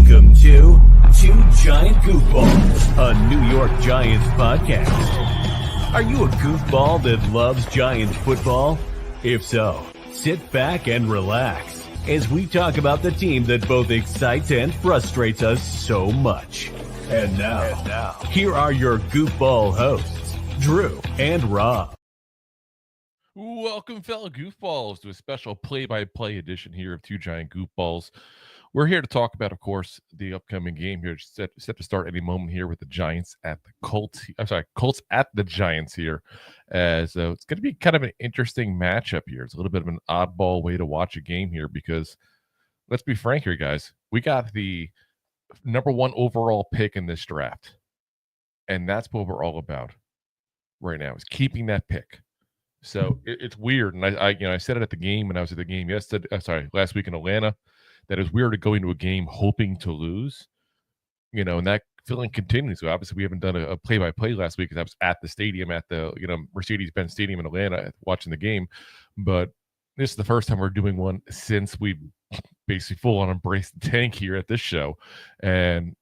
Welcome to Two Giant Goofballs, a New York Giants podcast. Are you a goofball that loves Giants football? If so, sit back and relax as we talk about the team that both excites and frustrates us so much. And now, here are your goofball hosts, Drew and Rob. Welcome, fellow goofballs, to a special play-by-play edition here of Two Giant Goofballs. We're here to talk about, of course, the upcoming game here, set to start any moment here with the Giants at the Colts. Colts at the Giants here, as it's going to be kind of an interesting matchup here. It's a little bit of an oddball way to watch a game here because, let's be frank here, guys, we got the number one overall pick in this draft, and that's what we're all about right now, is keeping that pick. So it's weird, and I said it at the game when I was at the game last week in Atlanta, that it's weird to go into a game hoping to lose, and that feeling continues. So obviously we haven't done a play-by-play last week because I was at the stadium at the Mercedes-Benz Stadium in Atlanta watching the game, but this is the first time we're doing one since we basically full-on embraced the tank here at this show. And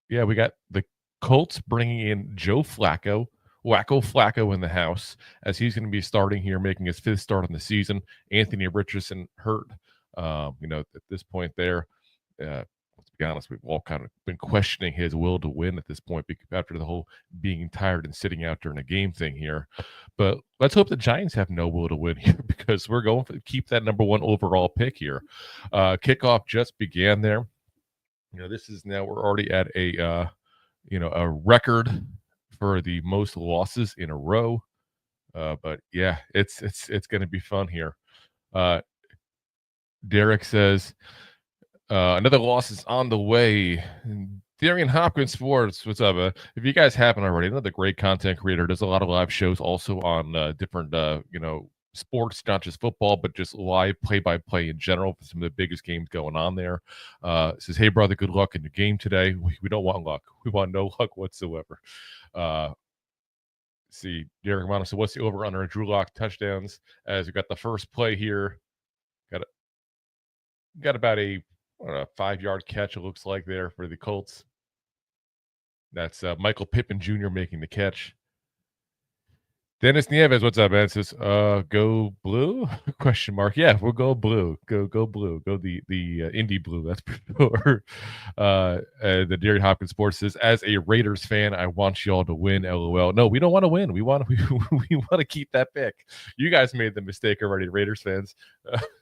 yeah, we got the Colts bringing in Joe Flacco in the house, as he's going to be starting here, making his fifth start on the season. Anthony Richardson hurt. At this point there, let's be honest, we've all kind of been questioning his will to win at this point after the whole being tired and sitting out during a game thing here. But let's hope the Giants have no will to win here, because we're going to keep that number one overall pick here. Kickoff just began there. We're already at a record for the most losses in a row. But yeah, it's going to be fun here. Derek says, another loss is on the way. Darian Hopkins Sports, what's up? If you guys haven't already, another great content creator. Does a lot of live shows also on different, sports, not just football, but just live play-by-play in general for some of the biggest games going on there. Says, hey, brother, good luck in the game today. We don't want luck. We want no luck whatsoever. See, Derek Romano, so what's the over-under Drew Lock touchdowns? As we got the first play here. Got about a 5-yard catch, it looks like, there for the Colts. That's Michael Pittman Jr. making the catch. Dennis Nieves, what's up, man? Says, go blue? Question mark. Yeah, we'll go blue. Go blue. Go the Indy blue, that's for sure. The Darian Hopkins Sports says, as a Raiders fan, I want y'all to win, LOL. No, we don't want to win. We want to keep that pick. You guys made the mistake already, Raiders fans.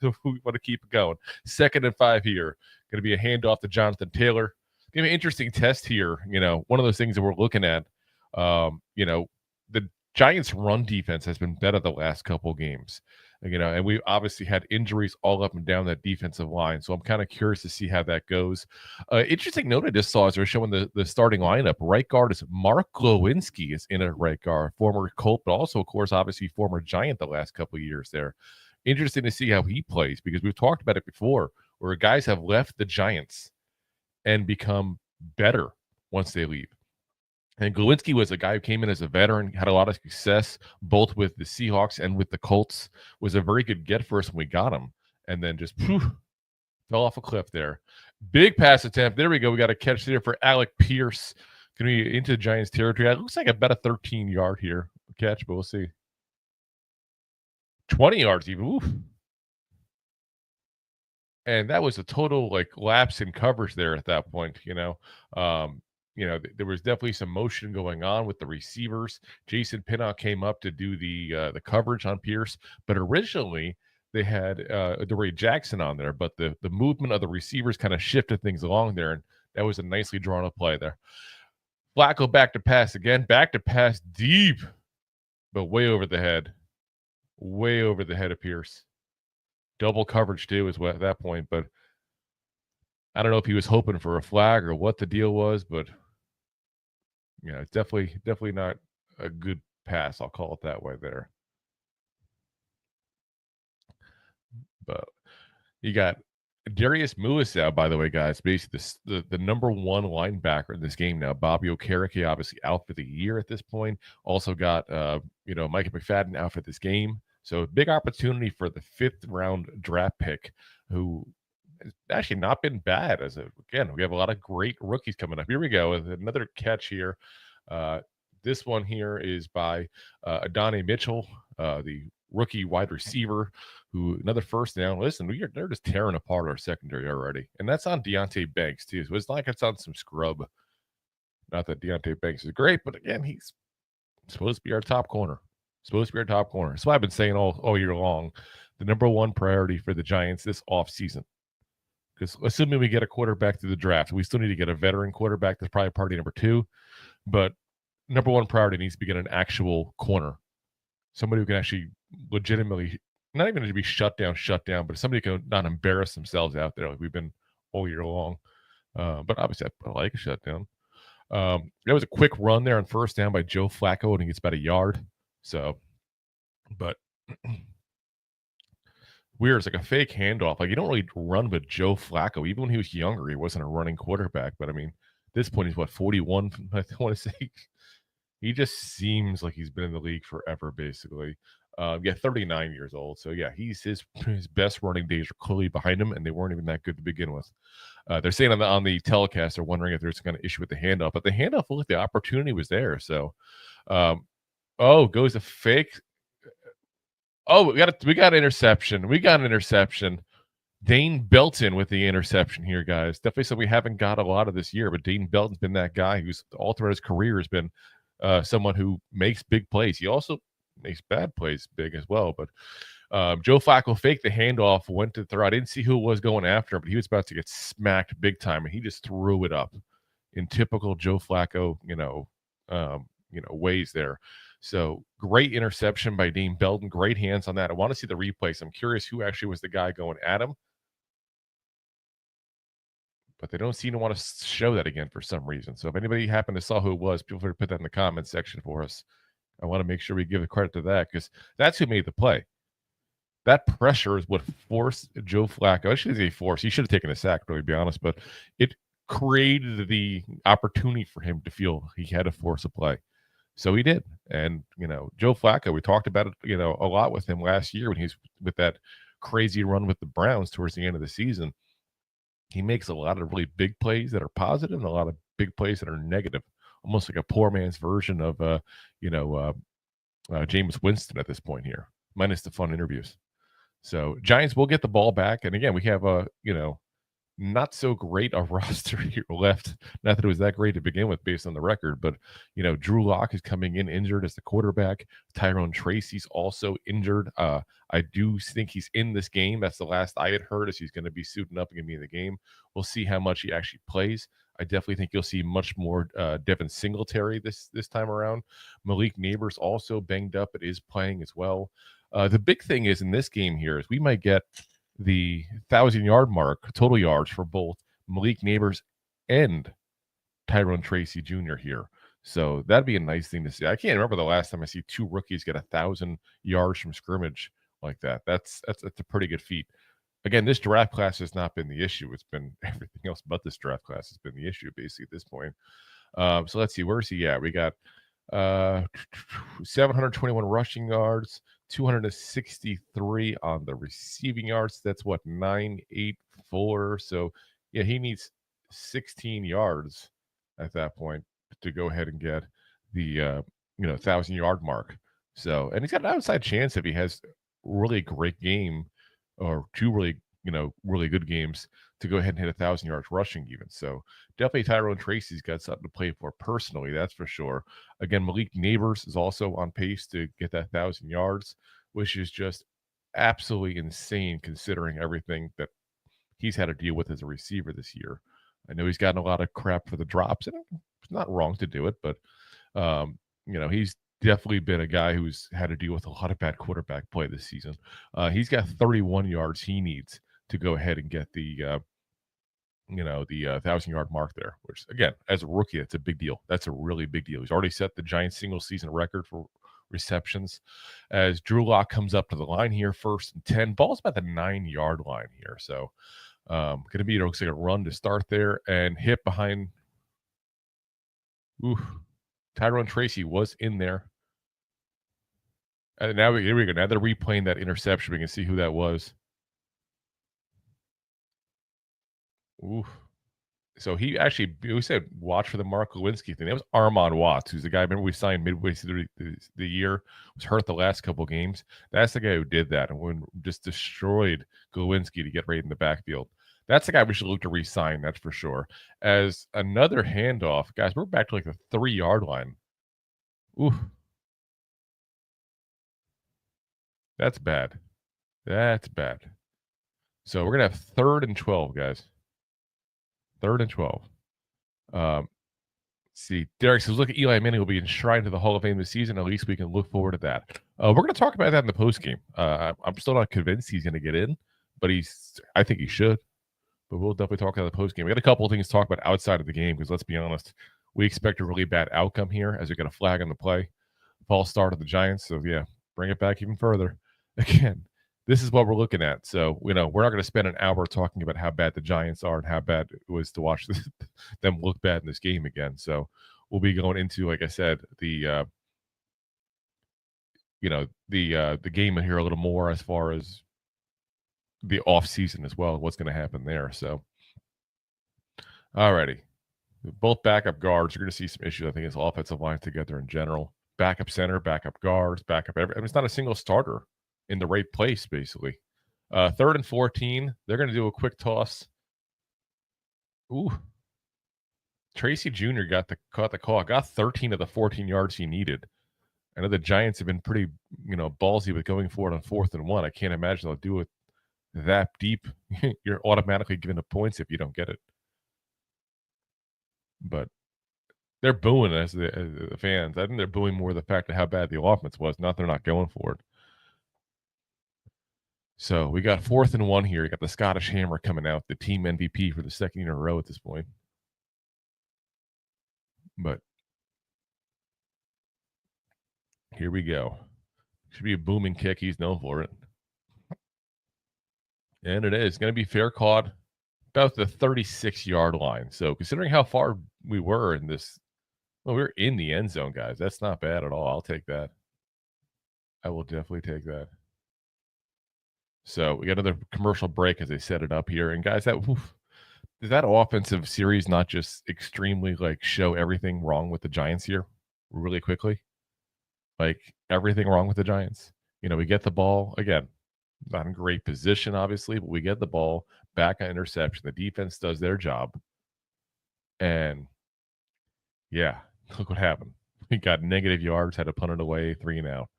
We want to keep it going. 2nd and 5 here. Going to be a handoff to Jonathan Taylor. Going to be an interesting test here. One of those things that we're looking at, the Giants' run defense has been better the last couple games, and we obviously had injuries all up and down that defensive line. So I'm kind of curious to see how that goes. Interesting note I just saw as they're showing the starting lineup. Right guard is Mark Glowinski is in at right guard, former Colt, but also, of course, obviously former Giant the last couple of years there. Interesting to see how he plays, because we've talked about it before, where guys have left the Giants and become better once they leave. And Glowinski was a guy who came in as a veteran, had a lot of success, both with the Seahawks and with the Colts, was a very good get for us when we got him, and then just fell off a cliff there. Big pass attempt. There we go. We got a catch there for Alec Pierce. Going to be into Giants territory. It looks like about a 13-yard here catch, but we'll see. 20 yards even. Oof. And that was a total lapse in coverage there at that point, there was definitely some motion going on with the receivers. Jason Pinnock came up to do the coverage on Pierce, but originally they had DeRay Jackson on there, but the movement of the receivers kind of shifted things along there, and that was a nicely drawn up play there. Flacco back to pass again, back to pass deep, but way over the head of Pierce. Double coverage too is at that point, but I don't know if he was hoping for a flag or what the deal was, but it's definitely not a good pass. I'll call it that way there. But you got Darius Muasau, by the way, guys, basically the number one linebacker in this game now. Bobby Okereke obviously out for the year at this point. Also got Micah McFadden out for this game. So big opportunity for the 5th round draft pick, who has actually not been bad. Again, we have a lot of great rookies coming up. Here we go with another catch here. This one here is by Adonai Mitchell, the rookie wide receiver, who another first down. Listen, they're just tearing apart our secondary already, and that's on Deonte Banks too. So it's like it's on some scrub. Not that Deonte Banks is great, but again, he's supposed to be our top corner. Supposed to be our top corner. That's what I've been saying all year long. The number one priority for the Giants this offseason. Because assuming we get a quarterback through the draft, we still need to get a veteran quarterback. That's probably priority number 2. But number one priority needs to be get an actual corner. Somebody who can actually legitimately, not even to be shut down, but somebody who can not embarrass themselves out there like we've been all year long. But obviously, I like a shutdown. There was a quick run there on first down by Joe Flacco, and he gets about a yard. So, but weird. It's like a fake handoff. Like you don't really run with Joe Flacco. Even when he was younger, he wasn't a running quarterback. But I mean, at this point, he's 41. I want to say he just seems like he's been in the league forever, basically. 39 years old. So yeah, his best running days are clearly behind him, and they weren't even that good to begin with. They're saying on the telecast, they're wondering if there's kind of issue with the handoff, but the handoff looked like the opportunity was there. So, goes a fake. Oh, we got an interception. We got an interception. Dane Belton with the interception here, guys. Definitely something we haven't got a lot of this year, but Dane Belton's been that guy who's all throughout his career has been someone who makes big plays. He also makes bad plays big as well. But Joe Flacco faked the handoff, went to throw. I didn't see who it was going after him, but he was about to get smacked big time, and he just threw it up in typical Joe Flacco, ways there. So great interception by Dane Belton. Great hands on that. I want to see the replays. I'm curious who actually was the guy going at him. But they don't seem to want to show that again for some reason. So if anybody happened to saw who it was, feel free to put that in the comments section for us. I want to make sure we give the credit to that because that's who made the play. That pressure is what forced Joe Flacco. I shouldn't say force. He should have taken a sack, really, to be honest. But it created the opportunity for him to feel he had to force a play. So he did. And, Joe Flacco, we talked about it, a lot with him last year when he's with that crazy run with the Browns towards the end of the season. He makes a lot of really big plays that are positive and a lot of big plays that are negative, almost like a poor man's version of, Jameis Winston at this point here, minus the fun interviews. So Giants will get the ball back. And again, we have not so great a roster here left. Not that it was that great to begin with based on the record, but, Drew Lock is coming in injured as the quarterback. Tyrone Tracy's also injured. I do think he's in this game. That's the last I had heard is he's going to be suiting up and going to be in the game. We'll see how much he actually plays. I definitely think you'll see much more Devin Singletary this time around. Malik Nabers also banged up, but is playing as well. The big thing is in this game here is we might get the 1,000-yard mark, total yards for both Malik Nabers and Tyrone Tracy Jr. here. So that'd be a nice thing to see. I can't remember the last time I see 2 rookies get 1,000 yards from scrimmage like that. That's a pretty good feat. Again, this draft class has not been the issue. It's been everything else but this draft class has been the issue basically at this point. So let's see. Where's he at? We got 721 rushing yards, 263 on the receiving yards. That's 984. So yeah, he needs 16 yards at that point to go ahead and get the 1,000-yard mark. So, and he's got an outside chance if he has really great game or 2 really good games to go ahead and hit 1,000 yards rushing even. So definitely Tyrone Tracy's got something to play for personally, that's for sure. Again, Malik Nabers is also on pace to get that 1,000 yards, which is just absolutely insane considering everything that he's had to deal with as a receiver this year. I know he's gotten a lot of crap for the drops, and it's not wrong to do it, but he's definitely been a guy who's had to deal with a lot of bad quarterback play this season. He's got 31 yards he needs to go ahead and get the 1,000-yard mark there, which again, as a rookie, that's a big deal. That's a really big deal. He's already set the Giants single season record for receptions. As Drew Lock comes up to the line here, 1st and 10, ball's about the 9-yard line here. So going to be, it looks like a run to start there and hit behind. Tyrone Tracy was in there. And now here we go. Now they're replaying that interception. We can see who that was. Oof. So we said watch for the Mark Lewinsky thing. That was Armand Watts, who's the guy, remember we signed midway through the year, was hurt the last couple of games. That's the guy who did that and just destroyed Lewinsky to get right in the backfield. That's the guy we should look to re-sign, that's for sure. As another handoff, guys, we're back to like the 3-yard line. Ooh. That's bad. That's bad. So we're going to have 3rd and 12, guys. 3rd and 12. See, Derek says, look at Eli Manning will be enshrined to the Hall of Fame this season. At least we can look forward to that. We're going to talk about that in the postgame. I'm still not convinced he's going to get in, but I think he should. But we'll definitely talk about the postgame. We got a couple of things to talk about outside of the game because let's be honest, we expect a really bad outcome here as we get a flag on the play. False start of the Giants. So, yeah, bring it back even further. Again, this is what we're looking at. So, we're not going to spend an hour talking about how bad the Giants are and how bad it was to watch them look bad in this game again. So, we'll be going into, like I said, the game here a little more as far as the off season as well. What's going to happen there? So, alrighty, both backup guards. You're going to see some issues. I think it's offensive line together in general. Backup center, backup guards, backup. It's not a single starter in the right place, basically. 3rd and 14. They're going to do a quick toss. Ooh. Tracy Jr. caught the call. Got 13 of the 14 yards he needed. I know the Giants have been pretty, ballsy with going forward on 4th and 1. I can't imagine they'll do it that deep. You're automatically given the points if you don't get it. But they're booing as the fans. I think they're booing more the fact of how bad the offense was, not they're not going for it. So we got 4th and 1 here. You got the Scottish Hammer coming out, the team MVP for the second year in a row at this point. But here we go. Should be a booming kick. He's known for it. And it is going to be fair caught about the 36-yard line. So considering how far we were in this, we're in the end zone, guys. That's not bad at all. I'll take that. I will definitely take that. So we got another commercial break as they set it up here. And guys, that offensive series not just extremely show everything wrong with the Giants here really quickly? Everything wrong with the Giants. We get the ball, again, not in great position, obviously, but we get the ball back on interception. The defense does their job. And, yeah, look what happened. We got negative yards, had to punt it away, 3 and out.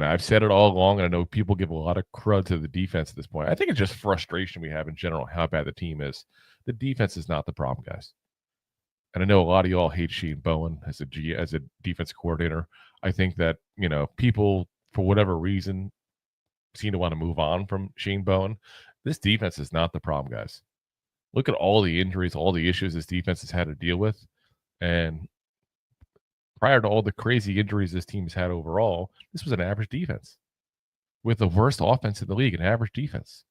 I've said it all along, and I know people give a lot of crud to the defense at this point. I think it's just frustration we have in general, how bad the team is. The defense is not the problem, guys. And I know a lot of y'all hate Shane Bowen as a defense coordinator. I think that, people, for whatever reason, seem to want to move on from Shane Bowen. This defense is not the problem, guys. Look at all the injuries, all the issues this defense has had to deal with. And prior to all the crazy injuries this team has had overall, this was an average defense with the worst offense in the league, an average defense.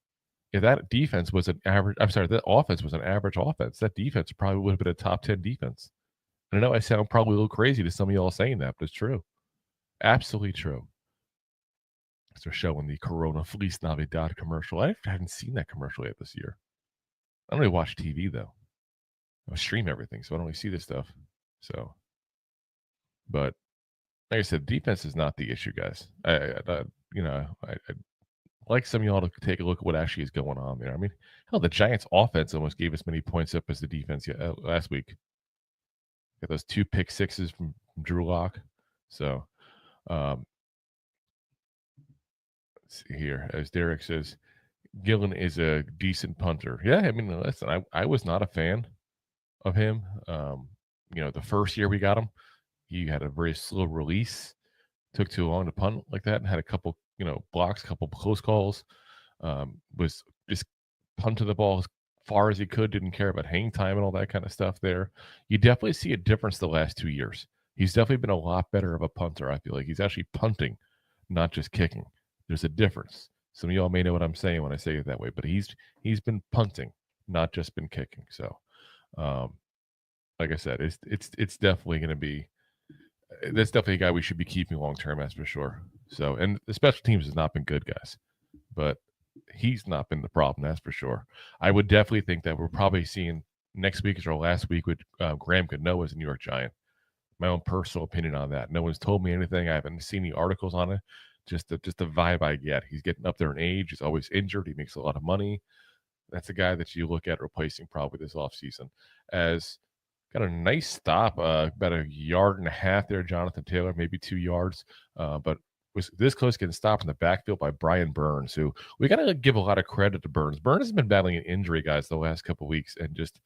If that defense was that offense was an average offense, that defense probably would have been a top 10 defense. And I know I sound probably a little crazy to some of y'all saying that, but it's true. Absolutely true. So they're showing the Corona Feliz Navidad commercial. I haven't seen that commercial yet this year. I don't really watch TV, though. I stream everything, so I don't really see this stuff. So, but like I said, defense is not the issue, guys. I'd like some of y'all to take a look at what actually is going on there. I mean, hell, the Giants' offense almost gave as many points up as the defense last week. Got those 2 pick sixes from Drew Lock. So, let's see here. As Derek says, Gillen is a decent punter. Yeah, I mean, listen, I was not a fan of him. The first year we got him, he had a very slow release. Took too long to punt like that and had a couple, blocks, a couple close calls. Was just punted the ball as far as he could, didn't care about hang time and all that kind of stuff there. You definitely see a difference the last 2 years. He's definitely been a lot better of a punter, I feel like. He's actually punting, not just kicking. There's a difference. Some of y'all may know what I'm saying when I say it that way, but he's been punting, not just been kicking. So, like I said, it's definitely going to be that's definitely a guy we should be keeping long term, that's for sure. So, and the special teams has not been good, guys. But he's not been the problem, that's for sure. I would definitely think that we're probably seeing next week is our last week with Graham Gano as a New York Giant. My own personal opinion on that. No one's told me anything. I haven't seen any articles on it. Just the vibe I get. He's getting up there in age. He's always injured. He makes a lot of money. That's a guy that you look at replacing probably this offseason. As got a nice stop, about a yard and a half there, Jonathan Taylor, maybe 2 yards, but was this close getting stopped in the backfield by Brian Burns, who we got to give a lot of credit to Burns. Burns has been battling an injury, guys, the last couple of weeks, and just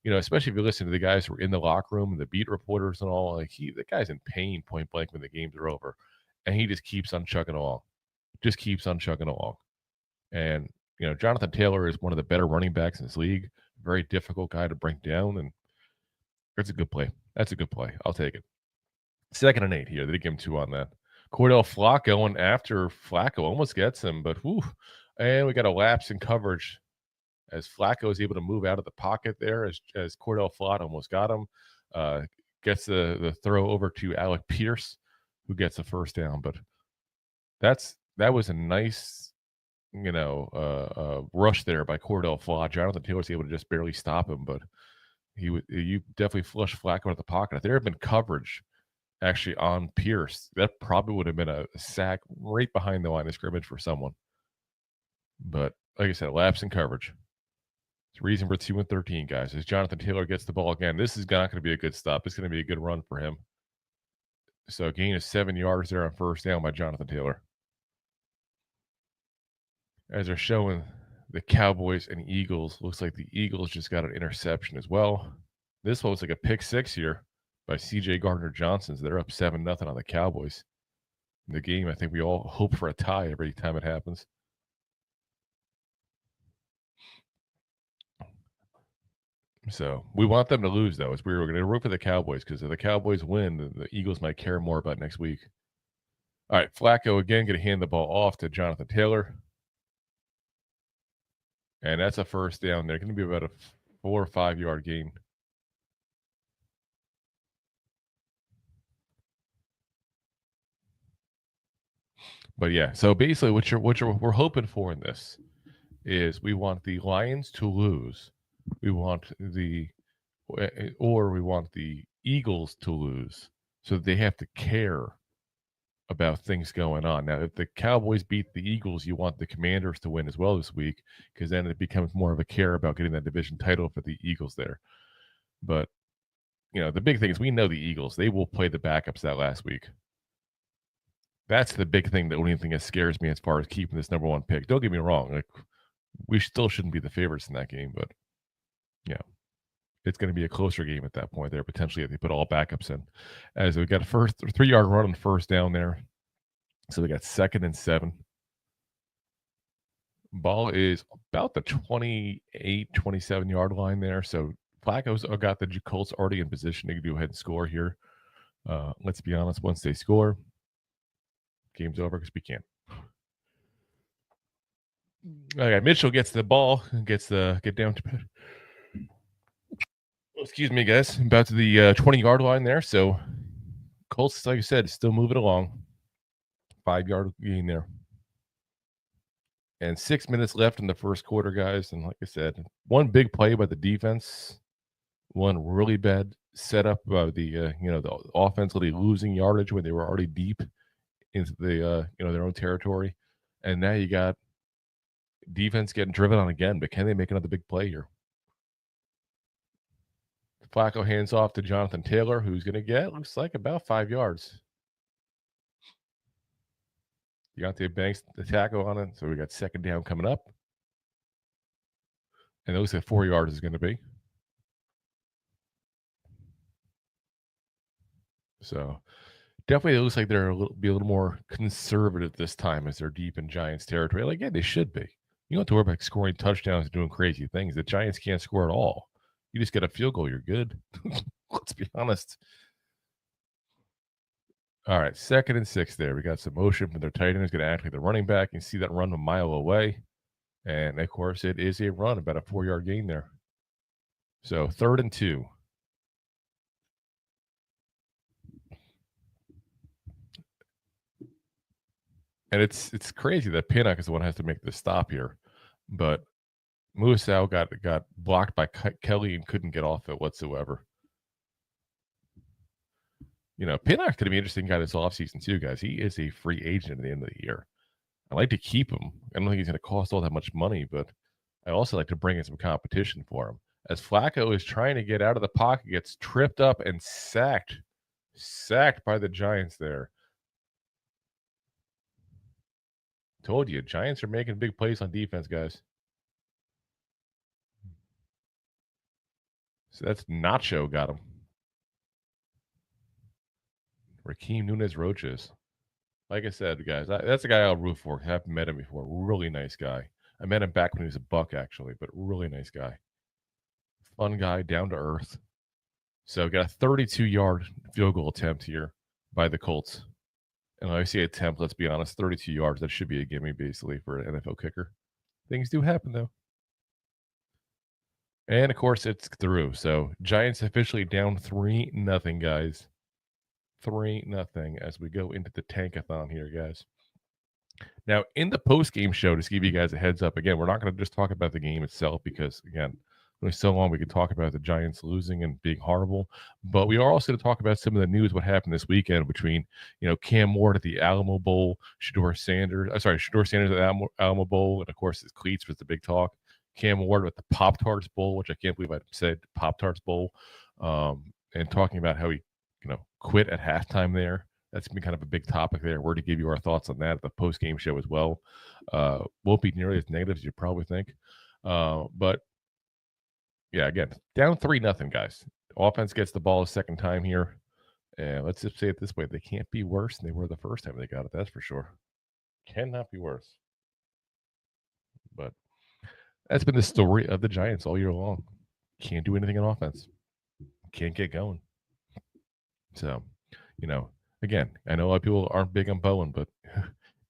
especially if you listen to the guys who are in the locker room and the beat reporters and all, like the guy's in pain point blank when the games are over, and he just keeps on chugging along, and Jonathan Taylor is one of the better running backs in this league. Very difficult guy to bring down, and it's a good play. That's a good play. I'll take it. 2nd and 8 here. They give him 2 on that. Cordell Flacco going after Flacco almost gets him, but and we got a lapse in coverage as Flacco is able to move out of the pocket there as Cordell Flott almost got him. Gets the throw over to Alec Pierce, who gets the first down. But that was a nice rush there by Cordell Flott. Jonathan Taylor was able to just barely stop him, but you definitely flushed Flacco out of the pocket. If there had been coverage actually on Pierce, that probably would have been a sack right behind the line of scrimmage for someone. But like I said, lapse in coverage. It's reason for 2 and 13, guys. As Jonathan Taylor gets the ball again, this is not going to be a good stop. It's going to be a good run for him. So a gain of 7 yards there on first down by Jonathan Taylor. As they're showing the Cowboys and Eagles, looks like the Eagles just got an interception as well. This one was like a pick 6 here by C.J. Gardner-Johnson. They're up 7-0 on the Cowboys. In the game, I think we all hope for a tie every time it happens. So we want them to lose, though. As we were going to root for the Cowboys, because if the Cowboys win, the Eagles might care more about next week. All right, Flacco again going to hand the ball off to Jonathan Taylor. And that's a first down. They're going to be about a 4 or 5 yard gain. But yeah, so basically what we're hoping for in this is we want the Lions to lose. We want the Eagles to lose, so that they have to care about things going on. Now, if the Cowboys beat the Eagles, you want the Commanders to win as well this week, because then it becomes more of a care about getting that division title for the Eagles there. But the big thing is we know the Eagles, they will play the backups that last week. That's the big thing, the only thing that scares me as far as keeping this number 1 pick. Don't get me wrong, like we still shouldn't be the favorites in that game, but it's going to be a closer game at that point there, potentially, if they put all backups in. As we got a 3 yard run on first down there. So we got 2nd and 7. Ball is about the 28, 27 yard line there. So Flacco's got the Colts already in position to go ahead and score here. Let's be honest, once they score, game's over because we can't. Okay, Mitchell gets the ball and get down to. Excuse me, guys. About to the 20 yard line there. So Colts, like I said, still moving along. 5 yard gain there. And 6 minutes left in the first quarter, guys. And like I said, one big play by the defense, one really bad setup by the offensively losing yardage when they were already deep into the their own territory. And now you got defense getting driven on again. But can they make another big play here? Flacco hands off to Jonathan Taylor, who's going to get, looks like, about 5 yards. Deontay Banks, the tackle on it. So we got 2nd down coming up. And it looks like 4 yards is going to be. So definitely it looks like they're be a little more conservative this time as they're deep in Giants territory. Like, yeah, they should be. You don't have to worry about scoring touchdowns and doing crazy things. The Giants can't score at all. You just get a field goal, you're good. Let's be honest. All right, 2nd and 6 there. We got some motion from their tight end who's going to act like the running back. You can see that run a mile away. And, of course, it is a run, about a 4 yard gain there. So 3rd and 2. And it's crazy that Pinnock is the one who has to make the stop here. But Muasau got blocked by Kelly and couldn't get off it whatsoever. Pinnock could be an interesting guy this offseason too, guys. He is a free agent at the end of the year. I like to keep him. I don't think he's going to cost all that much money, but I also like to bring in some competition for him. As Flacco is trying to get out of the pocket, gets tripped up and sacked by the Giants there. Told you, Giants are making big plays on defense, guys. So that's Nacho got him. Raheem Nunez-Roches. Like I said, guys, that's a guy I'll root for. I haven't met him before. Really nice guy. I met him back when he was a Buck, actually, but really nice guy. Fun guy, down to earth. So got a 32-yard field goal attempt here by the Colts. And when I say attempt, let's be honest, 32 yards, that should be a gimme, basically, for an NFL kicker. Things do happen, though. And, of course, it's through. So Giants officially down 3-0, guys. 3-0 as we go into the tankathon here, guys. Now, in the post-game show, just to give you guys a heads up, again, we're not going to just talk about the game itself because, again, there's so long we could talk about the Giants losing and being horrible. But we are also going to talk about some of the news, what happened this weekend between, Cam Ward at the Alamo Bowl, Shedeur Sanders at the Alamo Bowl, and, of course, his cleats was the big talk. Cam Ward at the Pop-Tarts Bowl, which I can't believe I said Pop-Tarts Bowl, and talking about how he, quit at halftime there. That's been kind of a big topic there. We're to give you our thoughts on that at the post-game show as well. Won't be nearly as negative as you probably think. But, yeah, again, down 3-0, guys. Offense gets the ball a second time here. And let's just say it this way. They can't be worse than they were the first time they got it. That's for sure. Cannot be worse. But that's been the story of the Giants all year long. Can't do anything on offense. Can't get going. So, again, I know a lot of people aren't big on Bowen, but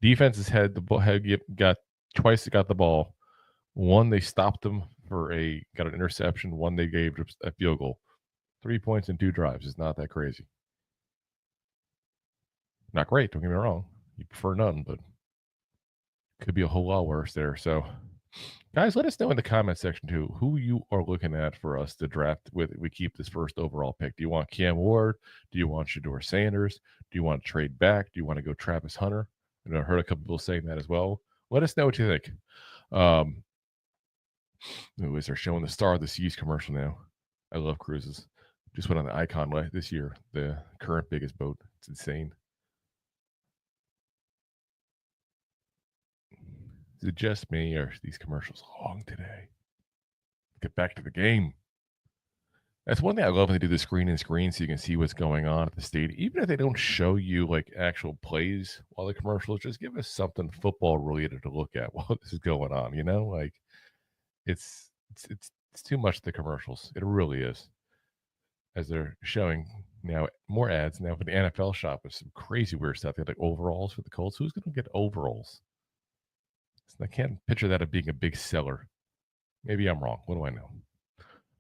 defenses got twice. Got the ball. One, they stopped them got an interception. One, they gave a field goal. 3 points in 2 drives is not that crazy. Not great. Don't get me wrong. You prefer none, but could be a whole lot worse there. So, guys, let us know in the comment section too who you are looking at for us to draft with. We keep this first overall pick. Do you want Cam Ward? Do you want Shedeur Sanders? Do you want to trade back? Do you want to go Travis Hunter? I heard a couple people saying that as well. Let us know what you think. Anyways, they're showing the Star of the Seas commercial now. I love cruises. Just went on the Icon this year, the current biggest boat. It's insane. Is it just me, or are these commercials long today? Get back to the game. That's one thing I love when they do the screen and screen so you can see what's going on at the stadium. Even if they don't show you like actual plays while the commercials, just give us something football related to look at while this is going on. Like it's too much, the commercials. It really is. As they're showing now more ads now for the NFL shop with some crazy weird stuff. They have like overalls for the Colts. Who's going to get overalls? I can't picture that as being a big seller. Maybe I'm wrong. What do I know?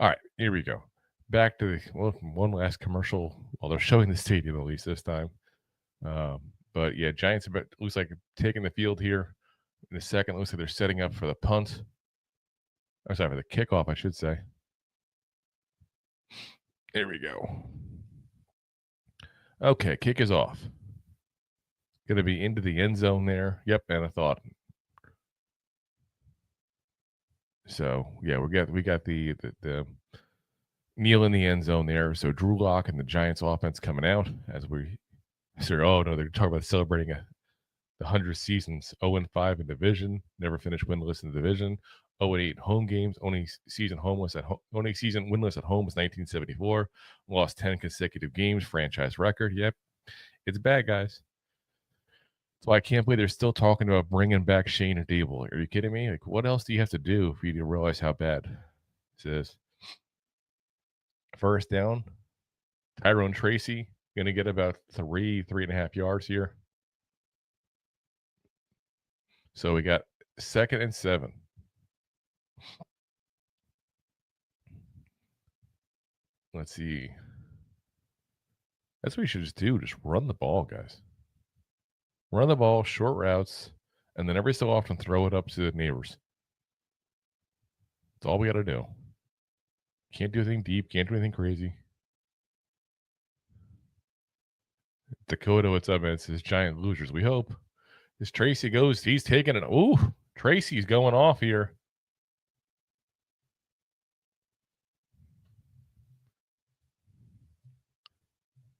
All right, here we go. Back to one last commercial. Well, they're showing the stadium at least this time. But yeah, Giants looks like taking the field here in a second. Looks like they're setting up for the punt. I'm sorry, for the kickoff, I should say. Here we go. Okay, kick is off. Going to be into the end zone there. Yep, and I thought. So yeah, we got the kneel in the end zone there. So Drew Lock and the Giants offense coming out as we say, oh no, they're talking about celebrating the 100 seasons, 0-5 in division, never finished winless in the division, 0-8 home games, only season winless at home was 1974, lost 10 consecutive games, franchise record. Yep, it's bad, guys. So I can't believe they're still talking about bringing back Shane and Dable. Are you kidding me? Like, what else do you have to do for you to realize how bad this is? First down, Tyrone Tracy going to get about 3.5 yards here. So we got 2nd and 7. Let's see. That's what you should just do. Just run the ball, guys. Run the ball, short routes, and then every so often throw it up to the Nabers. That's all we got to do. Can't do anything deep. Can't do anything crazy. Dakota, what's up, man? It says Giant losers. We hope. As Tracy goes, he's taking it. Ooh, Tracy's going off here.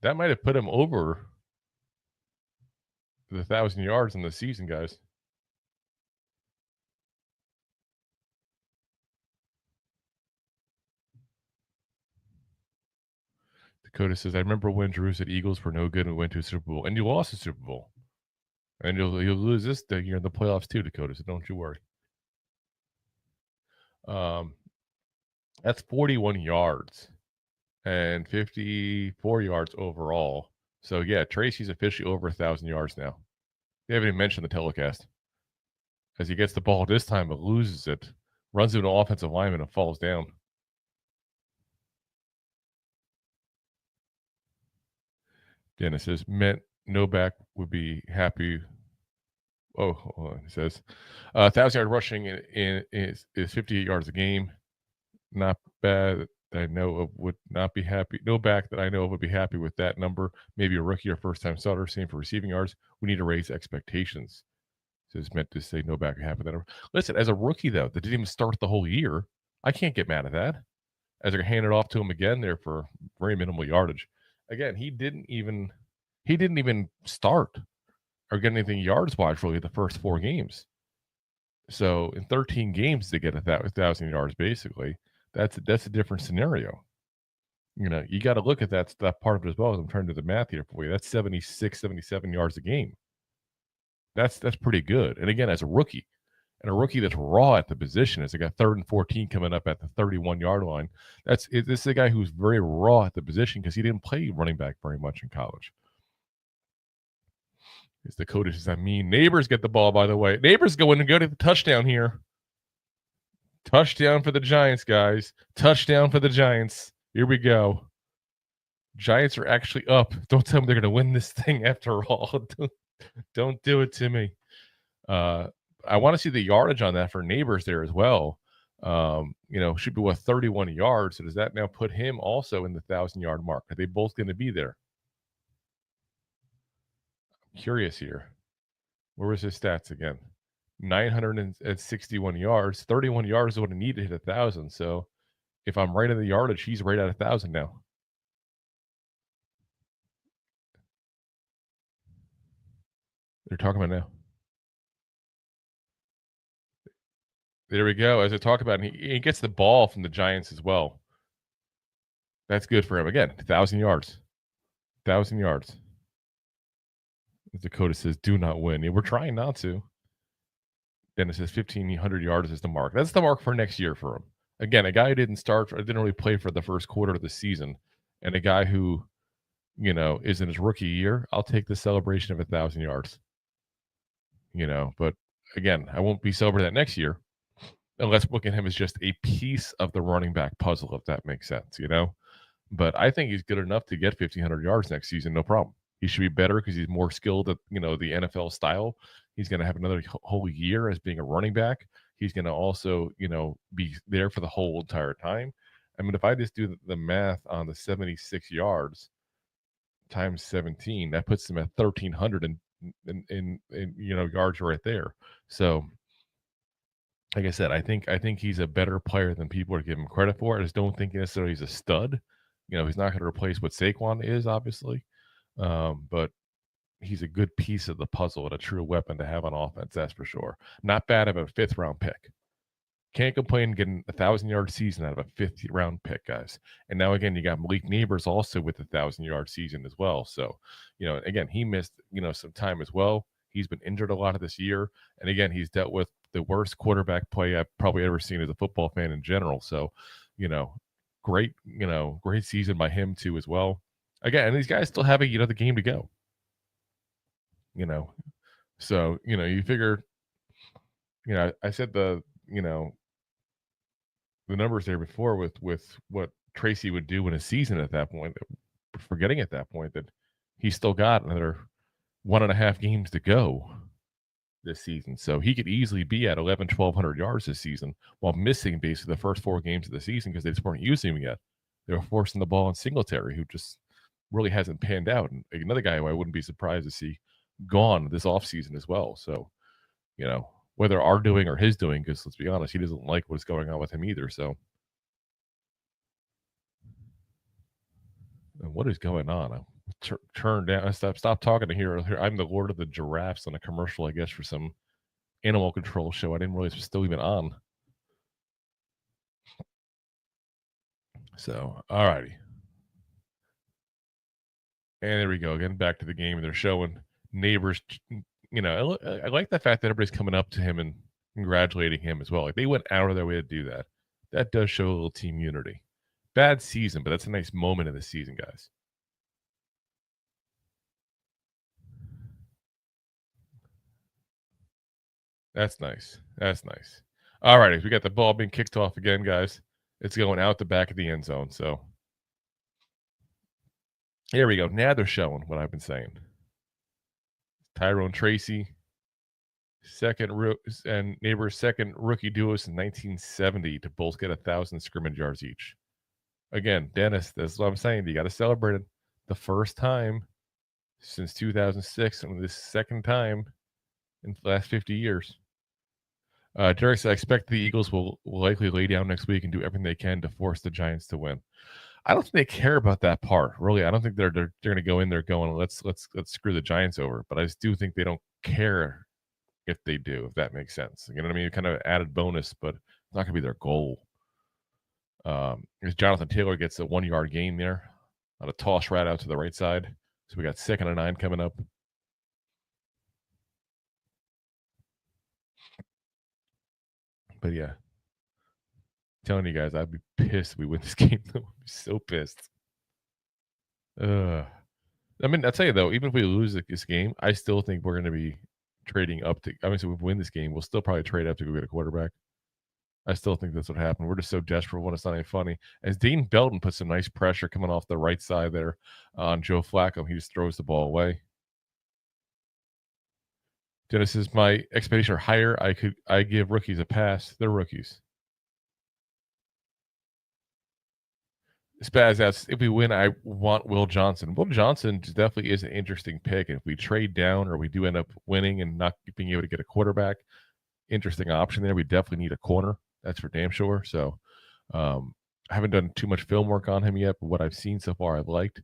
That might have put him over the 1,000 yards in the season, guys. Dakota says, I remember when Drew said Eagles were no good and we went to a Super Bowl. And you lost the Super Bowl. And you'll lose this year in the playoffs too, Dakota, so don't you worry. That's 41 yards and 54 yards overall. So, yeah, Tracy's officially over 1,000 yards now. They haven't even mentioned the telecast. As he gets the ball this time, but loses it, runs into an offensive lineman and falls down. Dennis says, meant Novak would be happy. Oh, hold on. He says, 1,000-yard rushing is 58 yards a game. Not bad. That I know of would not be happy. No back that I know of would be happy with that number. Maybe a rookie or first-time starter. Same for receiving yards. We need to raise expectations. So it's meant to say no back happy with that number. Listen, as a rookie though, that didn't even start the whole year, I can't get mad at that. As they're handing it off to him again there for very minimal yardage. Again, he didn't even start or get anything yards wise really the first 4 games. So in 13 games to get 1,000 yards, basically, that's a different scenario. You know, you got to look at that part of it as well. As I'm trying to do the math here for you. That's 76, 77 yards a game. That's pretty good. And again, as a rookie, and a rookie that's raw at the position, as they got 3rd and 14 coming up at the 31-yard line. This is a guy who's very raw at the position because he didn't play running back very much in college. It's Dakota says, I mean, Nabers get the ball, by the way. Nabers go to the touchdown here. Touchdown for the Giants, guys. Touchdown for the Giants. Here we go. Giants are actually up. Don't tell me they're going to win this thing after all. Don't do it to me. I want to see the yardage on that for Nabers there as well. Should be 31 yards. So does that now put him also in the 1,000-yard mark? Are they both going to be there? I'm curious here. Where was his stats again? 961 yards. 31 yards is what I need to hit 1,000. So if I'm right in the yardage, he's right at 1,000 now. They're talking about now. There we go. As I talk about, he gets the ball from the Giants as well. That's good for him. Again, 1,000 yards. 1,000 yards. Dakota says, do not win. Yeah, we're trying not to. Dennis says 1,500 yards is the mark. That's the mark for next year for him. Again, a guy who didn't start or didn't really play for the first quarter of the season, and a guy who, is in his rookie year, I'll take the celebration of 1,000 yards. But again, I won't be celebrating that next year unless looking at him as just a piece of the running back puzzle, if that makes sense, But I think he's good enough to get 1,500 yards next season, no problem. He should be better because he's more skilled at, the NFL style. He's going to have another whole year as being a running back. He's going to also, be there for the whole entire time. I mean, if I just do the math on the 76 yards times 17, that puts him at 1,300 in yards right there. So, like I said, I think he's a better player than people are giving him credit for. I just don't think necessarily he's a stud. He's not going to replace what Saquon is, obviously. But he's a good piece of the puzzle and a true weapon to have on offense, that's for sure. Not bad of a 5th-round pick. Can't complain getting 1,000-yard season out of a 5th-round pick, guys. And now, again, you got Malik Nabers also with a 1,000-yard season as well. So, again, he missed, some time as well. He's been injured a lot of this year. And, again, he's dealt with the worst quarterback play I've probably ever seen as a football fan in general. So, great season by him, too, as well. Again, and these guys still have the game to go. So, you figure, I said the numbers there before with what Tracy would do in a season at that point, forgetting at that point that he's still got another 1.5 games to go this season. So he could easily be at 1,100 yards this season while missing basically the first 4 games of the season because they just weren't using him yet. They were forcing the ball on Singletary, who just really hasn't panned out. And another guy who I wouldn't be surprised to see gone this offseason as well. So, whether our doing or his doing, because let's be honest, he doesn't like what's going on with him either. So, what is going on? I turn down. Stop talking to here. I'm the Lord of the Giraffes on a commercial, I guess, for some animal control show. I didn't realize it was still even on. So, all righty. And there we go again. Back to the game. They're showing Nabers. I like the fact that everybody's coming up to him and congratulating him as well. Like they went out of their way to do that. That does show a little team unity. Bad season, but that's a nice moment in the season, guys. That's nice. That's nice. All righty. We got the ball being kicked off again, guys. It's going out the back of the end zone. So here we go. Now they're showing what I've been saying. Tyrone Tracy, and Nabers' second rookie duo since 1970 to both get 1,000 scrimmage yards each. Again, Dennis, that's what I'm saying. You got to celebrate it. The first time since 2006, and this second time in the last 50 years. Derek said, I expect the Eagles will likely lay down next week and do everything they can to force the Giants to win. I don't think they care about that part, really. I don't think they're going to go in there going, let's screw the Giants over. But I just do think they don't care if they do, if that makes sense. You know what I mean? Kind of added bonus, but it's not going to be their goal. As Jonathan Taylor gets a 1-yard gain there on a toss right out to the right side. So we got 2nd and 9 coming up. But yeah, telling you guys, I'd be pissed if we win this game. I'd be so pissed. I mean, I'll tell you though, even if we lose this game, I still think we're going to be trading up to. I mean, so if we win this game, we'll still probably trade up to go get a quarterback. I still think that's what happened. We're just so desperate when it's not even funny. As Dean Belton puts some nice pressure coming off the right side there on Joe Flacco, he just throws the ball away. Dennis says, my expectations are higher. I give rookies a pass. They're rookies. Spaz asks, if we win, I want Will Johnson. Will Johnson definitely is an interesting pick. If we trade down or we do end up winning and not being able to get a quarterback, interesting option there. We definitely need a corner. That's for damn sure. So I haven't done too much film work on him yet, but what I've seen so far, I've liked.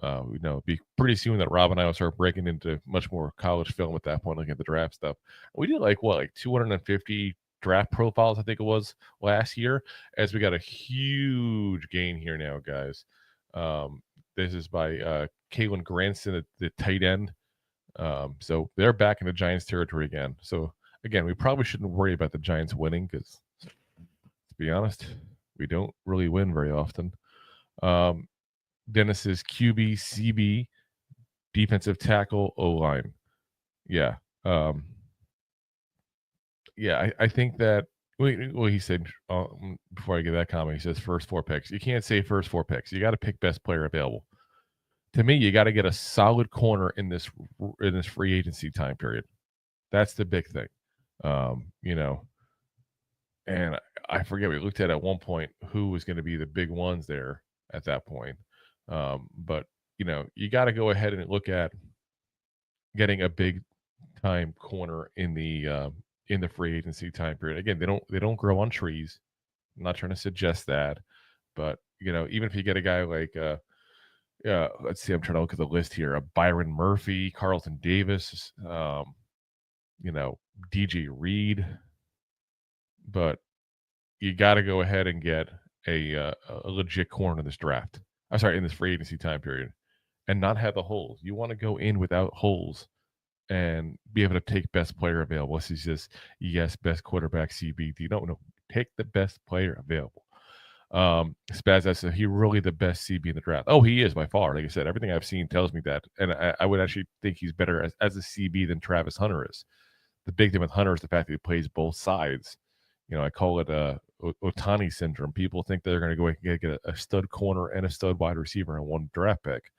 It'd be pretty soon that Rob and I will start breaking into much more college film at that point, looking at the draft stuff. We did like 250 draft profiles, I think it was last year, as we got a huge gain here now, guys. This is by Kalen Granson, the tight end. So they're back in the Giants territory again. So again, we probably shouldn't worry about the Giants winning because, to be honest, we don't really win very often. Dennis's QB, CB, defensive tackle, O-line. Yeah. I think that, well, he said, before I get that comment, he says first 4 picks. You can't say first 4 picks. You got to pick best player available. To me, you got to get a solid corner in this free agency time period. That's the big thing. And I forget, we looked at one point who was going to be the big ones there at that point. But you got to go ahead and look at getting a big time corner in the free agency time period. Again, they don't grow on trees. I'm not trying to suggest that, but even if you get a guy like let's see, I'm trying to look at the list here. Byron Murphy, Carlton Davis, DJ Reed, but you got to go ahead and get a legit corner in this draft. I'm sorry, in this free agency time period, and not have the holes. You want to go in without holes and be able to take best player available. This is just, yes, best quarterback, CBD. No, take the best player available. Spaz, is he really the best CB in the draft? Oh, he is by far. Like I said, everything I've seen tells me that. And I would actually think he's better as a CB than Travis Hunter is. The big thing with Hunter is the fact that he plays both sides. I call it Otani syndrome. People think they're going to go and get a stud corner and a stud wide receiver in one draft pick.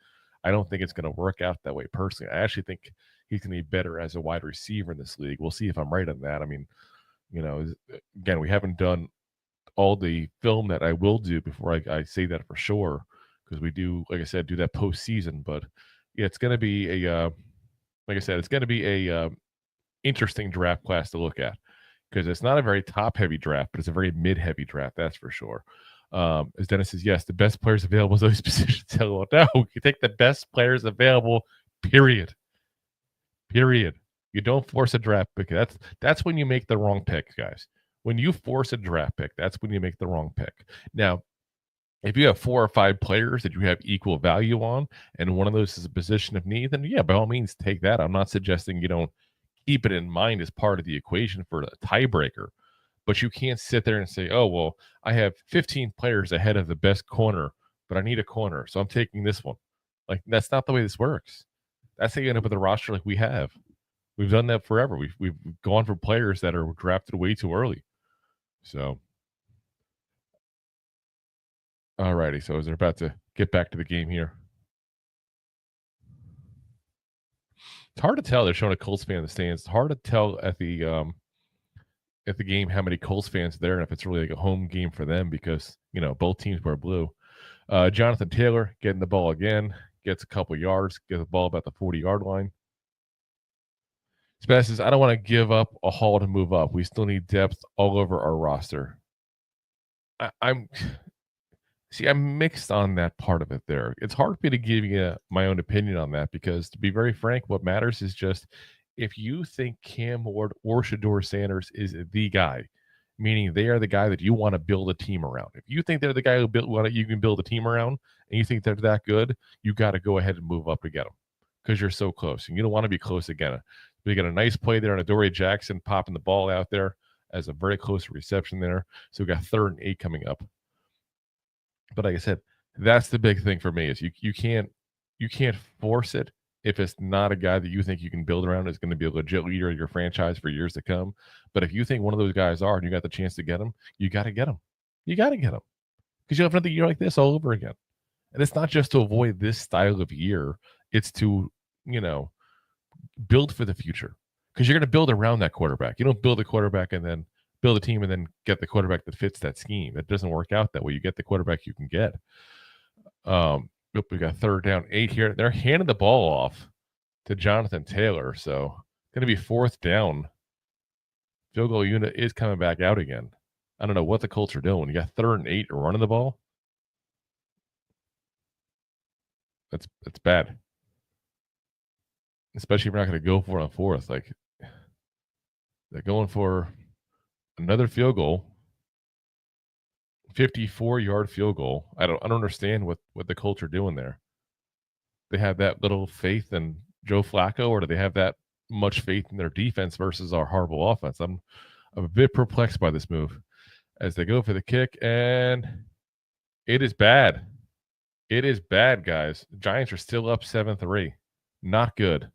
I don't think it's going to work out that way personally. I actually think he's going to be better as a wide receiver in this league. We'll see if I'm right on that. I mean, again, we haven't done all the film that I will do before I say that for sure, because we do, like I said, do that postseason. But yeah, it's going to be like I said, it's going to be a interesting draft class to look at, because it's not a very top-heavy draft, but it's a very mid-heavy draft, that's for sure. As Dennis says, yes, the best players available at those positions. No, you take the best players available, period. You don't force a draft pick. That's when you make the wrong pick, guys. When you force a draft pick, that's when you make the wrong pick. Now, if you have 4 or 5 players that you have equal value on, and one of those is a position of need, then yeah, by all means, take that. I'm not suggesting you don't keep it in mind as part of the equation for a tiebreaker, but you can't sit there and say, oh, well, I have 15 players ahead of the best corner, but I need a corner, so I'm taking this one. Like, that's not the way this works. That's how you end up with a roster like we have. We've done that forever. We've gone for players that are drafted way too early. So, all righty. So, as they're about to get back to the game here, it's hard to tell. They're showing a Colts fan in the stands. It's hard to tell at the game how many Colts fans are there and if it's really like a home game for them, because both teams wear blue. Jonathan Taylor getting the ball again, gets a couple yards, gets the ball about the 40-yard line. Spaz says, I don't want to give up a haul to move up. We still need depth all over our roster. I'm mixed on that part of it there. It's hard for me to give you my own opinion on that, because to be very frank, what matters is just if you think Cam Ward or Shedeur Sanders is the guy, meaning they are the guy that you want to build a team around. If you think they're the guy you can build a team around, and you think they're that good, you got to go ahead and move up to get them, because you're so close. And you don't want to be close again. We got a nice play there on Adoree Jackson popping the ball out there as a very close reception there. So we got 3rd and 8 coming up. But like I said, that's the big thing for me is you can't force it if it's not a guy that you think you can build around is going to be a legit leader of your franchise for years to come. But if you think one of those guys are and you got the chance to get him, you got to get him. You got to get him, because you'll have another year like this all over again. And it's not just to avoid this style of year. It's to, build for the future, because you're going to build around that quarterback. You don't build a quarterback and then build a team and then get the quarterback that fits that scheme. It doesn't work out that way. You get the quarterback you can get. We got 3rd down 8 here. They're handing the ball off to Jonathan Taylor, so going to be 4th down. Field goal unit is coming back out again. I don't know what the Colts are doing. You got 3rd and 8 running the ball. That's bad. Especially if you're not going to go for it on 4th. Like, they're going for another field goal, 54-yard field goal. I don't understand what the Colts are doing there. They have that little faith in Joe Flacco, or do they have that much faith in their defense versus our horrible offense? I'm a bit perplexed by this move as they go for the kick, and it is bad. It is bad, guys. The Giants are still up 7-3. Not good.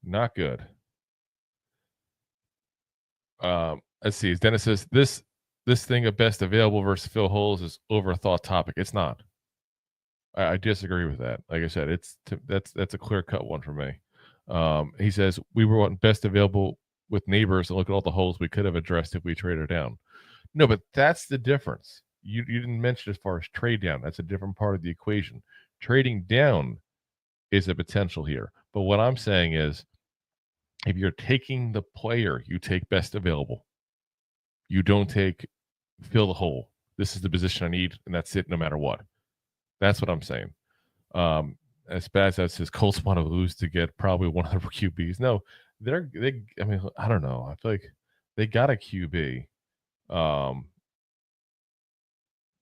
Not good. Let's see. As Dennis says, this thing of best available versus Phil Holes is over a thought topic. It's not. I disagree with that. Like I said, that's a clear cut one for me. He says we were wanting best available with Nabers, and look at all the holes we could have addressed if we traded down. No, but that's the difference. You didn't mention as far as trade down. That's a different part of the equation. Trading down is a potential here. But what I'm saying is, if you're taking the player, you take best available. You don't take fill the hole. This is the position I need, and that's it no matter what. That's what I'm saying. As bad as his Colts want to lose to get probably one of the QBs. No, I mean, I don't know. I feel like they got a QB.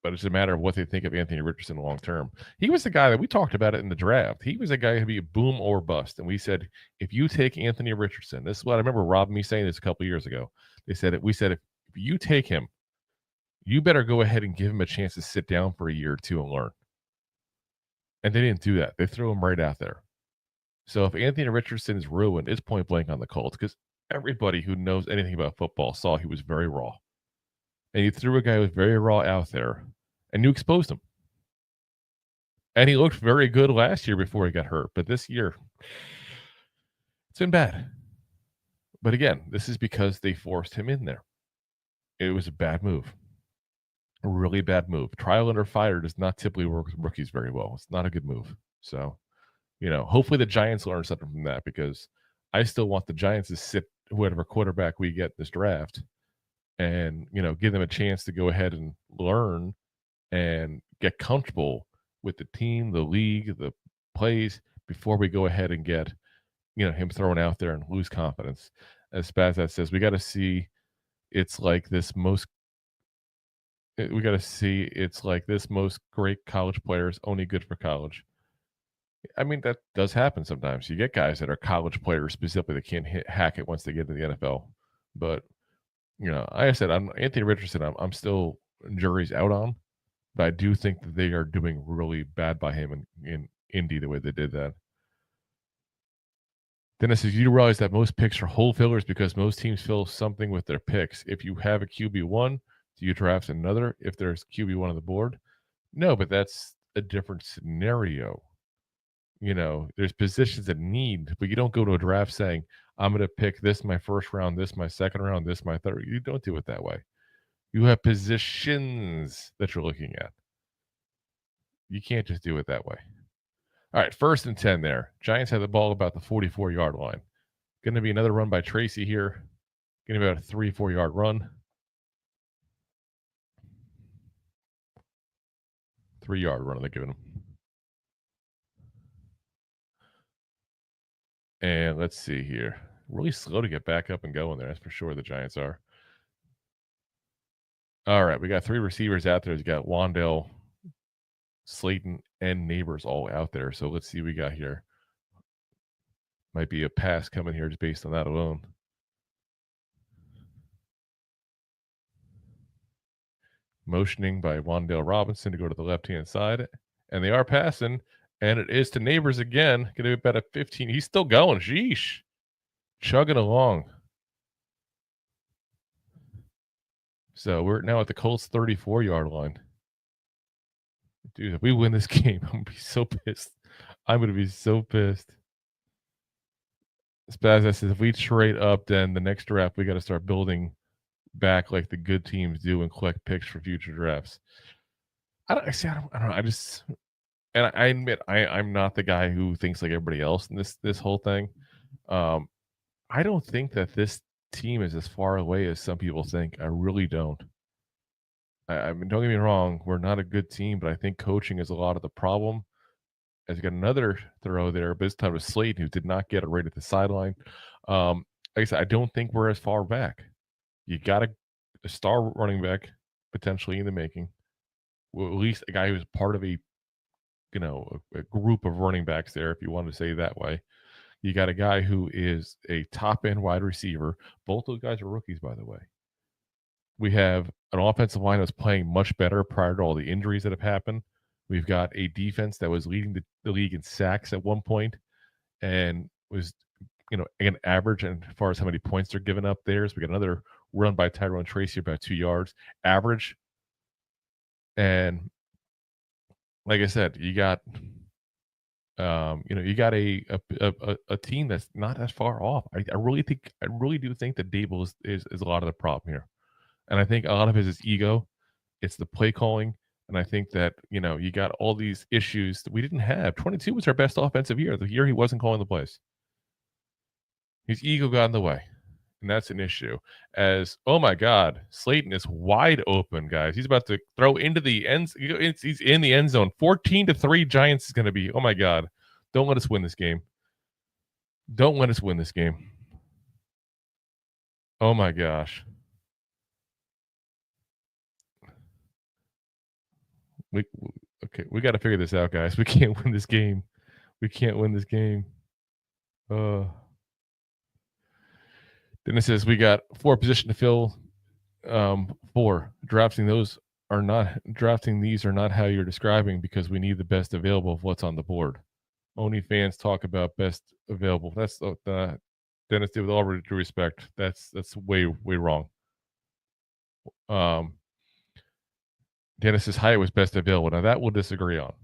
But it's a matter of what they think of Anthony Richardson long term. He was the guy that we talked about it in the draft. He was a guy who'd be a boom or bust. And we said, if you take Anthony Richardson, this is what I remember Rob and me saying this a couple of years ago. We said, if you take him, you better go ahead and give him a chance to sit down for a year or two and learn. And they didn't do that. They threw him right out there. So if Anthony Richardson is ruined, it's point blank on the Colts, because everybody who knows anything about football saw he was very raw. And you threw a guy who was very raw out there, and you exposed him. And he looked very good last year before he got hurt. But this year, It's been bad. But again, this is because they forced him in there. It was a bad move. A really bad move. Trial under fire does not typically work with rookies very well. It's not a good move. So, hopefully the Giants learn something from that, because I still want the Giants to sit whatever quarterback we get in this draft and, give them a chance to go ahead and learn and get comfortable with the team, the league, the plays before we go ahead and get, him thrown out there and lose confidence. As Spazat says, we got to see it's like this most great college players only good for college. I mean, that does happen sometimes. You get guys that are college players specifically that can't hack it once they get into the NFL. But, like I said, I'm Anthony Richardson. I'm still jury's out on, but I do think that they are doing really bad by him in Indy the way they did that. Dennis says, you realize that most picks are hole fillers because most teams fill something with their picks. If you have a QB1, do you draft another if there's QB1 on the board? No, but that's a different scenario. There's positions that need, but you don't go to a draft saying, I'm going to pick this my first round, this my second round, this my third. You don't do it that way. You have positions that you're looking at. You can't just do it that way. All right, 1st and 10 there. Giants have the ball about the 44-yard line. Going to be another run by Tracy here. Going to be about a 3-4-yard run. 3-yard run they're giving him. And let's see here. Really slow to get back up and going there. That's for sure the Giants are. All right, we got 3 receivers out there. We got Wan'Dale, Slayton, and Nabers all out there. So let's see what we got here. Might be a pass coming here just based on that alone. Motioning by Wan'Dale Robinson to go to the left-hand side. And they are passing. And it is to Nabers again. Going to be about a 15. He's still going. Sheesh. Chugging along. So we're now at the Colts 34-yard line. Dude, if we win this game, I'm going to be so pissed. I'm going to be so pissed. Spaz says, if we trade up, then the next draft, we got to start building back like the good teams do and collect picks for future drafts. I don't know. I admit I'm not the guy who thinks like everybody else in this whole thing. I don't think that this team is as far away as some people think. I really don't. I mean, don't get me wrong, we're not a good team, but I think coaching is a lot of the problem. As you got another throw there, but this time with Slayton, who did not get it right at the sideline. Like I said, I don't think we're as far back. You got a star running back potentially in the making. Well, at least a guy who's part of a group of running backs there, if you want to say it that way. You got a guy who is a top-end wide receiver. Both those guys are rookies, by the way. We have an offensive line that's playing much better prior to all the injuries that have happened. We've got a defense that was leading the league in sacks at one point and was, an average as far as how many points they're giving up there. So we got another run by Tyrone Tracy about 2 yards average. And like I said, you got, you got a team that's not as far off. I really do think that Dable is a lot of the problem here. And I think a lot of it is ego. It's the play calling. And I think that, you got all these issues that we didn't have. 22 was our best offensive year. The year he wasn't calling the plays. His ego got in the way. And that's an issue. Oh my God, Slayton is wide open, guys. He's about to throw into the end. He's in the end zone. 14-3 Giants is going to be. Oh my God. Don't let us win this game. Don't let us win this game. Oh my gosh. We got to figure this out, guys. We can't win this game. We can't win this game. Then it says we got 4 position to fill. 4 drafting these are not how you're describing because we need the best available of what's on the board. Only fans talk about best available. That's Dennis, with all due respect, that's way wrong. Dennis's height was best available. Now that we'll disagree on.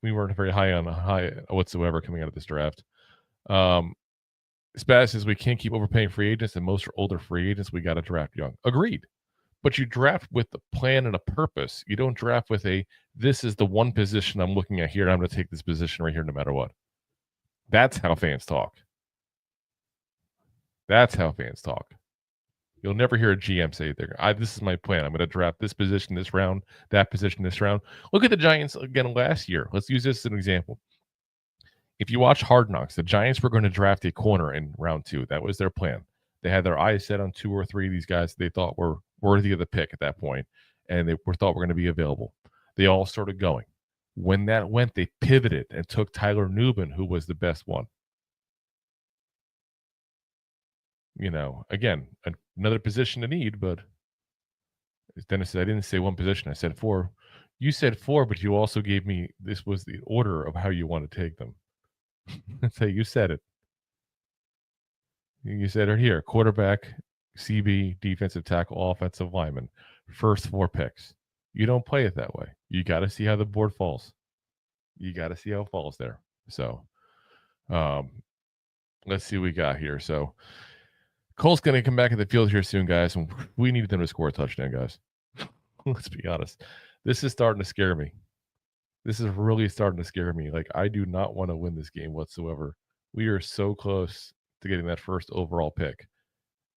We weren't very high whatsoever coming out of this draft. Spaz says we can't keep overpaying free agents, and most are older free agents. We got to draft young. Agreed. But you draft with a plan and a purpose. You don't draft with this is the one position I'm looking at here, and I'm going to take this position right here no matter what. That's how fans talk. That's how fans talk. You'll never hear a GM say, this is my plan. I'm going to draft this position this round, that position this round. Look at the Giants again last year. Let's use this as an example. If you watch Hard Knocks, the Giants were going to draft a corner in round 2. That was their plan. They had their eyes set on 2 or 3 of these guys they thought were worthy of the pick at that point, and they thought were going to be available. They all started going. When that went, they pivoted and took Tyler Nubin, who was the best one. Again, another position to need, but as Dennis said, I didn't say one position. I said 4. You said 4, but you also gave me, this was the order of how you want to take them. That's how you said it. You said it here: quarterback, CB, defensive tackle, offensive lineman, first 4 picks. You don't play it that way. You got to see how the board falls. You got to see how it falls there. So, let's see what we got here. So, Colts going to come back in the field here soon, guys. And we need them to score a touchdown, guys. Let's be honest. This is starting to scare me. This is really starting to scare me. Like, I do not want to win this game whatsoever. We are so close to getting that first overall pick.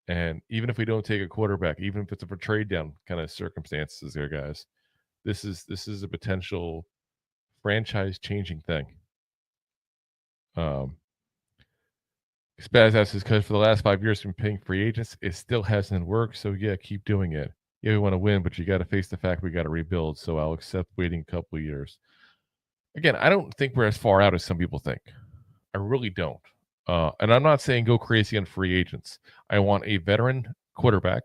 And even if we don't take a quarterback, even if it's a trade down kind of circumstances there, guys, this is a potential franchise changing thing. Spaz asks, because for the last 5 years we've been paying free agents, it still hasn't worked. So yeah, keep doing it. Yeah, we want to win, but you got to face the fact we got to rebuild. So I'll accept waiting a couple of years. Again, I don't think we're as far out as some people think. I really don't. And I'm not saying go crazy on free agents. I want a veteran quarterback,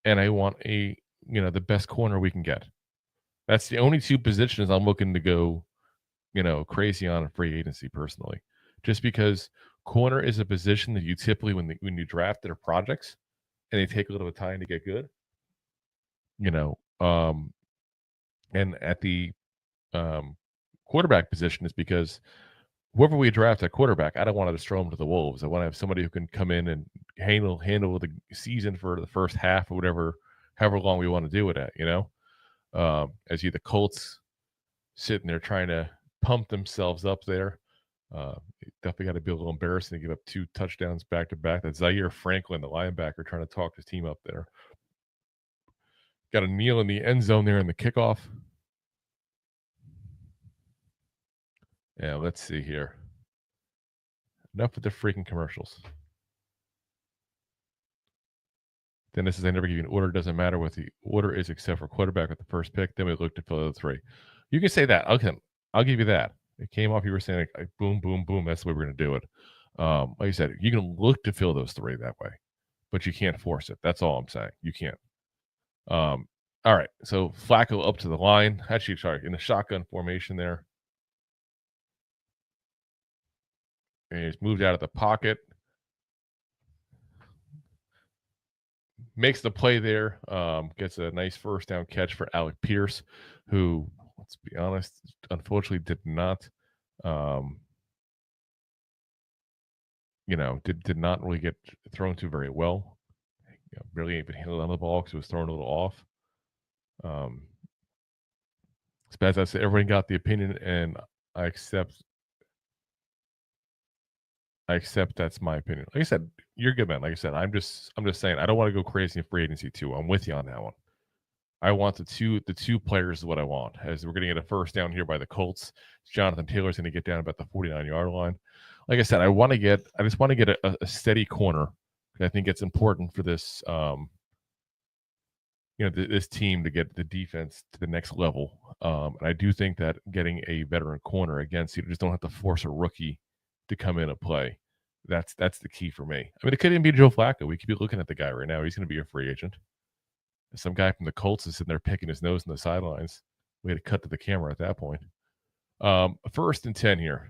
and I want the best corner we can get. That's the only 2 positions I'm looking to go, crazy on in free agency personally. Just because corner is a position that you typically, when you draft their projects, and they take a little bit of time to get good, and at the quarterback position is because whoever we draft at quarterback, I don't want to just throw them to the wolves. I want to have somebody who can come in and handle the season for the first half or however long we want to do it at, as the Colts sitting there trying to pump themselves up there. Definitely got to be a little embarrassing to give up 2 touchdowns back to back. That's Zaire Franklin, the linebacker, trying to talk his team up there. Got a kneel in the end zone there in the kickoff. Yeah, let's see here. Enough with the freaking commercials. Dennis says, I never give you an order. Doesn't matter what the order is except for quarterback with the first pick. Then we look to fill the 3. You can say that. Okay, I'll give you that. It came off. You were saying like boom, boom, boom. That's the way we're going to do it. Like I said, you can look to fill those 3 that way, but you can't force it. That's all I'm saying. You can't. All right. So Flacco up to the line. Actually, sorry, in the shotgun formation there. And he's moved out of the pocket. Makes the play there. Gets a nice first down catch for Alec Pierce, who, let's be honest, unfortunately did not, did not really get thrown to very well. Barely even handled on the ball because it was thrown a little off. Spaz, I said everyone got the opinion, and I accept that's my opinion. Like I said, you're good, man. Like I said, I'm just saying I don't want to go crazy in free agency too. I'm with you on that one. I want the two players is what I want. As we're going to get a first down here by the Colts. Jonathan Taylor's going to get down about the 49-yard line. Like I said, I just want to get a steady corner. I think it's important for this, this team to get the defense to the next level. And I do think that getting a veteran corner against you just don't have to force a rookie to come in and play. That's the key for me. I mean, it could even be Joe Flacco. We could be looking at the guy right now. He's going to be a free agent. Some guy from the Colts is sitting there picking his nose in the sidelines. We had to cut to the camera at that point. 1st and 10 here.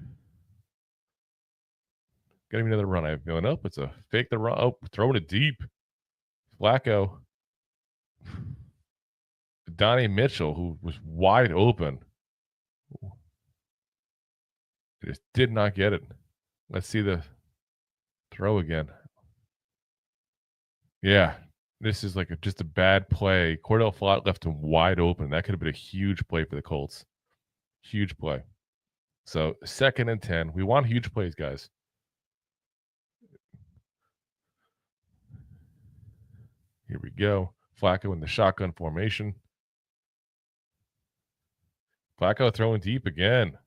Got another run. I have going up. It's a fake the run. Oh, throwing it deep. Flacco. Donnie Mitchell, who was wide open. Just did not get it. Let's see the throw again. Yeah, this is like just a bad play. Cordell Flott left him wide open. That could have been a huge play for the Colts. Huge play. So 2nd and 10. We want huge plays, guys. Here we go. Flacco in the shotgun formation. Flacco throwing deep again.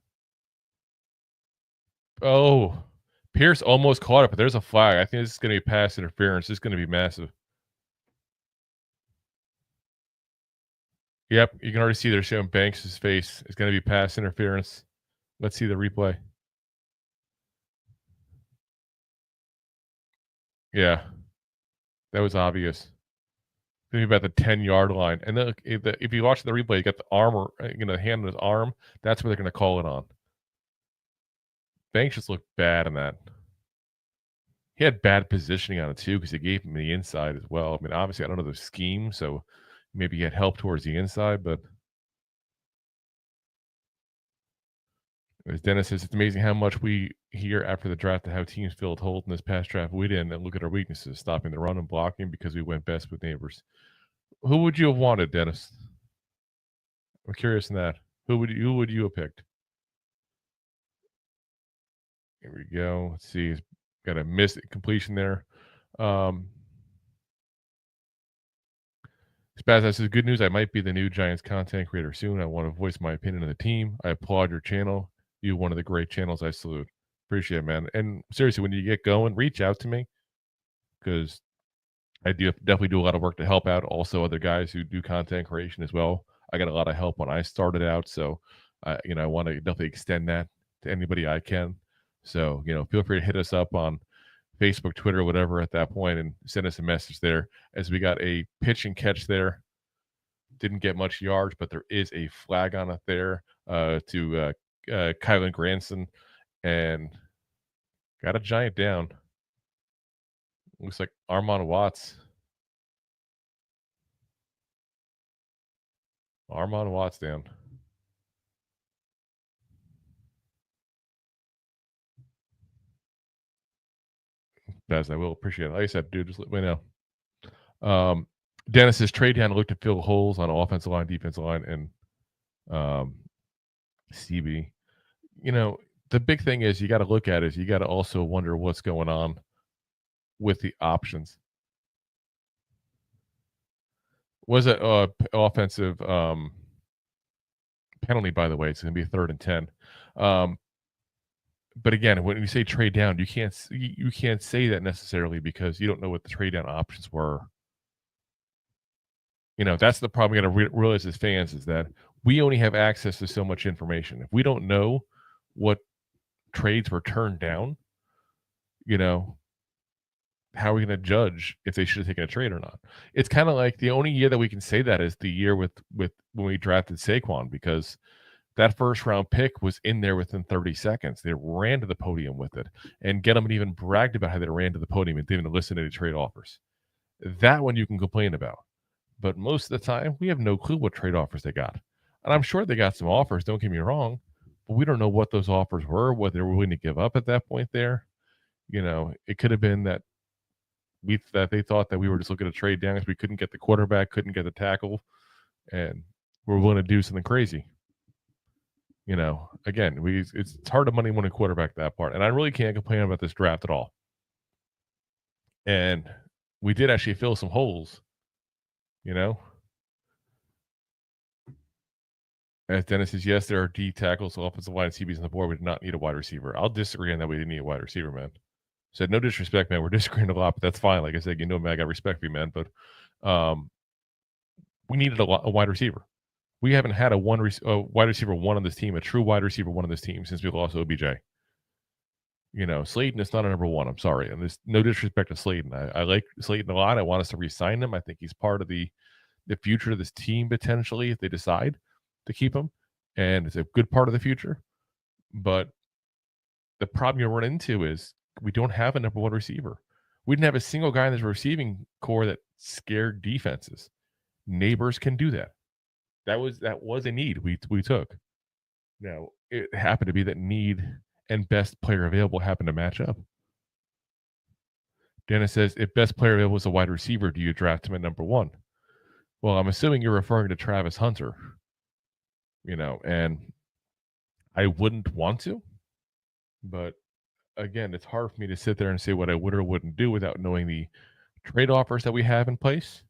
Oh, Pierce almost caught it, but there's a flag. I think this is going to be pass interference. This is going to be massive. Yep, you can already see they're showing Banks' face. It's going to be pass interference. Let's see the replay. Yeah, that was obvious. Think about the 10-yard line. And then if you watch the replay, you got the armor, hand on his arm. That's where they're going to call it on. Banks just looked bad in that. He had bad positioning on it too because he gave him the inside as well. I mean, obviously, I don't know the scheme, so maybe he had help towards the inside, but as Dennis says, it's amazing how much we hear after the draft of how teams filled holes in this past draft. We didn't, and look at our weaknesses, stopping the run and blocking because we went best with Nabers. Who would you have wanted, Dennis? I'm curious in that. Who would you have picked? Here we go. Let's see. He's got a missed completion there. Spaz says, good news. I might be the new Giants content creator soon. I want to voice my opinion on the team. I applaud your channel. You're one of the great channels. I salute. Appreciate it, man. And seriously, when you get going, reach out to me because I definitely do a lot of work to help out. Also, other guys who do content creation as well. I got a lot of help when I started out, so I want to definitely extend that to anybody I can. So feel free to hit us up on Facebook, Twitter, whatever at that point, and send us a message there. As we got a pitch and catch there, didn't get much yards, but there is a flag on it there to Kylan Granson, and got a Giant down. Looks like Armon Watts. Armon Watts down. Baz, I will appreciate it. Like I said, dude, just let me know. Dennis's trade down looked to fill holes on offensive line, defensive line, and CB. The big thing is you got to look at is you got to also wonder what's going on with the options. Was it offensive penalty, by the way? It's going to be 3rd and 10. But again, when you say trade down, you can't say that necessarily because you don't know what the trade down options were. That's the problem we got to realize as fans is that we only have access to so much information. If we don't know what trades were turned down, how are we going to judge if they should have taken a trade or not? It's kind of like the only year that we can say that is the year with when we drafted Saquon, because that first round pick was in there within 30 seconds. They ran to the podium with it, and Gettleman even bragged about how they ran to the podium and didn't listen to any trade offers. That one you can complain about. But most of the time, we have no clue what trade offers they got. And I'm sure they got some offers, don't get me wrong, but we don't know what those offers were, what they were willing to give up at that point there. It could have been that they thought that we were just looking to trade down because we couldn't get the quarterback, couldn't get the tackle, and we're willing to do something crazy. Again, it's hard to money win a quarterback that part. And I really can't complain about this draft at all. And we did actually fill some holes. As Dennis says, yes, there are D tackles, offensive line, CBs on the board. We did not need a wide receiver. I'll disagree on that. We didn't need a wide receiver, man. Said no disrespect, man. We're disagreeing a lot, but that's fine. Like I said, man, I got respect for you, man. But we needed a wide receiver. We haven't had a wide receiver one on this team, a true wide receiver one on this team since we lost OBJ. Slayton is not a number one. I'm sorry. And there's no disrespect to Slayton. I like Slayton a lot. I want us to re-sign him. I think he's part of the future of this team, potentially, if they decide to keep him. And it's a good part of the future. But the problem you run into is we don't have a number one receiver. We didn't have a single guy in this receiving core that scared defenses. Nabers can do that. That was a need we took. Now, it happened to be that need and best player available happened to match up. Dennis says, if best player available was a wide receiver, do you draft him at number 1? Well, I'm assuming you're referring to Travis Hunter, and I wouldn't want to, but again, it's hard for me to sit there and say what I would or wouldn't do without knowing the trade offers that we have in place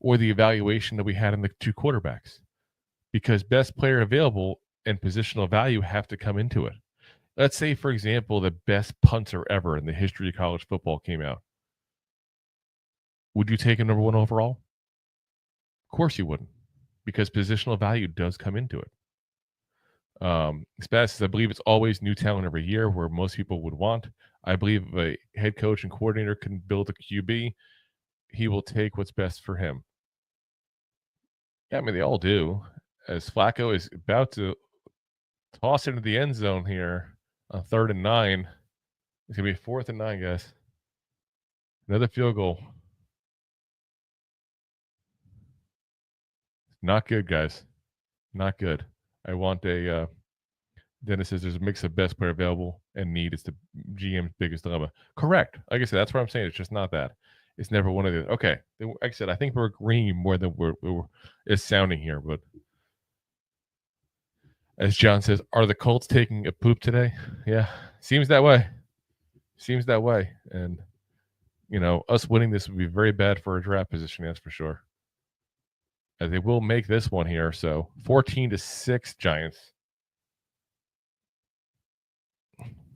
or the evaluation that we had in the 2 quarterbacks, because best player available and positional value have to come into it. Let's say, for example, the best punter ever in the history of college football came out. Would you take him number 1 overall? Of course you wouldn't, because positional value does come into it. Spaz says, I believe it's always new talent every year where most people would want. I believe if a head coach and coordinator can build a QB, he will take what's best for him. Yeah, I mean, they all do. As Flacco is about to toss into the end zone here on 3rd and 9. It's going to be 4th and 9, guys. Another field goal. Not good, guys. Not good. I want a Dennis says there's a mix of best player available and need is the GM's biggest dilemma. Correct. Like I said, that's what I'm saying. It's just not that. It's never one of the. Okay. Like I said, I think we're agreeing more than we're is sounding here. But as John says, are the Colts taking a poop today? Yeah. Seems that way. Seems that way. And, us winning this would be very bad for a draft position. That's for sure. As they will make this one here. So 14-6 Giants.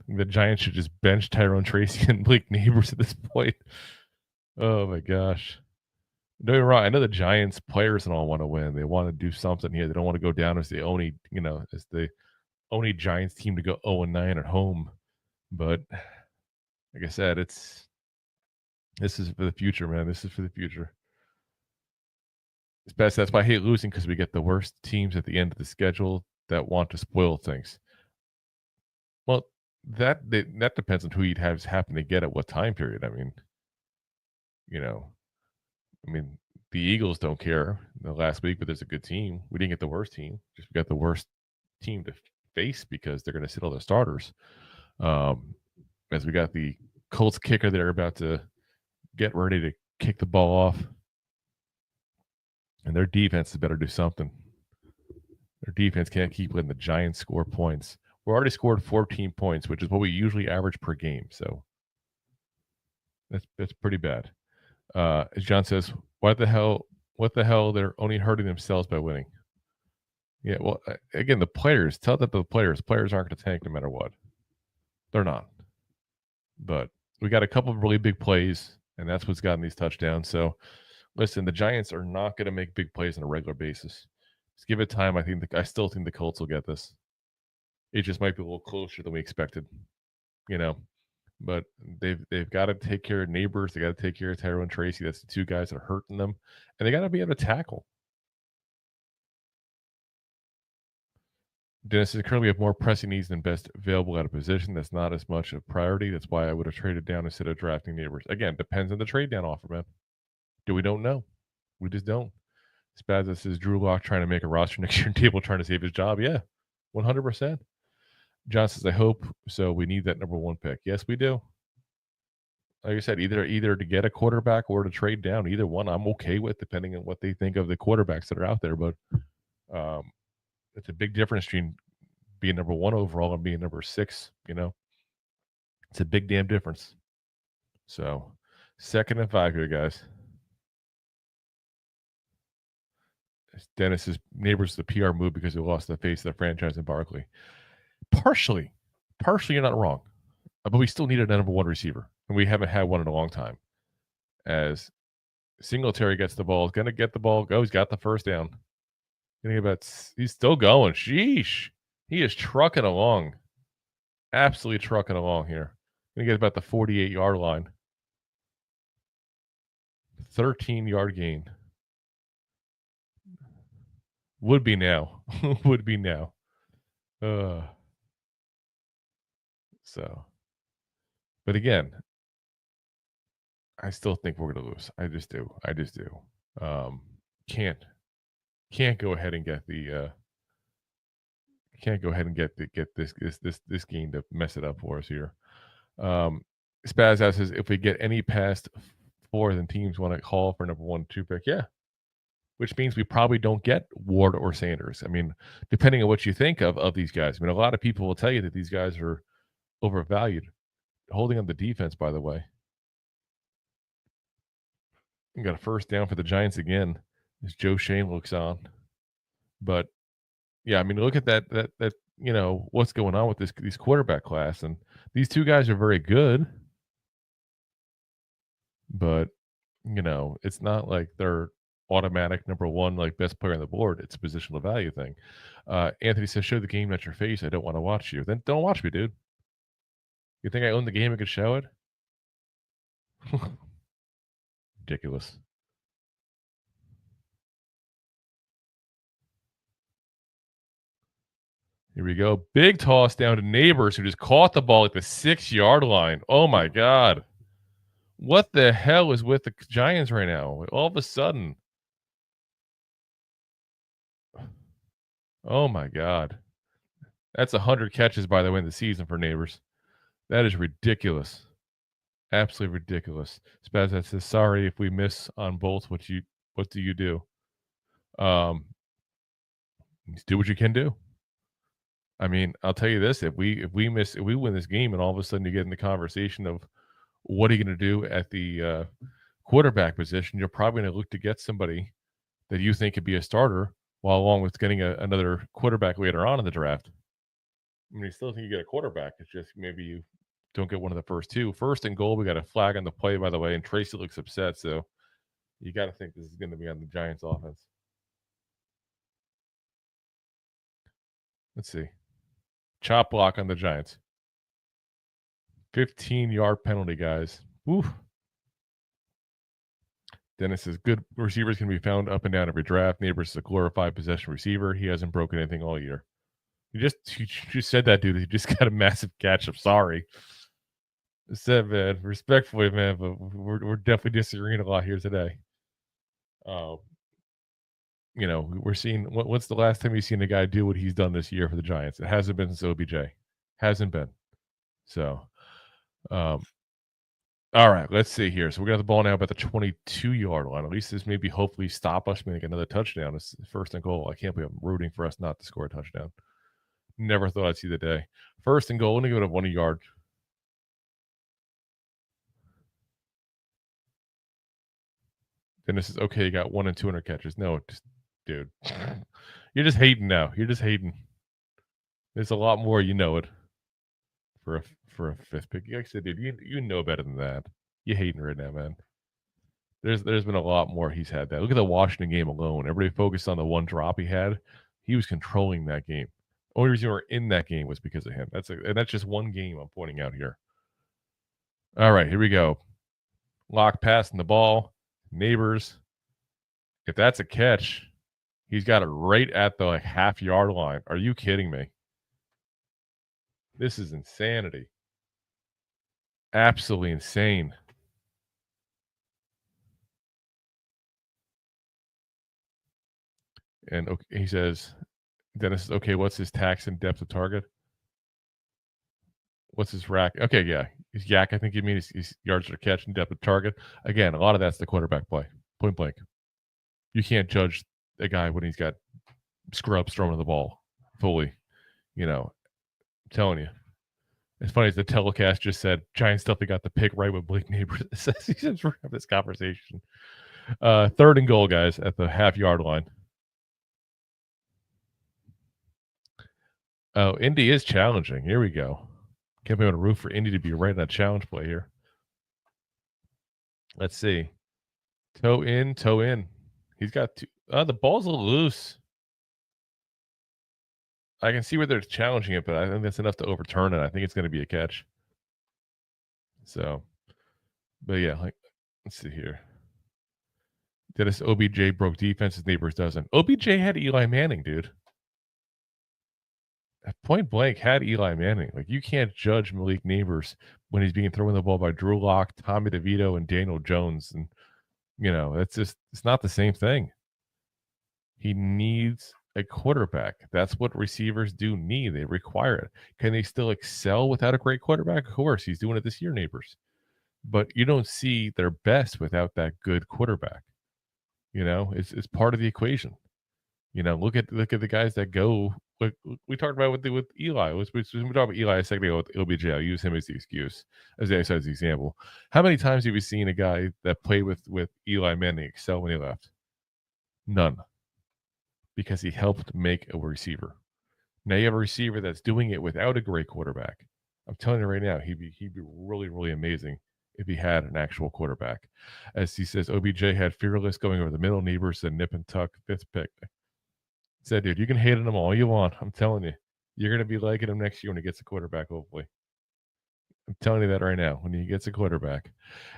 The Giants should just bench Tyrone Tracy and Malik Nabers at this point. Oh my gosh. Don't get me wrong. I know the Giants players and all want to win. They want to do something here. They don't want to go down as the only, Giants team to go 0-9 at home. But like I said, this is for the future, man. This is for the future. It's best. That's why I hate losing, because we get the worst teams at the end of the schedule that want to spoil things. Well, that depends on who you'd have happen to get at what time period. I mean, the Eagles don't care the last week, but there's a good team. We didn't get the worst team. Just we got the worst team to face because they're going to sit all their starters. As we got the Colts kicker there about to get ready to kick the ball off. And their defense better do something. Their defense can't keep letting the Giants score points. We already scored 14 points, which is what we usually average per game. So that's pretty bad. As John says, what the hell? They're only hurting themselves by winning. Yeah, well, again, the players, tell that the players aren't going to tank no matter what. They're not. But we got a couple of really big plays, and that's what's gotten these touchdowns. So, listen, the Giants are not going to make big plays on a regular basis. Just give it time. I still think the Colts will get this. It just might be a little closer than we expected, But they've got to take care of Nabers. They got to take care of Tyrone Tracy. That's the 2 guys that are hurting them, and they got to be able to tackle. Dennis says currently have more pressing needs than best available at a position. That's not as much a priority. That's why I would have traded down instead of drafting Nabers. Again, depends on the trade down offer, man. We don't know. We just don't. Spazza says Drew Lock trying to make a roster next year and Table trying to save his job. Yeah, 100%. John says, I hope so. We need that number 1 pick. Yes, we do. Like I said, either to get a quarterback or to trade down. Either one I'm okay with, depending on what they think of the quarterbacks that are out there. But it's a big difference between being number 1 overall and being number 6. It's a big damn difference. So 2nd and 5 here, guys. Dennis's Nabers the PR move because he lost the face of the franchise in Barkley. Partially, you're not wrong, but we still needed a number 1 receiver, and we haven't had one in a long time. As Singletary gets the ball, going to get the ball, he's got the first down. He's still going. Sheesh, he is trucking along, absolutely trucking along here. Going to get about the 48-yard line, 13-yard gain. Would be now. So, but again, I still think we're going to lose. I just do. Can't go ahead and get the get this game to mess it up for us here. Spaz says, if we get any past 4, then teams want to call for number 1, 2 pick. Yeah. Which means we probably don't get Ward or Sanders. I mean, depending on what you think of these guys. I mean, a lot of people will tell you that these guys are overvalued. Holding on the defense, by the way. We got a first down for the Giants again as Joe Shane looks on. But yeah, I mean, look at that what's going on with these quarterback class, and these two guys are very good, but it's not like they're automatic number 1, like best player on the board. It's a positional value thing. Anthony says, show the game, not your face. I don't want to watch you. Then don't watch me, dude. You think I own the game and could show it? Ridiculous. Here we go. Big toss down to Nabers, who just caught the ball at the 6-yard line. Oh, my God. What the hell is with the Giants right now? All of a sudden. Oh, my God. That's 100 catches, by the way, in the season for Nabers. That is ridiculous. Absolutely ridiculous. Spaz says, sorry if we miss on both. What do you do? Do what you can do. I mean, I'll tell you this: if we win this game, and all of a sudden you get in the conversation of what are you going to do at the quarterback position, you're probably going to look to get somebody that you think could be a starter, while along with getting another quarterback later on in the draft. I mean, you still think you get a quarterback. It's just maybe you don't get one of the first two. First and goal, we got a flag on the play, by the way, and Tracy looks upset, so you got to think this is going to be on the Giants offense. Let's see. Chop block on the Giants. 15-yard penalty, guys. Oof. Dennis says, good receivers can be found up and down every draft. Nabers is a glorified possession receiver. He hasn't broken anything all year. You just said that, dude. He just got a massive catch. I'm sorry. I said, man, respectfully, man, but we're definitely disagreeing a lot here today. We're seeing what's the last time you've seen a guy do what he's done this year for the Giants? It hasn't been since OBJ. Hasn't been. So, all right, let's see here. So we got the ball now about the 22-yard line. At least this maybe hopefully stop us making another touchdown. It's first and goal. I can't believe I'm rooting for us not to score a touchdown. Never thought I'd see the day. First and goal, only go to 1 yard. Then this is okay. You got 1 and 200 catches. No, dude, you're just hating now. You're just hating. There's a lot more. You know it. For a fifth pick, like I said, dude, you know better than that. You hating right now, man. There's been a lot more. He's had that. Look at the Washington game alone. Everybody focused on the one drop he had. He was controlling that game. Only reason we're in that game was because of him. That's just one game I'm pointing out here. All right, here we go. Lock passing the ball. Nabers. If that's a catch, he's got it right at the half-yard line. Are you kidding me? This is insanity. Absolutely insane. And okay, he says, Dennis, okay, what's his tax and depth of target? What's his rack? Okay, yeah. His yak, I think you mean his yards to catch and depth of target. Again, a lot of that's the quarterback play. Point blank. You can't judge a guy when he's got scrubs throwing the ball fully. I'm telling you. It's funny as the telecast just said Giants definitely got the pick right with Malik Nabers. He says we're having this conversation. Third and goal, guys, at the half-yard line. Oh, Indy is challenging. Here we go. Can't be on a roof for Indy to be right in that challenge play here. Let's see. Toe in, toe in. He's got two. The ball's a little loose. I can see where they're challenging it, but I think that's enough to overturn it. I think it's going to be a catch. So, but yeah, let's see here. Dennis, OBJ broke defense. His Nabers doesn't. OBJ had Eli Manning, dude. At point blank, had Eli Manning. You can't judge Malik Nabers when he's being thrown the ball by Drew Lock, Tommy DeVito, and Daniel Jones. And, it's not the same thing. He needs a quarterback. That's what receivers do need. They require it. Can they still excel without a great quarterback? Of course. He's doing it this year, Nabers. but you don't see their best without that good quarterback. It's part of the equation. Look at the guys that go. Like we talked about with Eli. We talked about Eli a second ago with OBJ. I'll use him as the excuse, as the example. How many times have you seen a guy that played with Eli Manning excel when he left? None, because he helped make a receiver. Now you have a receiver that's doing it without a great quarterback. I'm telling you right now, he'd be really, really amazing if he had an actual quarterback. As he says, OBJ had fearless going over the middle, Nabers and nip and tuck, fifth pick. Said, dude, you can hate on him all you want. I'm telling you, you're going to be liking him next year when he gets a quarterback, hopefully. I'm telling you that right now when he gets a quarterback.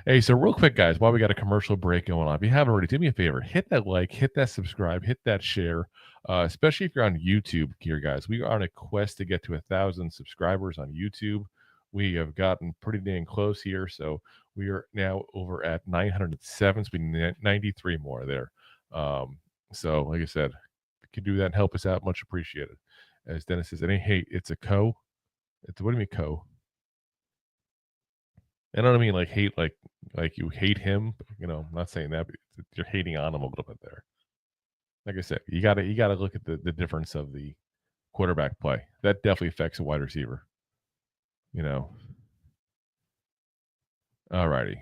Hey, so real quick, guys, while we got a commercial break going on, if you haven't already, do me a favor, hit that like, hit that subscribe, hit that share, especially if you're on YouTube here, guys. We are on a quest to get to 1,000 subscribers on YouTube. We have gotten pretty dang close here, so we are now over at 907, so we need 93 more there. So, like I said, if you could do that and help us out, much appreciated. As Dennis says, it ain't hate, it's a co. It's what do you mean co? And I don't mean like hate, like you hate him. I'm not saying that, but you're hating on him a little bit there. Like I said, you gotta look at the difference of the quarterback play. That definitely affects a wide receiver. Alrighty.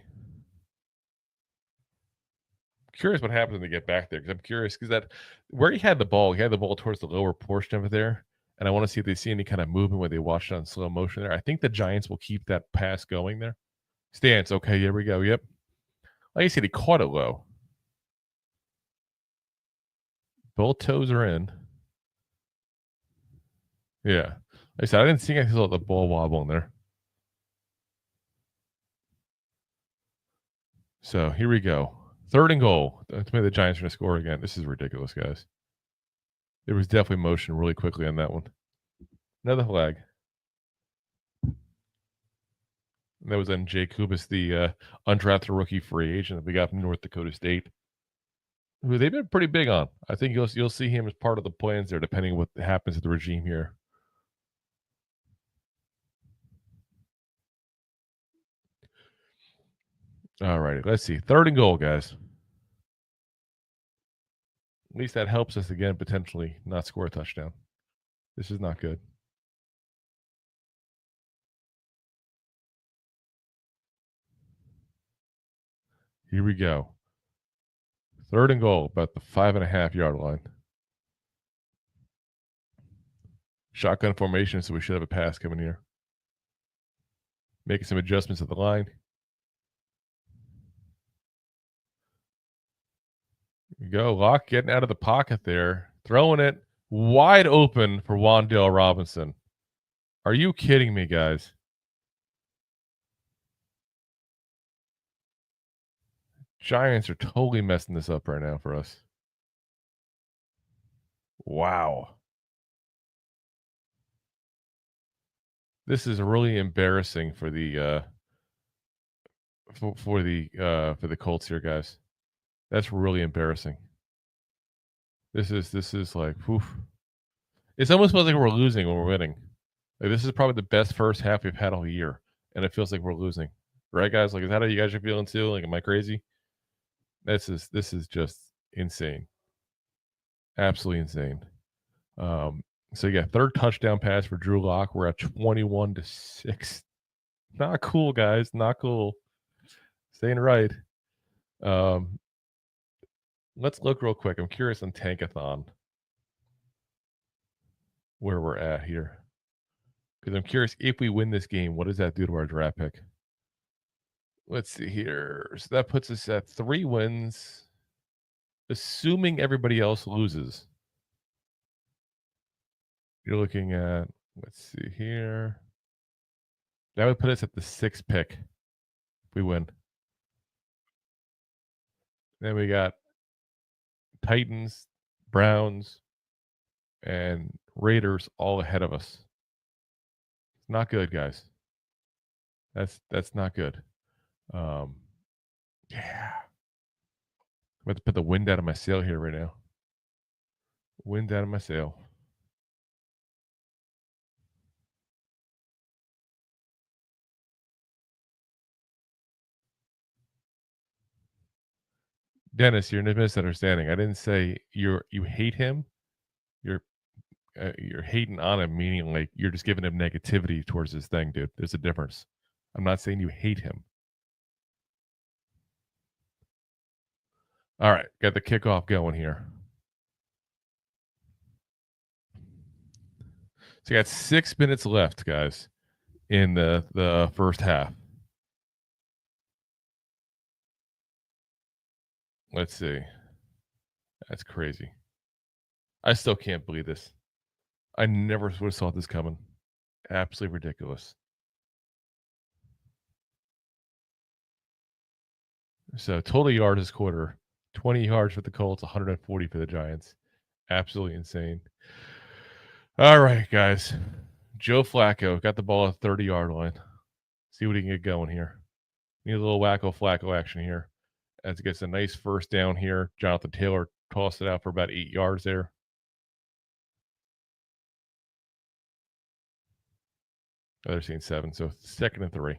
Curious what happens when they get back there, because I'm curious because that where he had the ball towards the lower portion of it there, and I want to see if they see any kind of movement where they watch it on slow motion there. I think the Giants will keep that pass going there. Stance, okay, here we go. Yep. Like I said, he caught it low. Both toes are in. Yeah. Like I said, I didn't see anything about the ball wobbling there. So here we go. 3rd and goal. That's maybe the Giants are going to score again. This is ridiculous, guys. There was definitely motion really quickly on that one. Another flag. And that was on Jay Kubis, the undrafted rookie free agent that we got from North Dakota State, who they've been pretty big on. I think you'll see him as part of the plans there, depending on what happens to the regime here. All righty, let's see. 3rd and goal, guys. At least that helps us again, potentially not score a touchdown. This is not good. Here we go. 3rd and goal, about the 5.5-yard line. Shotgun formation, so we should have a pass coming here. Making some adjustments at the line. Here we go. Locke getting out of the pocket there. Throwing it wide open for Wan'Dale Robinson. Are you kidding me, guys? Giants are totally messing this up right now for us. Wow. This is really embarrassing for the for the Colts here, guys. That's really embarrassing. This is like, oof. It's almost feels like we're losing when we're winning. Like this is probably the best first half we've had all year, and it feels like we're losing. Right, guys? Like, is that how you guys are feeling too? Like, am I crazy? This is just insane. Absolutely insane. So yeah, 3rd touchdown pass for Drew Lock. We're at 21-6. Not cool, guys. Not cool. Staying right. Let's look real quick. I'm curious on Tankathon where we're at here. Because I'm curious if we win this game, what does that do to our draft pick? Let's see here. So that puts us at 3 wins, assuming everybody else loses. You're looking at, let's see here. That would put us at the 6th pick if we win. Then we got Titans, Browns, and Raiders all ahead of us. It's not good, guys. That's not good. Yeah. I'm about to put the wind out of my sail here right now. Wind out of my sail. Dennis, you're misunderstanding. I didn't say you hate him. You're hating on him, meaning like you're just giving him negativity towards this thing, dude. There's a difference. I'm not saying you hate him. All right, got the kickoff going here. So you got 6 minutes left, guys, in the first half. Let's see. That's crazy. I still can't believe this. I never would have saw this coming. Absolutely ridiculous. So total yards this quarter, 20 yards for the Colts, 140 for the Giants. Absolutely insane. All right, guys. Joe Flacco got the ball at the 30-yard line. See what he can get going here. Need a little Flacco action here. As it gets a nice first down here. Jonathan Taylor tossed it out for about 8 yards there. Oh, they're seeing 7, so 2nd and 3.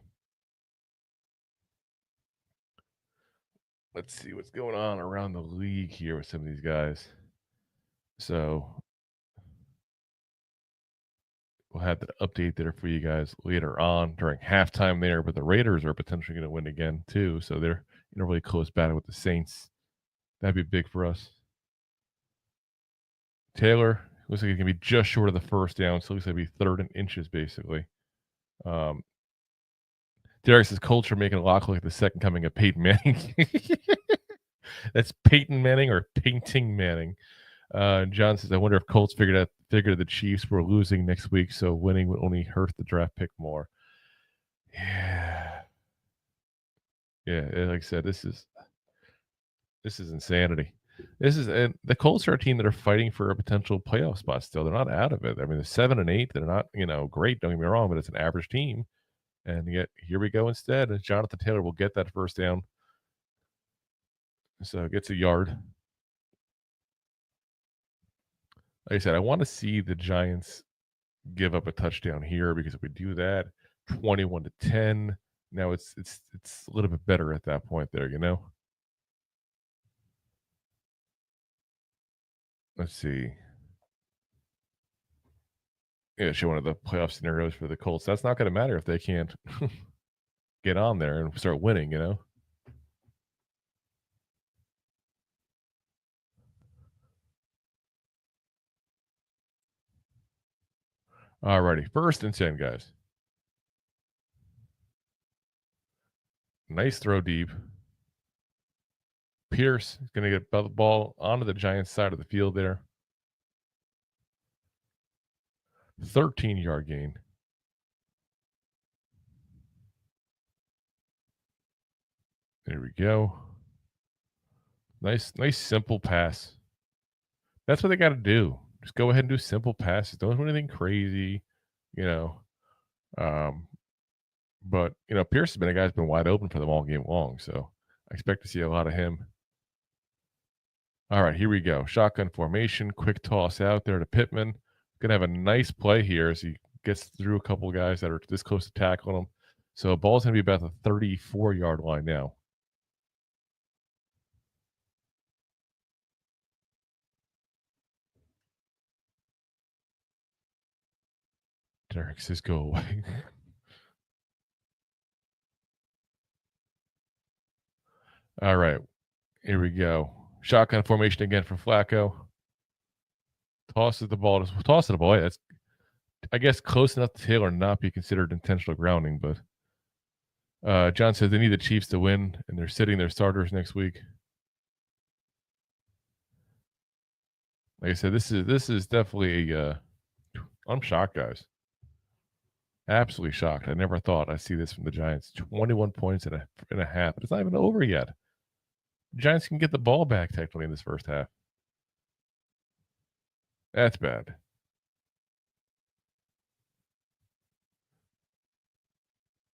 Let's see what's going on around the league here with some of these guys. So we'll have the update there for you guys later on during halftime there. But the Raiders are potentially going to win again too, so they're in a really close battle with the Saints. That'd be big for us. Taylor looks like he's going to be just short of the first down, so it looks like it'll be 3rd and inches basically. Derek says Colts are making a lot like the second coming of Peyton Manning. That's Peyton Manning or Painting Manning. John says, I wonder if Colts figured the Chiefs were losing next week, so winning would only hurt the draft pick more. Yeah. Yeah, like I said, this is insanity. And the Colts are a team that are fighting for a potential playoff spot still. They're not out of it. I mean, they're 7-8. They're not, great, don't get me wrong, but it's an average team. And yet here we go instead. And Jonathan Taylor will get that first down. So it gets a yard. Like I said, I want to see the Giants give up a touchdown here, because if we do that, 21-10, now it's a little bit better at that point there, Let's see. Yeah, show one of the playoff scenarios for the Colts. That's not going to matter if they can't get on there and start winning, Alrighty, 1st and 10, guys. Nice throw deep. Pierce is going to get the ball onto the Giants side of the field there. 13-yard gain. There we go. Nice simple pass. That's what they got to do. Just go ahead and do simple passes. Don't do anything crazy, But, Pierce has been a guy who's been wide open for them all game long, so I expect to see a lot of him. All right, here we go. Shotgun formation, quick toss out there to Pittman. Going to have a nice play here as he gets through a couple of guys that are this close to tackling him. So ball's going to be about the 34-yard line now. Derek says go away. All right, here we go. Shotgun formation again for Flacco. Tosses the ball. Yeah, that's, I guess, close enough to Taylor not be considered intentional grounding, but John says they need the Chiefs to win, and they're sitting their starters next week. Like I said, this is definitely I'm shocked, guys. Absolutely shocked. I never thought I'd see this from the Giants. 21 points and a half. But it's not even over yet. The Giants can get the ball back technically in this first half. That's bad.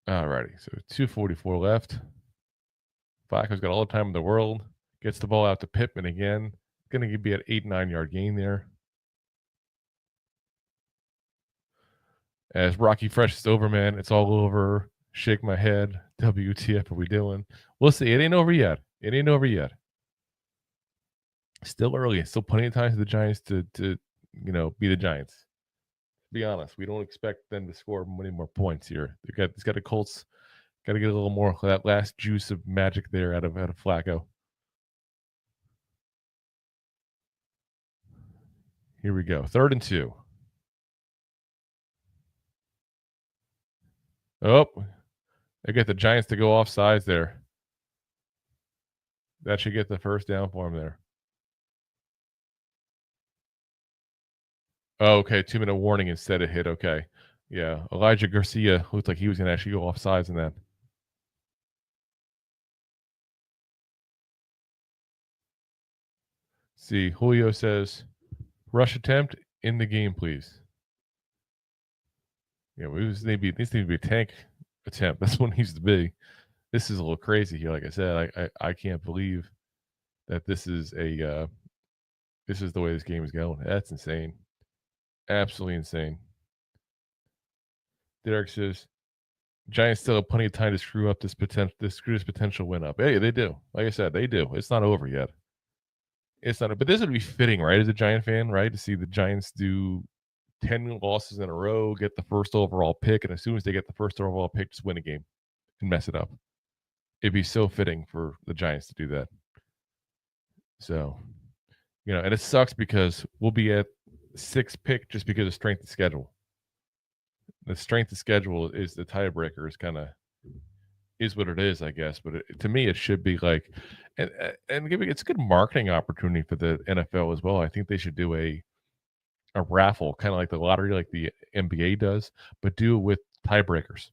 Alrighty, so 2:44 left. Flacco's got all the time in the world. Gets the ball out to Pittman again. Going to be an 8-9 yard gain there. As Rocky Fresh is over, man. It's all over. Shake my head. WTF are we doing? We'll see. It ain't over yet. Still early. Still plenty of time for the Giants to be the Giants. To be honest, we don't expect them to score many more points here. It's got the Colts. Got to get a little more of that last juice of magic there out of Flacco. Here we go. 3rd and 2. Oh, they get the Giants to go off sides there. That should get the first down for them there. Oh, okay. 2-minute warning instead of hit. Okay. Yeah. Elijah Garcia looked like he was going to actually go off sides in that. See, Julio says, rush attempt in the game, please. Yeah, this needs to be a tank attempt. That's what it needs to be. This is a little crazy here. Like I said, I can't believe that this is the way this game is going. That's insane. Absolutely insane. Derek says, Giants still have plenty of time to screw up this potential win up. Hey, they do. Like I said, they do. It's not over yet. It's not. But this would be fitting, right? As a Giant fan, right, to see the Giants do 10 losses in a row, get the first overall pick, and as soon as they get the first overall pick, just win a game and mess it up. It'd be so fitting for the Giants to do that. So, and it sucks because we'll be at 6th pick just because of strength of schedule. The strength of schedule is the tiebreaker. Is what it is, I guess. But to me, it should be like, and it's a good marketing opportunity for the NFL as well. I think they should do a raffle, kind of like the lottery, like the NBA does, but do it with tiebreakers.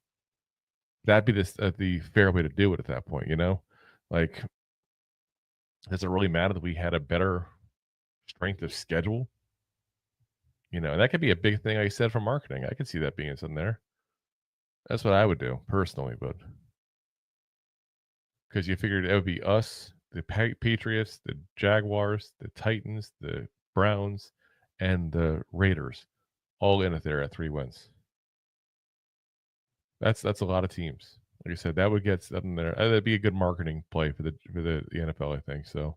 That'd be the fair way to do it at that point, Like, does it really matter that we had a better strength of schedule? That could be a big thing, like I said, for marketing. I could see that being something there. That's what I would do personally, but because you figured it would be us, the Patriots, the Jaguars, the Titans, the Browns, and the Raiders all in it there at 3 wins. That's a lot of teams. Like I said, that would get something there. That'd be a good marketing play for the NFL, I think. So,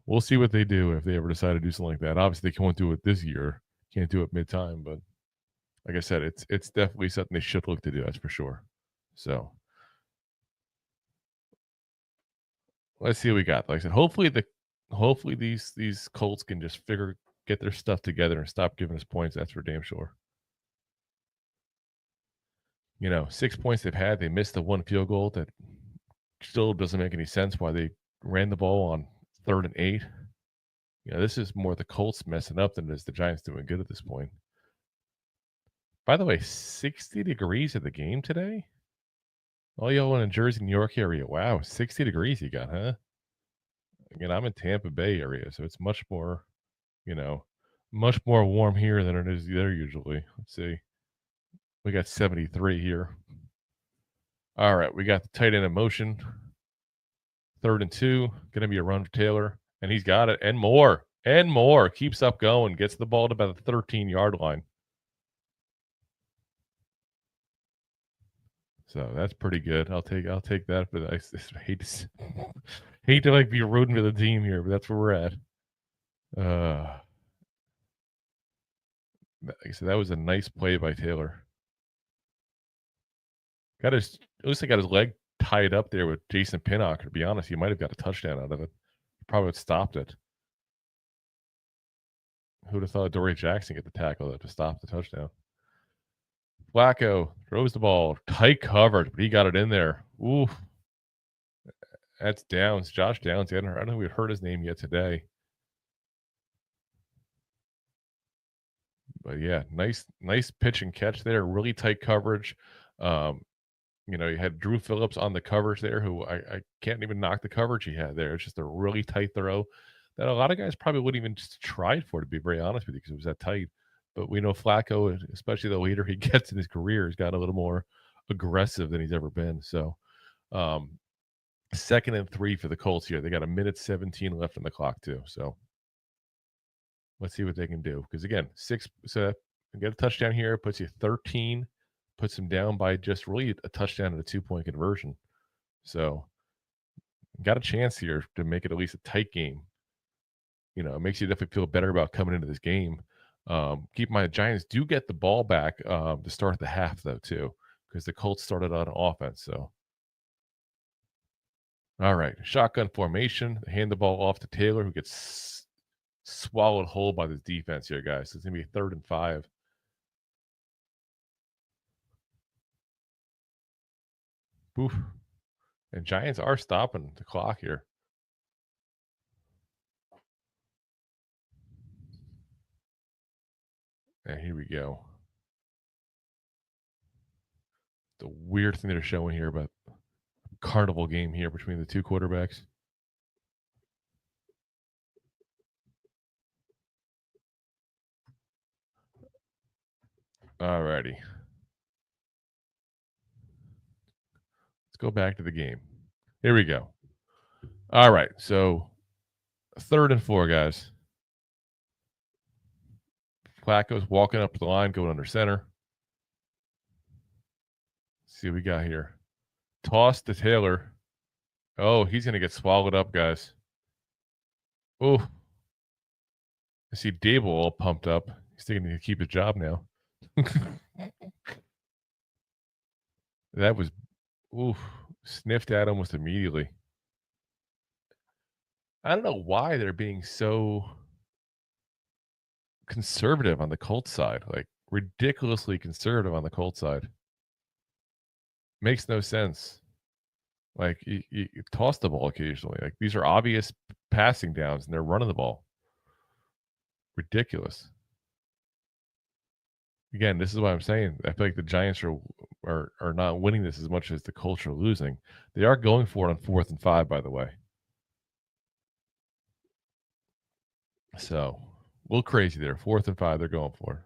we'll see what they do if they ever decide to do something like that. Obviously, they won't do it this year. Can't do it mid-time, but like I said, it's definitely something they should look to do. That's for sure. So, let's see what we got. Like I said, hopefully these Colts can just get their stuff together and stop giving us points. That's for damn sure. 6 points they've had. They missed the one field goal that still doesn't make any sense why they ran the ball on 3rd and 8. This is more the Colts messing up than it is the Giants doing good at this point. By the way, 60 degrees at the game today? All y'all in Jersey, New York area. Wow, 60 degrees you got, huh? Again, I'm in Tampa Bay area, so it's much more warm here than it is there usually. Let's see. We got 73 here. All right, we got the tight end in motion. 3rd and 2. Going to be a run for Taylor, and he's got it, and more. Keeps up going, gets the ball to about the 13-yard line. So that's pretty good. I'll take that. But I hate to be rooting for the team here, but that's where we're at. Like I said, that was a nice play by Taylor. Looks like got his leg tied up there with Jason Pinnock. To be honest, he might have got a touchdown out of it. Probably would have stopped it. Who would have thought Dory Jackson get the tackle to stop the touchdown? Flacco throws the ball, tight covered, but he got it in there. Ooh, that's Downs, Josh Downs. I don't know if we've heard his name yet today. But yeah, nice pitch and catch there. Really tight coverage. You had Drew Phillips on the coverage there, who I can't even knock the coverage he had there. It's just a really tight throw that a lot of guys probably wouldn't even just try for, to be very honest with you, because it was that tight. But we know Flacco, especially the later he gets in his career, has got a little more aggressive than he's ever been. So, 2nd and 3 for the Colts here. They got 1:17 left in the clock too. So, let's see what they can do. Because again, 6. So get a touchdown here, puts you 13. Puts him down by just really a touchdown and a 2-point conversion. So, got a chance here to make it at least a tight game. it makes you definitely feel better about coming into this game. Keep in mind, the Giants do get the ball back to start the half, though, too, because the Colts started on offense. So, all right, shotgun formation. They hand the ball off to Taylor, who gets swallowed whole by this defense here, guys. So it's going to be 3rd and 5. Oof. And Giants are stopping the clock here. And here we go. The weird thing they're showing here about carnival game here between the two quarterbacks. All righty. Let's go back to the game. Here we go. All right. So 3rd and 4, guys. Flacco's walking up to the line, going under center. Let's see what we got here. Toss to Taylor. Oh, he's going to get swallowed up, guys. Oh. I see Dable all pumped up. He's thinking he can keep his job now. That was, sniffed at almost immediately. I don't know why they're being so conservative on the Colts side, like ridiculously conservative on the Colts side. Makes no sense. Like you toss the ball occasionally. Like these are obvious passing downs, and they're running the ball. Ridiculous. Again, this is what I'm saying. I feel like the Giants are not winning this as much as the Colts are losing. They are going for it on 4th and 5, by the way. So a little crazy there. 4th and 5, they're going for.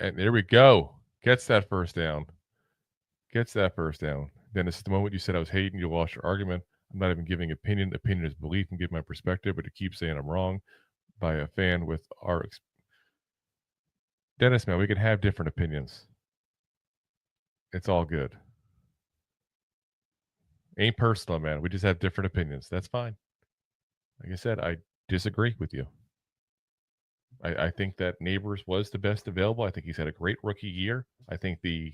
And there we go. Gets that first down. Then this is the moment you said I was hating. You lost your argument. I'm not even giving opinion. Opinion is belief and give my perspective, but to keep saying I'm wrong by a fan with our Dennis, man, we can have different opinions. It's all good. Ain't personal, man. We just have different opinions. That's fine. Like I said, I disagree with you. I think that Nabers was the best available. I think he's had a great rookie year. I think the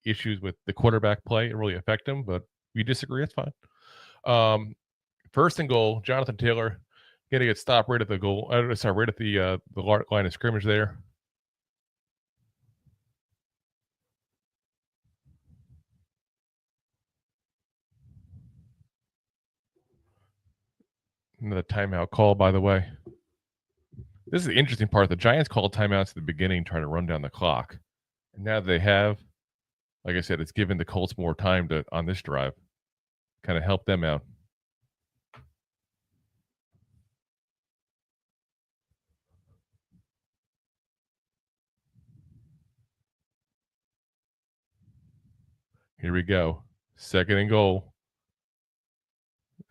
issues with the quarterback play really affect him, but we disagree. It's fine. 1st and goal. Jonathan Taylor going to get stopped right at the goal. Right at the line of scrimmage there. Another timeout call, by the way. This is the interesting part. The Giants called timeouts at the beginning, trying to run down the clock. And now they have, like I said, it's given the Colts more time on this drive, kind of help them out. Here we go. 2nd and goal.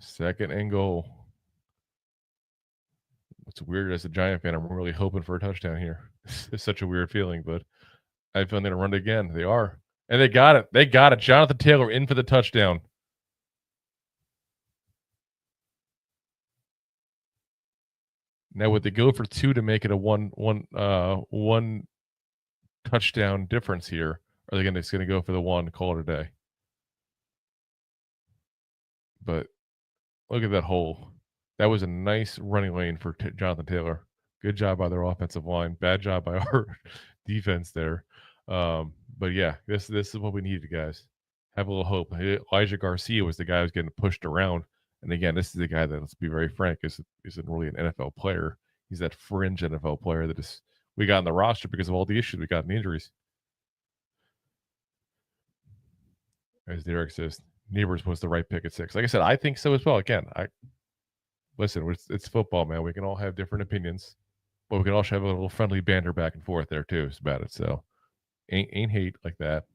2nd and goal. What's weird as a Giant fan, I'm really hoping for a touchdown here. It's such a weird feeling, but I feel they're going to run it again. They are. And they got it. They got it. Jonathan Taylor in for the touchdown. Now, would they go for 2 to make it a one touchdown difference here? Or are they just going to go for the 1, call it a day? But look at that hole. That was a nice running lane for Jonathan Taylor. Good job by their offensive line. Bad job by our defense there. But yeah, this is what we needed, guys. Have a little hope. Elijah Garcia was the guy who was getting pushed around. And again, this is a guy that, let's be very frank, isn't really an NFL player. He's that fringe NFL player that we got on the roster because of all the issues we got in the injuries. As Derek says, Nabers was the right pick at 6. Like I said, I think so as well. Again, listen, it's football, man. We can all have different opinions, but we can also have a little friendly banter back and forth there too. It's about it. So ain't hate like that.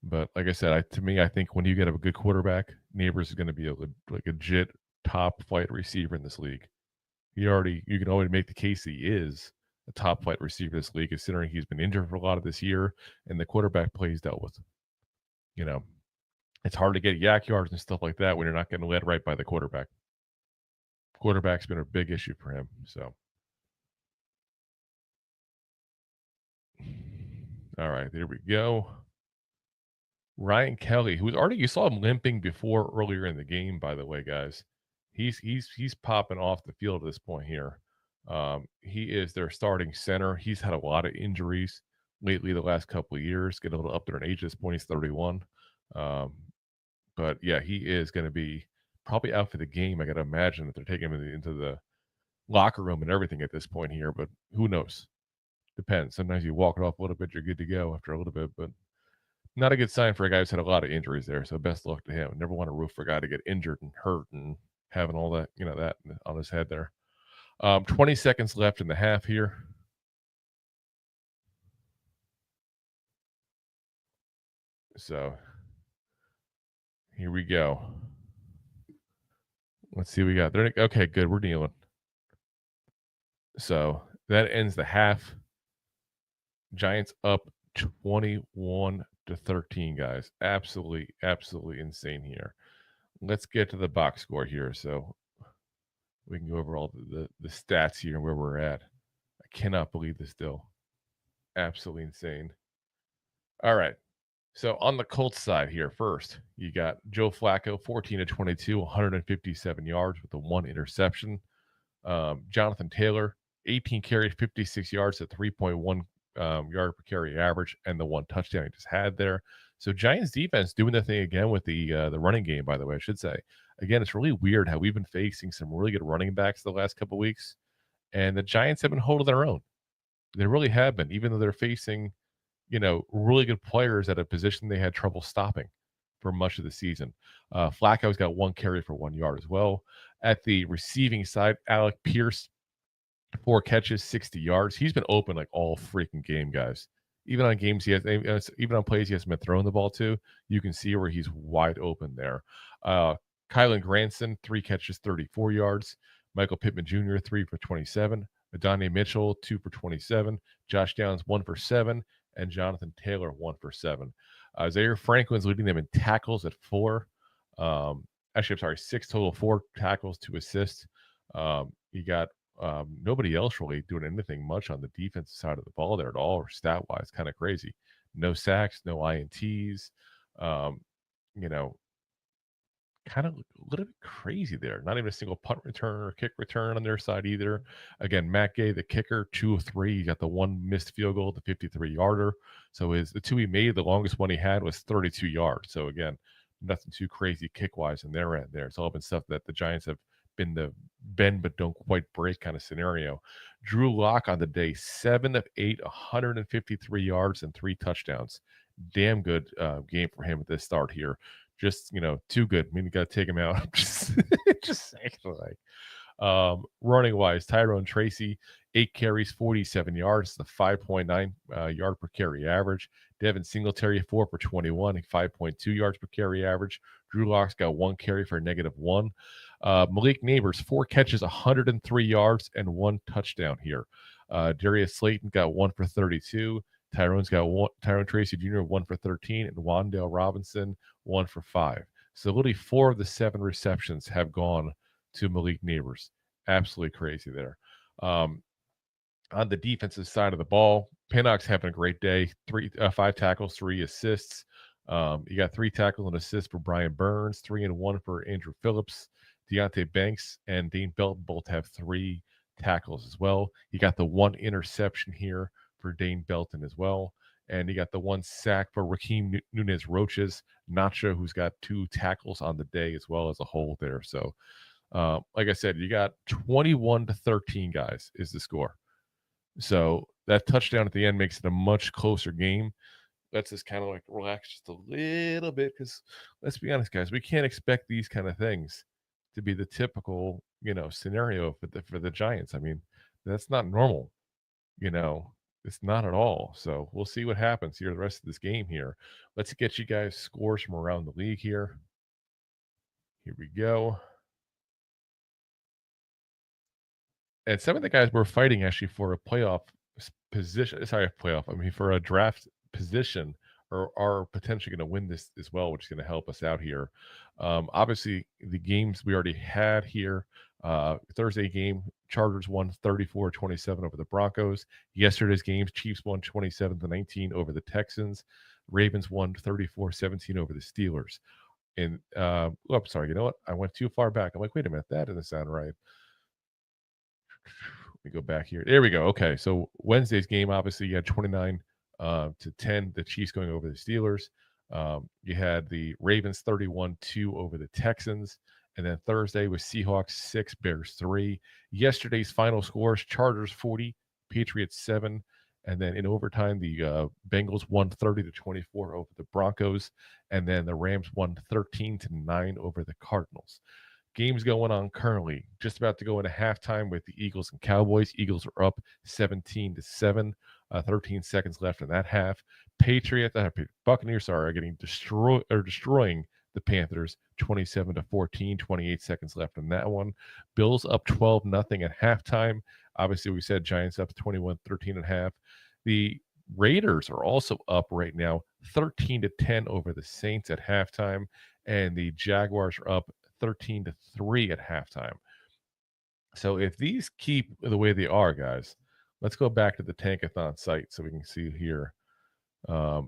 But like I said, to me, I think when you get a good quarterback, Nabers is going to be a legit top flight receiver in this league. You can already make the case he is, a top flight receiver in this league, considering he's been injured for a lot of this year and the quarterback play he's dealt with. It's hard to get yak yards and stuff like that when you're not getting led right by the quarterback. Quarterback's been a big issue for him. So, all right, there we go. Ryan Kelly, who's already, you saw him limping before earlier in the game, by the way, guys. He's popping off the field at this point here. He is their starting center. He's had a lot of injuries lately the last couple of years, getting a little up there in age at this point. He's 31. But yeah, he is going to be probably out for the game. I got to imagine that they're taking him into the locker room and everything at this point here, but who knows? Depends. Sometimes you walk it off a little bit, you're good to go after a little bit, but not a good sign for a guy who's had a lot of injuries there. So best luck to him. Never want to root for a guy to get injured and hurt and having all that, that on his head there. 20 seconds left in the half here. So here we go. Let's see what we got there. Okay, good. We're dealing. So that ends the half. Giants up 21-13, guys. Absolutely insane here. Let's get to the box score here so we can go over all the stats here and where we're at. I cannot believe this still. Absolutely insane. All right. So on the Colts side here, first, you got Joe Flacco, 14-22, 157 yards with the 1 interception. Jonathan Taylor, 18 carries, 56 yards at 3.1 yard per carry average, and the 1 touchdown he just had there. So Giants defense doing the thing again with the running game, by the way, I should say. Again, it's really weird how we've been facing some really good running backs the last couple of weeks, and the Giants have been holding their own. They really have been, even though they're facing, really good players at a position they had trouble stopping for much of the season. Flacco's got 1 carry for 1 yard as well. At the receiving side, Alec Pierce, 4 catches, 60 yards. He's been open like all freaking game, guys. Even on games even on plays he hasn't been throwing the ball to, you can see where he's wide open there. Kylan Granson, 3 catches, 34 yards. Michael Pittman Jr., 3 for 27. Adonai Mitchell, 2 for 27. Josh Downs, 1 for 7. And Jonathan Taylor, 1 for 7. Zaire Franklin's leading them in tackles at 4. Actually, I'm sorry, 6 total, 4 tackles, 2 assists. You got nobody else really doing anything much on the defensive side of the ball there at all, or stat-wise, kind of crazy. No sacks, no INTs. Kind of a little bit crazy there. Not even a single punt return or kick return on their side either. Again, Matt Gay, the kicker, 2 of 3. He got the 1 missed field goal, the 53-yarder. So the 2 he made, the longest one he had was 32 yards. So again, nothing too crazy kick-wise in their end there. It's all been stuff that the Giants have been the bend but don't quite break kind of scenario. Drew Lock on the day, 7 of 8, 153 yards and 3 touchdowns. Damn good game for him at this start here. Just, too good. I mean, you got to take him out. just saying, running wise, Tyrone Tracy, 8 carries, 47 yards, the 5.9 yard per carry average. Devin Singletary, 4 for 21, 5.2 yards per carry average. Drew Lock's got 1 carry for -1. Malik Nabers, 4 catches, 103 yards, and 1 touchdown here. Darius Slayton got 1 for 32. Tyrone's got 1. Tyrone Tracy Jr., 1 for 13, and Wan'Dale Robinson, 1 for 5. So literally 4 of the 7 receptions have gone to Malik Nabers. Absolutely crazy there. On the defensive side of the ball, Pinnock's having a great day. 5 tackles, 3 assists. You got 3 tackles and assists for Brian Burns, 3 and 1 for Andrew Phillips. Deontay Banks and Dane Belton both have 3 tackles as well. You got the 1 interception here for Dane Belton as well. And you got the 1 sack for Raheem Nunez Roches. Nacho, who's got 2 tackles on the day as well as a whole there. So, like I said, you got 21-13, guys, is the score. So that touchdown at the end makes it a much closer game. Lets us kind of like relax just a little bit because let's be honest, guys, we can't expect these kind of things to be the typical, scenario for the Giants. I mean, that's not normal. It's not at all. So we'll see what happens here the rest of this game here. Let's get you guys scores from around the league here. Here we go. And some of the guys were fighting actually for a playoff position. Sorry, playoff. I mean, for a draft position, are potentially going to win this as well, which is going to help us out here. Obviously, the games we already had here. Thursday game, Chargers won 34-27 over the Broncos. Yesterday's games, Chiefs won 27-19 over the Texans. Ravens won 34-17 over the Steelers. And I'm sorry, you know what? I went too far back. I'm like, wait a minute, that doesn't sound right. Let me go back here. There we go. Okay, so Wednesday's game, obviously, you had 29 to 10, the Chiefs going over the Steelers. You had the Ravens 31-2 over the Texans. And then Thursday was Seahawks 6, Bears 3. Yesterday's final scores, Chargers 40, Patriots 7. And then in overtime, the Bengals won 30-24 over the Broncos. And then the Rams won 13-9 over the Cardinals. Games going on currently, just about to go into halftime with the Eagles and Cowboys. Eagles are up 17-7, 13 seconds left in that half. Buccaneers are getting destroying the Panthers 27-14, 28 seconds left in that one. Bills up 12-0 at halftime. Obviously, we said Giants up 21-13 at half. The Raiders are also up right now 13-10 over the Saints at halftime, and the Jaguars are up 13-3 at halftime. So if these keep the way they are, guys, let's go back to the Tankathon site so we can see here. As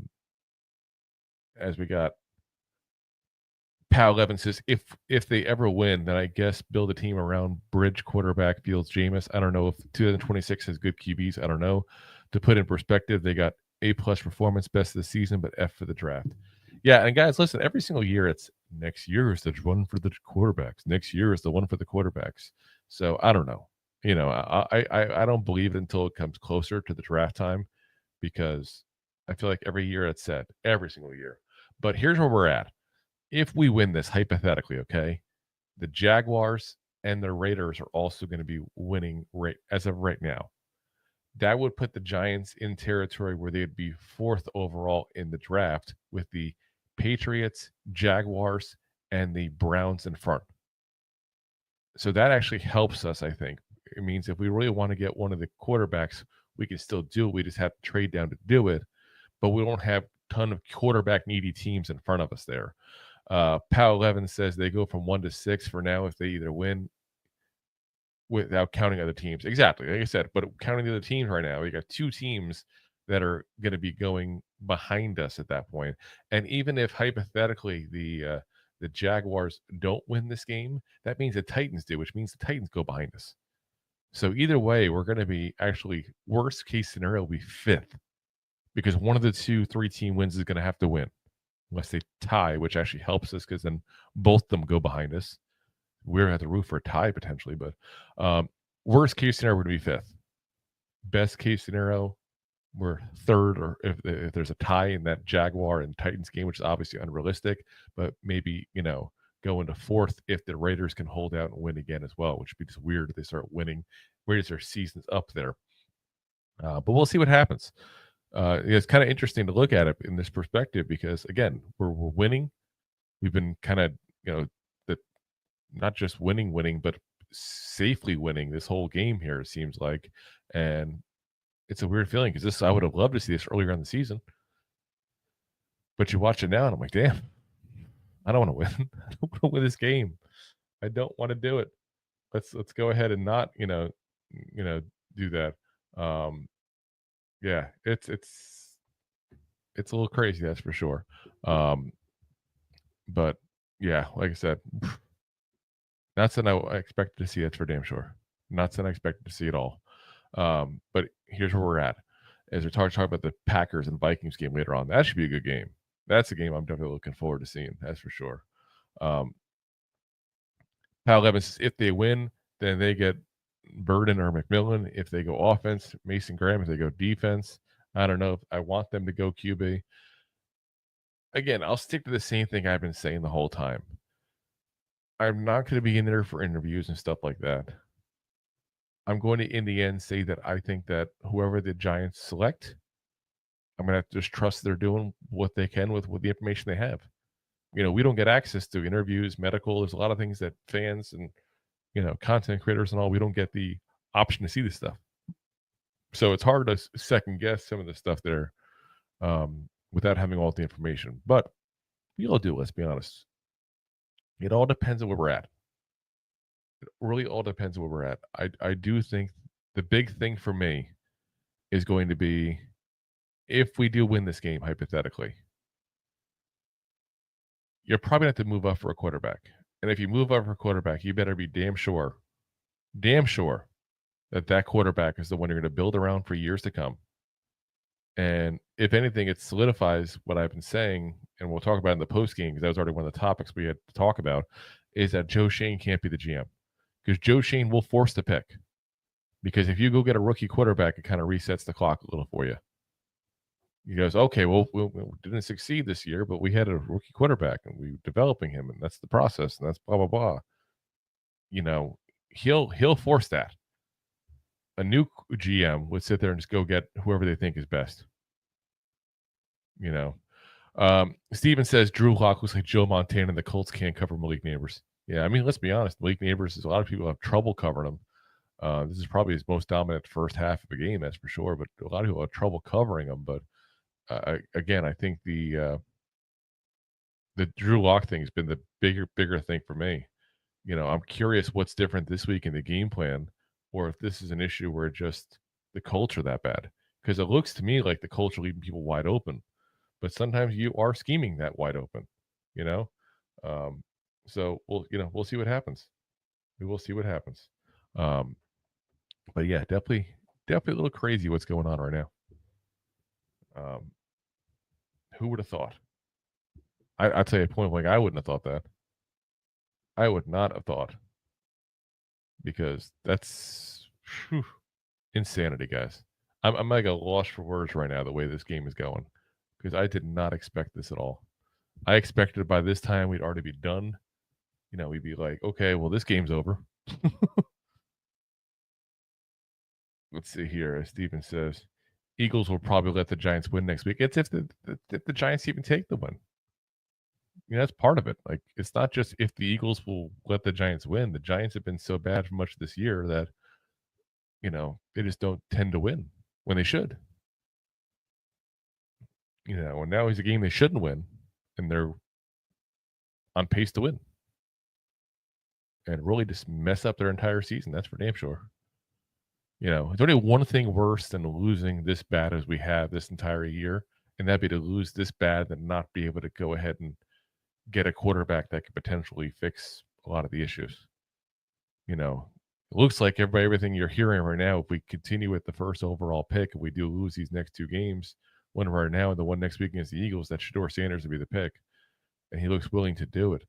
we got Pal 11 says, if they ever win, then I guess build a team around bridge quarterback Fields Jameis. I don't know if 2026 has good QBs. I don't know. To put in perspective, they got A+ performance, best of the season, but F for the draft. Yeah, and guys, listen, every single year it's next year is the one for the quarterbacks. Next year is the one for the quarterbacks. So I don't know. You know, I don't believe it until it comes closer to the draft time, because I feel like every year it's said, every single year. But here's where we're at. If we win this, hypothetically, okay, the Jaguars and the Raiders are also going to be winning right as of right now. That would put the Giants in territory where they'd be 4th overall in the draft, with the Patriots, Jaguars, and the Browns in front. So that actually helps us, I think. It means if we really want to get one of the quarterbacks, we can still do it. We just have to trade down to do it. But we don't have a ton of quarterback needy teams in front of us there. Pal 11 says they go from 1 to 6 for now if they either win without counting other teams. Exactly. Like I said, but counting the other teams right now, we got 2 teams that are going to be going behind us at that point. And even if hypothetically the Jaguars don't win this game, that means the Titans do, which means the Titans go behind us. So either way, we're going to be actually, worst case scenario, we 5th, because one of the 2-3 team wins is going to have to win, unless they tie, which actually helps us because then both of them go behind us. We're going to have to root for a tie potentially, but worst case scenario would be 5th. Best case scenario, we're 3rd, or if there's a tie in that Jaguar and Titans game, which is obviously unrealistic, but maybe, you know, go into 4th if the Raiders can hold out and win again as well, which would be just weird if they start winning. Raiders, their season's up there. But we'll see what happens. It's kind of interesting to look at it in this perspective, because again, we're winning. We've been kind of, you know, not just winning, but safely winning this whole game here, it seems like. And it's a weird feeling, because I would have loved to see this earlier in the season. But you watch it now and I'm like, damn, I don't want to win. I don't want to win this game. I don't want to do it. Let's go ahead and not, do that. Yeah, it's a little crazy, that's for sure. But yeah, like I said, not something I expected to see. That's for damn sure. Not something I expected to see at all. But here's where we're at. As we're talking about the Packers and Vikings game later on, that should be a good game. That's a game I'm definitely looking forward to seeing. That's for sure. Pal 11 says if they win, then they get Burden or McMillan. If they go offense, Mason Graham. If they go defense, I don't know if I want them to go QB. Again, I'll stick to the same thing I've been saying the whole time. I'm not going to be in there for interviews and stuff like that. I'm going to, in the end, say that I think that whoever the Giants select, I'm going to have to just trust they're doing what they can with the information they have. You know, we don't get access to interviews, medical. There's a lot of things that fans and, content creators and all, we don't get the option to see this stuff. So it's hard to second guess some of the stuff there without having all the information. But we all do, let's be honest. It all depends on where we're at. It really all depends on where we're at. I do think the big thing for me is going to be if we do win this game, hypothetically, you're probably going to have to move up for a quarterback. And if you move up for a quarterback, you better be damn sure that quarterback is the one you're going to build around for years to come. And if anything, it solidifies what I've been saying, and we'll talk about in the post game because that was already one of the topics we had to talk about, is that Joe Schoen can't be the GM because Joe Schoen will force the pick. Because if you go get a rookie quarterback, it kind of resets the clock a little for you. He goes, okay, well, we didn't succeed this year, but we had a rookie quarterback and we were developing him, and that's the process, and that's blah blah blah. You know, he'll force that. A new GM would sit there and just go get whoever they think is best. You know, Steven says Drew Lock looks like Joe Montana, and the Colts can't cover Malik Nabers. Yeah, I mean, let's be honest. Malik Nabers, a lot of people have trouble covering him. This is probably his most dominant first half of the game, that's for sure. But a lot of people have trouble covering him. But again, I think the Drew Lock thing has been the bigger thing for me. You know, I'm curious what's different this week in the game plan, or if this is an issue where just the Colts are that bad. Because it looks to me like the Colts are leaving people wide open, but sometimes you are scheming that wide open. You know, so we'll see what happens. We will see what happens. But yeah, definitely a little crazy what's going on right now. Who would have thought? I'd tell you point blank, I wouldn't have thought that. I would not have thought, because that's insanity, guys. I'm like a loss for words right now the way this game is going, because I did not expect this at all. I expected by this time we'd already be done. You know, we'd be like, okay, well, this game's over. Let's see here. As Steven says, Eagles will probably let the Giants win next week. It's if the Giants even take the win. You know, that's part of it. Like, it's not just if the Eagles will let the Giants win. The Giants have been so bad for much of this year that, you know, they just don't tend to win when they should. You know, and now is a game they shouldn't win, and they're on pace to win. And really just mess up their entire season. That's for damn sure. You know, there's only one thing worse than losing this bad as we have this entire year, and that'd be to lose this bad and not be able to go ahead and get a quarterback that could potentially fix a lot of the issues. You know, it looks like everything you're hearing right now, if we continue with the first overall pick, if we do lose these next two games, one right now and the one next week against the Eagles, that Shedeur Sanders would be the pick. And he looks willing to do it.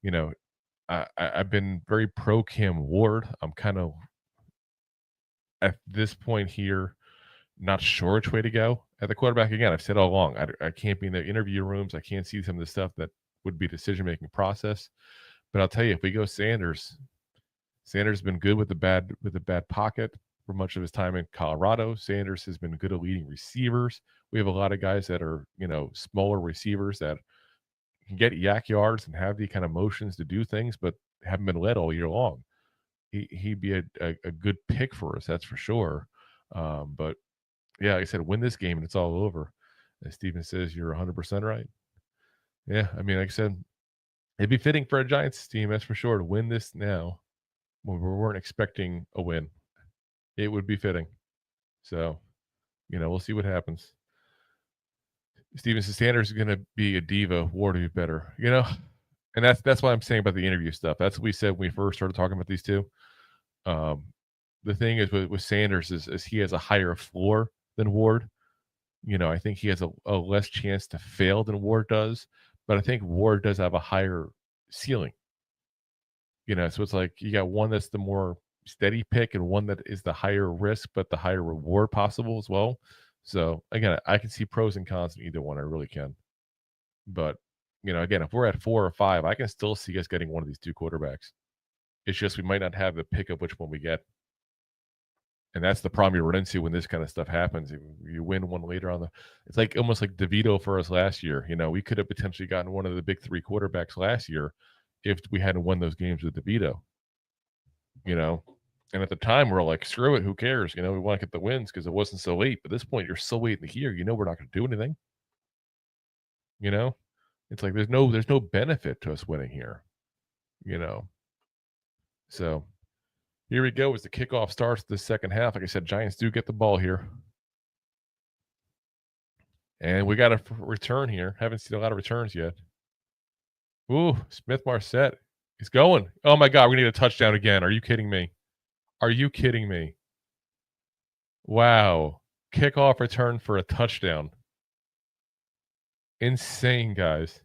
You know, I've been very pro Cam Ward. I'm kind of, at this point here, not sure which way to go at the quarterback. Again, I've said all along, I can't be in the interview rooms. I can't see some of the stuff that would be decision-making process. But I'll tell you, if we go Sanders has been good with the bad pocket for much of his time in Colorado. Sanders has been good at leading receivers. We have a lot of guys that are, you know, smaller receivers that can get yak yards and have the kind of motions to do things, but haven't been led all year long. He'd be a good pick for us, that's for sure. But yeah, like I said, win this game and it's all over. As Steven says, you're 100% right. Yeah, I mean, like I said, it'd be fitting for a Giants team, that's for sure, to win this now when we weren't expecting a win. It would be fitting. So, you know, we'll see what happens. Steven says Sanders is going to be a diva. Ward will be better. You know, and that's what I'm saying about the interview stuff. That's what we said when we first started talking about these two. The thing is with Sanders is he has a higher floor than Ward. You know, I think he has a less chance to fail than Ward does, but I think Ward does have a higher ceiling. You know, so it's like you got one that's the more steady pick and one that is the higher risk but the higher reward possible as well. So again, I can see pros and cons in either one. I really can. But, you know, again, if we're at 4 or 5, I can still see us getting one of these two quarterbacks. It's just we might not have the pick of which one we get. And that's the problem you run into when this kind of stuff happens. You win one later on it's like almost like DeVito for us last year. You know, we could have potentially gotten one of the big 3 quarterbacks last year if we hadn't won those games with DeVito. You know, And at the time, we're like, screw it, who cares? We want to get the wins because it wasn't so late. But at this point, you're still waiting to hear. We're not going to do anything. It's like there's no benefit to us winning here. So here we go as the kickoff starts the second half. Like I said, Giants do get the ball here. And we got a return here. Haven't seen a lot of returns yet. Ooh, Smith-Marset. He's going. Oh, my God. We need a touchdown again. Are you kidding me? Are you kidding me? Wow. Kickoff return for a touchdown. Insane, guys.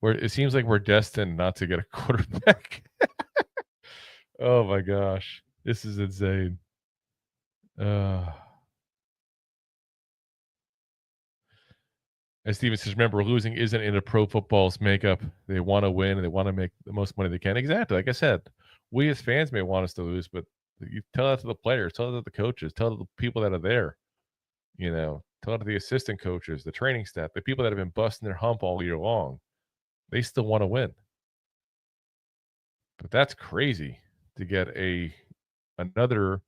It seems like we're destined not to get a quarterback. Oh, my gosh. This is insane. As Steven says, remember, losing isn't in a pro football's makeup. They want to win, and they want to make the most money they can. Exactly. Like I said, we as fans may want us to lose, but you tell that to the players, tell that to the coaches, tell the people that are there. Tell it to the assistant coaches, the training staff, the people that have been busting their hump all year long. They still want to win. But that's crazy to get another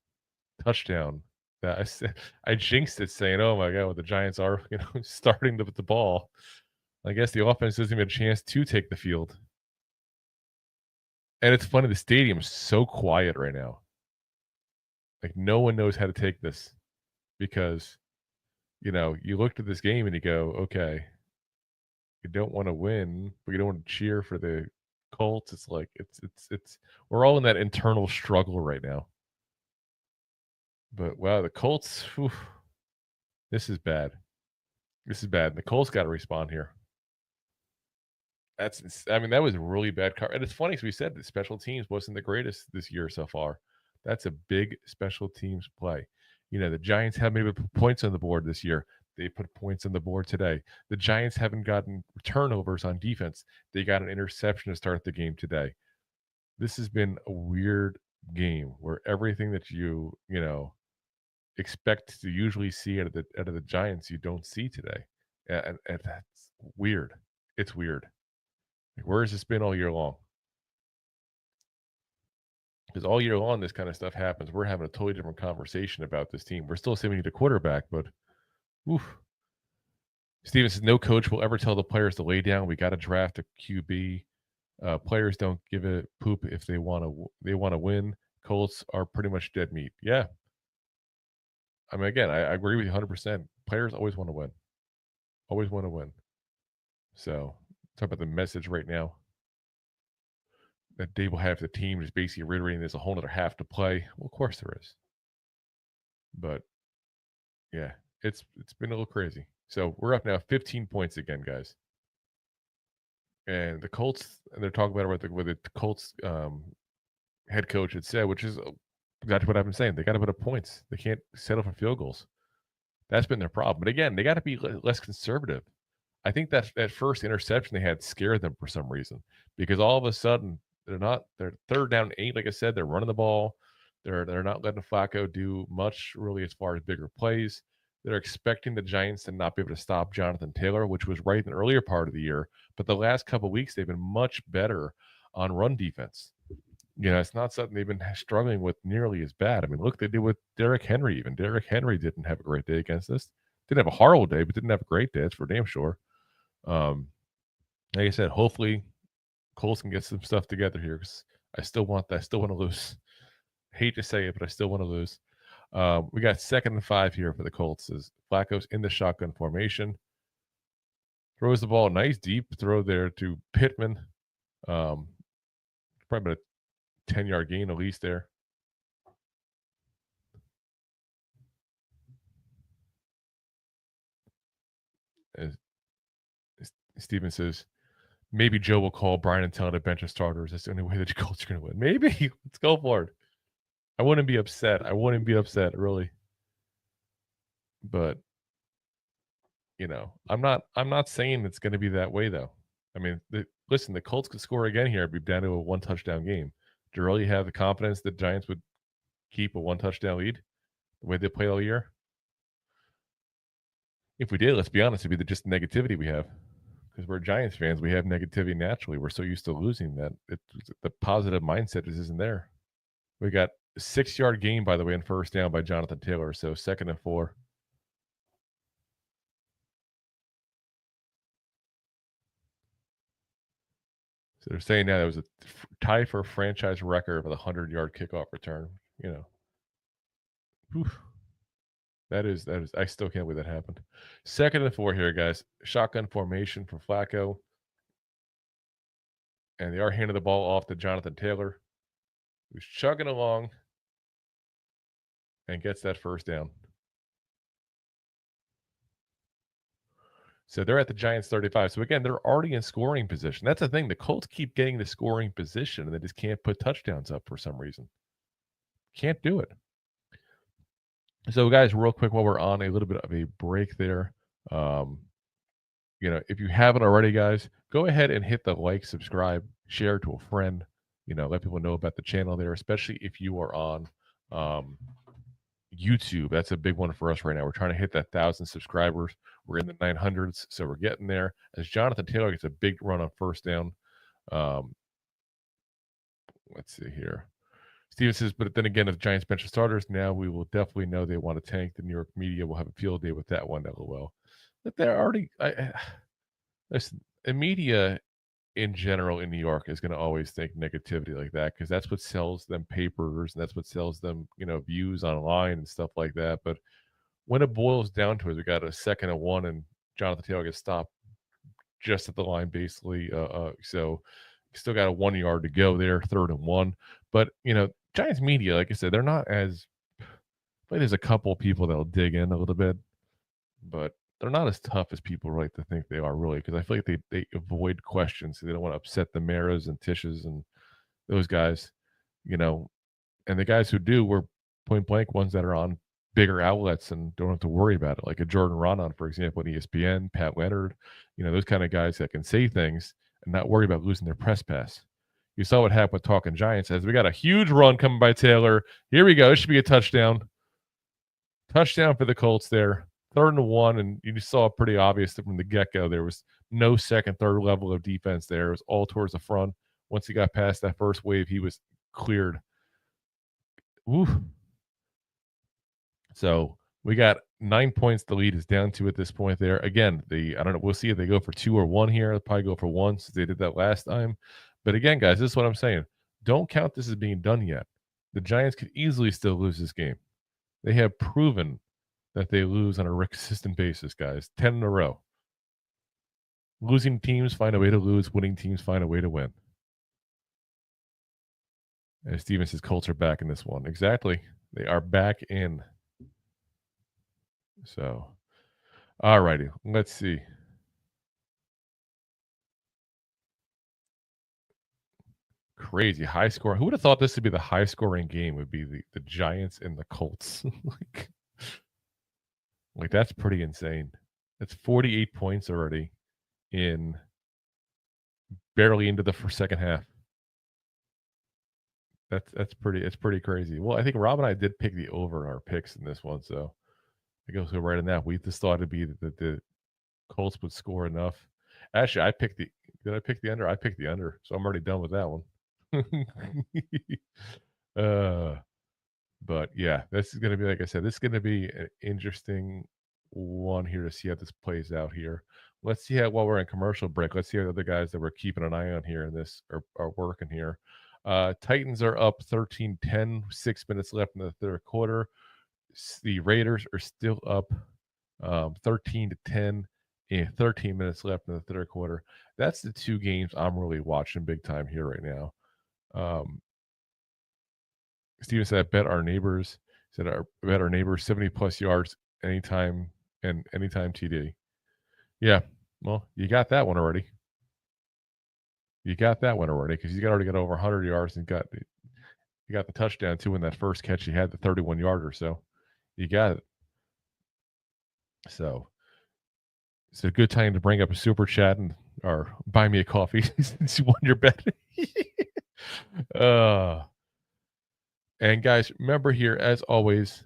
touchdown. I jinxed it saying, oh my God, the Giants are, starting with the ball. I guess the offense doesn't even have a chance to take the field. And it's funny, the stadium's so quiet right now. Like no one knows how to take this because, you looked at this game and you go, okay, you don't want to win, but you don't want to cheer for the Colts. It's like, it's we're all in that internal struggle right now. But wow, the Colts, whew, this is bad. This is bad. The Colts got to respond here. That was a really bad car. And it's funny, as we said, the special teams wasn't the greatest this year so far. That's a big special teams play. The Giants haven't even put points on the board this year. They put points on the board today. The Giants haven't gotten turnovers on defense. They got an interception to start the game today. This has been a weird game where everything that you expect to usually see out of the Giants you don't see today, and that's weird. It's weird. Like, where has this been all year long? Because all year long this kind of stuff happens. We're having a totally different conversation about this team. We're still saying we need a quarterback, but oof. Steven says no coach will ever tell the players to lay down. We got to draft a QB. Players don't give a poop if they want to win. Colts are pretty much dead meat. Yeah. I mean, again, I agree with you 100%. Players always want to win. Always want to win. So, talk about the message right now that they will have the team is basically reiterating there's a whole other half to play. Well, of course there is. But, yeah, it's been a little crazy. So, we're up now 15 points again, guys. And the Colts, and they're talking about what the Colts head coach had said, which is exactly what I've been saying. They got to put up points. They can't settle for field goals. That's been their problem. But again, they got to be less conservative. I think that first interception they had scared them for some reason because all of a sudden they're third down 8. Like I said, they're running the ball. They're not letting Flacco do much really as far as bigger plays. They're expecting the Giants to not be able to stop Jonathan Taylor, which was right in the earlier part of the year. But the last couple of weeks, they've been much better on run defense. It's not something they've been struggling with nearly as bad. I mean, look, they did with Derrick Henry even. Derrick Henry didn't have a great day against us. Didn't have a horrible day, but didn't have a great day. That's for damn sure. Like I said, hopefully Colts can get some stuff together here because I still want to lose. Hate to say it, but I still want to lose. We got 2nd and 5 here for the Colts as Flacco's in the shotgun formation. Throws the ball, nice deep throw there to Pittman. Probably about a 10-yard gain at least there. As Steven says, maybe Joe will call Brian and tell him to bench of starters. That's the only way that the Colts are going to win. Maybe. Let's go for it. I wouldn't be upset. Really. But, I'm not saying it's going to be that way, though. I mean, listen, the Colts could score again here. It'd be down to a 1-touchdown game. Do you really have the confidence that Giants would keep a 1-touchdown lead the way they play all year? If we did, let's be honest, it'd be just negativity we have. Because we're Giants fans, we have negativity naturally. We're so used to losing that the positive mindset just isn't there. We got a 6-yard gain, by the way, and first down by Jonathan Taylor. So 2nd and 4. So they're saying now there was a tie for a franchise record with a 100-yard kickoff return. Oof. That is. I still can't believe that happened. 2nd and 4 here, guys. Shotgun formation for Flacco. And they are handing the ball off to Jonathan Taylor, who's chugging along and gets that first down. So they're at the Giants 35. So again, they're already in scoring position. That's the thing. The Colts keep getting the scoring position, and they just can't put touchdowns up for some reason. Can't do it. So, guys, real quick, while we're on a little bit of a break there, if you haven't already, guys, go ahead and hit the like, subscribe, share to a friend. Let people know about the channel there, especially if you are on YouTube. That's a big one for us right now. We're trying to hit that 1,000 subscribers. We're in the 900s, so we're getting there. As Jonathan Taylor gets a big run on first down. Let's see here. Steven says, but then again, if Giants bench starters, now we will definitely know they want to tank. The New York media will have a field day with that one, LOL. But they're already listen, the media in general in New York is going to always think negativity like that because that's what sells them papers and that's what sells them, views online and stuff like that. But when it boils down to it, we got a 2nd and 1 and Jonathan Taylor gets stopped just at the line, basically. So still got a 1 yard to go there, 3rd and 1. But, Giants media, like I said, they're not as – there's a couple of people that'll dig in a little bit, but they're not as tough as people like to think they are, really, because I feel like they avoid questions. So they don't want to upset the Maras and Tishes and those guys, and the guys who do were point-blank ones that are on bigger outlets and don't have to worry about it, like a Jordan Ronan, for example, at ESPN, Pat Leonard, those kind of guys that can say things and not worry about losing their press pass. You saw what happened with Talking Giants as we got a huge run coming by Taylor. Here we go. This should be a touchdown. Touchdown for the Colts there. 3rd and 1, and you saw pretty obvious that from the get-go there was no second, third level of defense there. It was all towards the front. Once he got past that first wave, he was cleared. Oof. So we got 9 points. The lead is down to at this point there. Again, I don't know. We'll see if they go for 2 or 1 here. They'll probably go for 1 since they did that last time. But again, guys, this is what I'm saying. Don't count this as being done yet. The Giants could easily still lose this game. They have proven that they lose on a consistent basis, guys. 10 in a row. Losing teams find a way to lose. Winning teams find a way to win. And Steven says Colts are back in this one. Exactly. They are back in. So, all righty. Let's see. Crazy high score. Who would have thought this would be the high scoring game? Would be the Giants and the Colts. like that's pretty insane. That's 48 points already in barely into the second half. It's pretty crazy. Well, I think Rob and I did pick the over in our picks in this one, so I guess we're right in that. We just thought it'd be that the Colts would score enough. Actually, did I pick the under? I picked the under, so I'm already done with that one. But yeah, this is gonna be, like I said, this is gonna be an interesting one here to see how this plays out here. Let's see how, while we're in commercial break, let's see how the other guys that we're keeping an eye on here in this are working here. Titans are up 13-10, 6 minutes left in the third quarter. The Raiders are still up 13-10 in 13 minutes left in the third quarter. That's the two games I'm really watching big time here right now. Steven said, bet our neighbors 70 plus yards anytime TD. Yeah, well, you got that one already. Because he's already got over 100 yards and he got the touchdown too in that first catch. He had the 31 yarder, so you got it. So it's a good time to bring up a super chat or buy me a coffee since you won your bet. And guys, remember here, as always,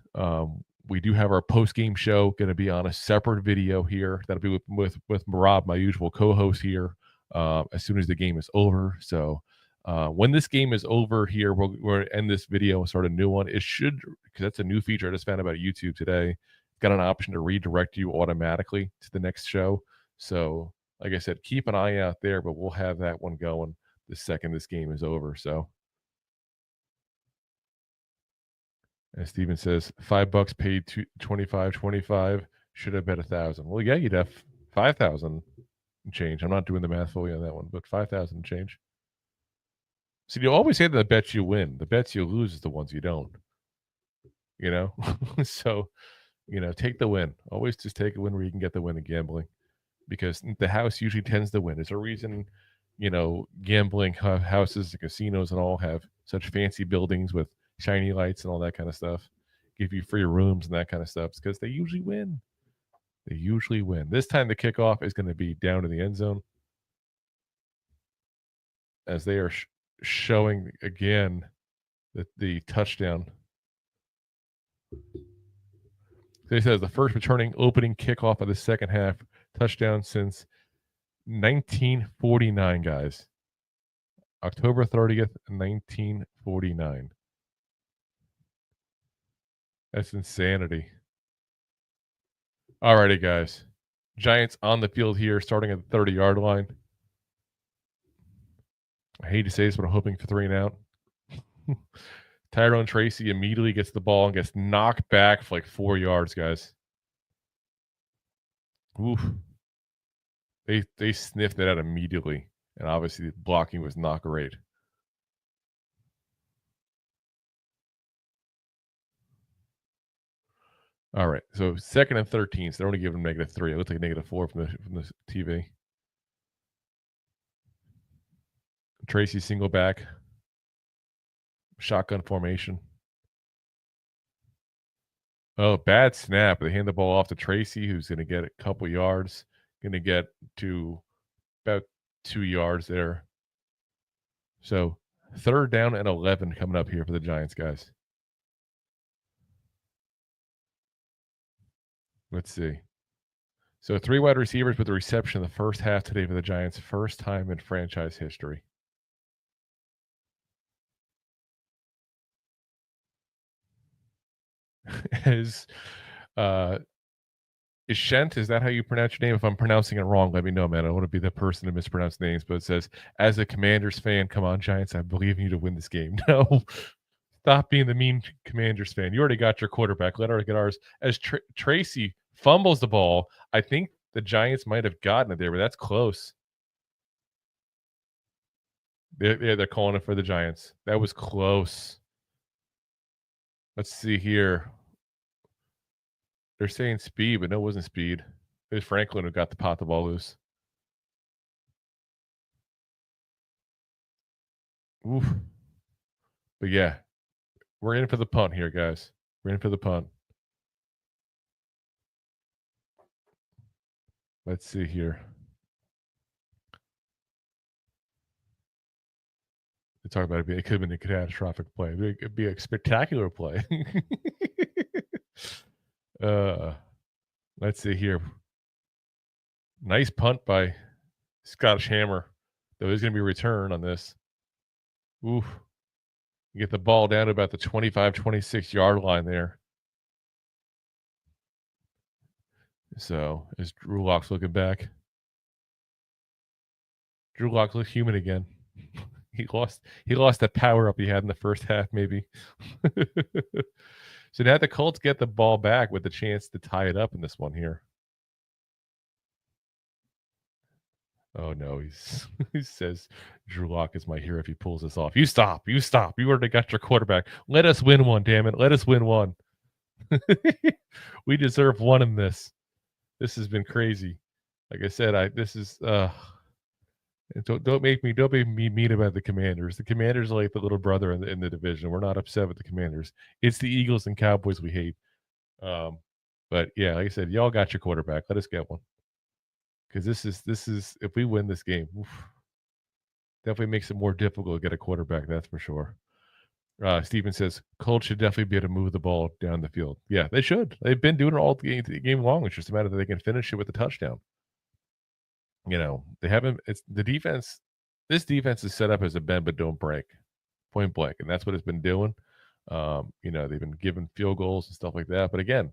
we do have our post-game show going to be on a separate video here. That'll be with Rob, my usual co-host here, as soon as the game is over. So When this game is over here, we'll end this video and start a new one. It should, because that's a new feature I just found about YouTube today. It's got an option to redirect you automatically to the next show. So, like I said, keep an eye out there, but we'll have that one going the second this game is over. So, as Steven says, $5 paid to 25 should have bet 1,000. Well, yeah, you'd have 5,000 change. I'm not doing the math fully on that one, but 5,000 change. So you always say the bets you win. The bets you lose is the ones you don't. You know? So, take the win. Always just take a win where you can get the win in gambling. Because the house usually tends to win. There's a reason, gambling houses and casinos and all have such fancy buildings with shiny lights and all that kind of stuff. Give you free rooms and that kind of stuff. It's because they usually win. They usually win. This time the kickoff is going to be down in the end zone. As they are showing again the touchdown. They says the first returning opening kickoff of the second half touchdown since 1949, guys. October 30th, 1949. That's insanity. Alrighty, guys. Giants on the field here, starting at the 30-yard line. I hate to say this, but I'm hoping for 3 and out. Tyrone Tracy immediately gets the ball and gets knocked back for like 4 yards, guys. Oof. They sniffed it out immediately, and obviously the blocking was not great. All right, so 2nd and 13, so they're only giving them -3. It looks like -4 from the TV. Tracy single back. Shotgun formation. Oh, bad snap. They hand the ball off to Tracy, who's going to get a couple yards. Going to get to about 2 yards there. So 3rd down and 11 coming up here for the Giants, guys. Let's see. So 3 wide receivers with the reception in the first half today for the Giants. First time in franchise history. Is Ishent, is that how you pronounce your name? If I'm pronouncing it wrong, let me know, man. I don't want to be the person to mispronounce names, but it says, as a Commanders fan, come on, Giants, I believe in you to win this game. No, stop being the mean Commanders fan. You already got your quarterback. Let her get ours. As Tracy fumbles the ball, I think the Giants might have gotten it there, but that's close. They're calling it for the Giants. That was close. Let's see here. They're saying speed, but no, it wasn't speed. It was Franklin who got the ball loose. Oof. But yeah, we're in for the punt here, guys. We're in for the punt. Let's see here. They talk about it could have been a catastrophic play. It could be a spectacular play. Let's see here. Nice punt by Scottish Hammer. There is going to be a return on this. Oof. You get the ball down to about the 25, 26 yard line there. So is Drew Lock's looking back? Drew Lock looks human again. He lost that power up he had in the first half, maybe. So now the Colts get the ball back with the chance to tie it up in this one here. Oh no, he says Drew Lock is my hero if he pulls this off. You stop. You already got your quarterback. Let us win one, damn it. Let us win one. We deserve one in this. This has been crazy. Like I said, don't make me mean about the Commanders. The Commanders are like the little brother in the division. We're not upset with the Commanders. It's the Eagles and Cowboys we hate. But yeah, like I said, y'all got your quarterback. Let us get one. Because this is if we win this game, definitely makes it more difficult to get a quarterback. That's for sure. Steven says Colts should definitely be able to move the ball down the field. Yeah, they should. They've been doing it all the game long. It's just a matter that they can finish it with a touchdown. They haven't. It's the defense. this defense is set up as a bend but don't break, point blank, and that's what it's been doing. They've been giving field goals and stuff like that. But again,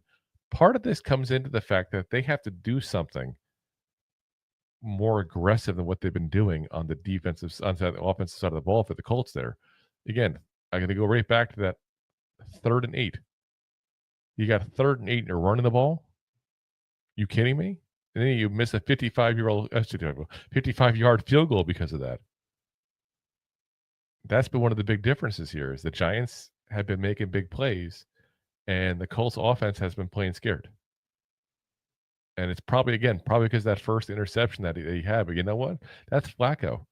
part of this comes into the fact that they have to do something more aggressive than what they've been doing on the the offensive side of the ball for the Colts there. Again, I'm going to go right back to that 3rd and 8. You got 3rd and 8 and you're running the ball? You kidding me? And then you miss a 55-yard field goal because of that. That's been one of the big differences here is the Giants have been making big plays and the Colts offense has been playing scared. And it's probably because that first interception that he had. But you know what? That's Flacco.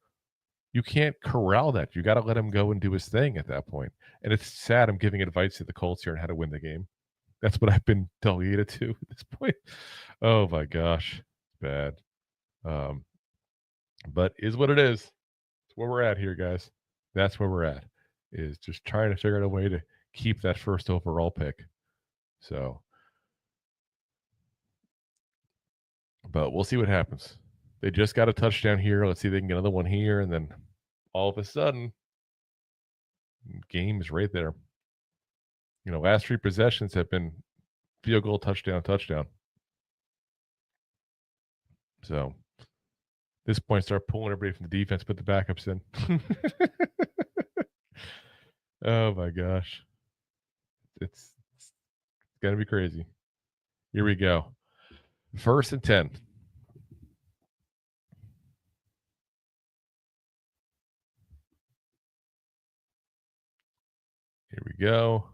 You can't corral that. You got to let him go and do his thing at that point. And it's sad I'm giving advice to the Colts here on how to win the game. That's what I've been delegated to at this point. Oh, my gosh. Bad. But is what it is. It's where we're at here, guys. That's where we're at, is just trying to figure out a way to keep that first overall pick. So, but we'll see what happens. They just got a touchdown here. Let's see if they can get another one here. And then all of a sudden, game is right there. Last 3 possessions have been field goal, touchdown. So, at this point, start pulling everybody from the defense, put the backups in. Oh, my gosh. It's going to be crazy. Here we go. 1st and 10. Here we go.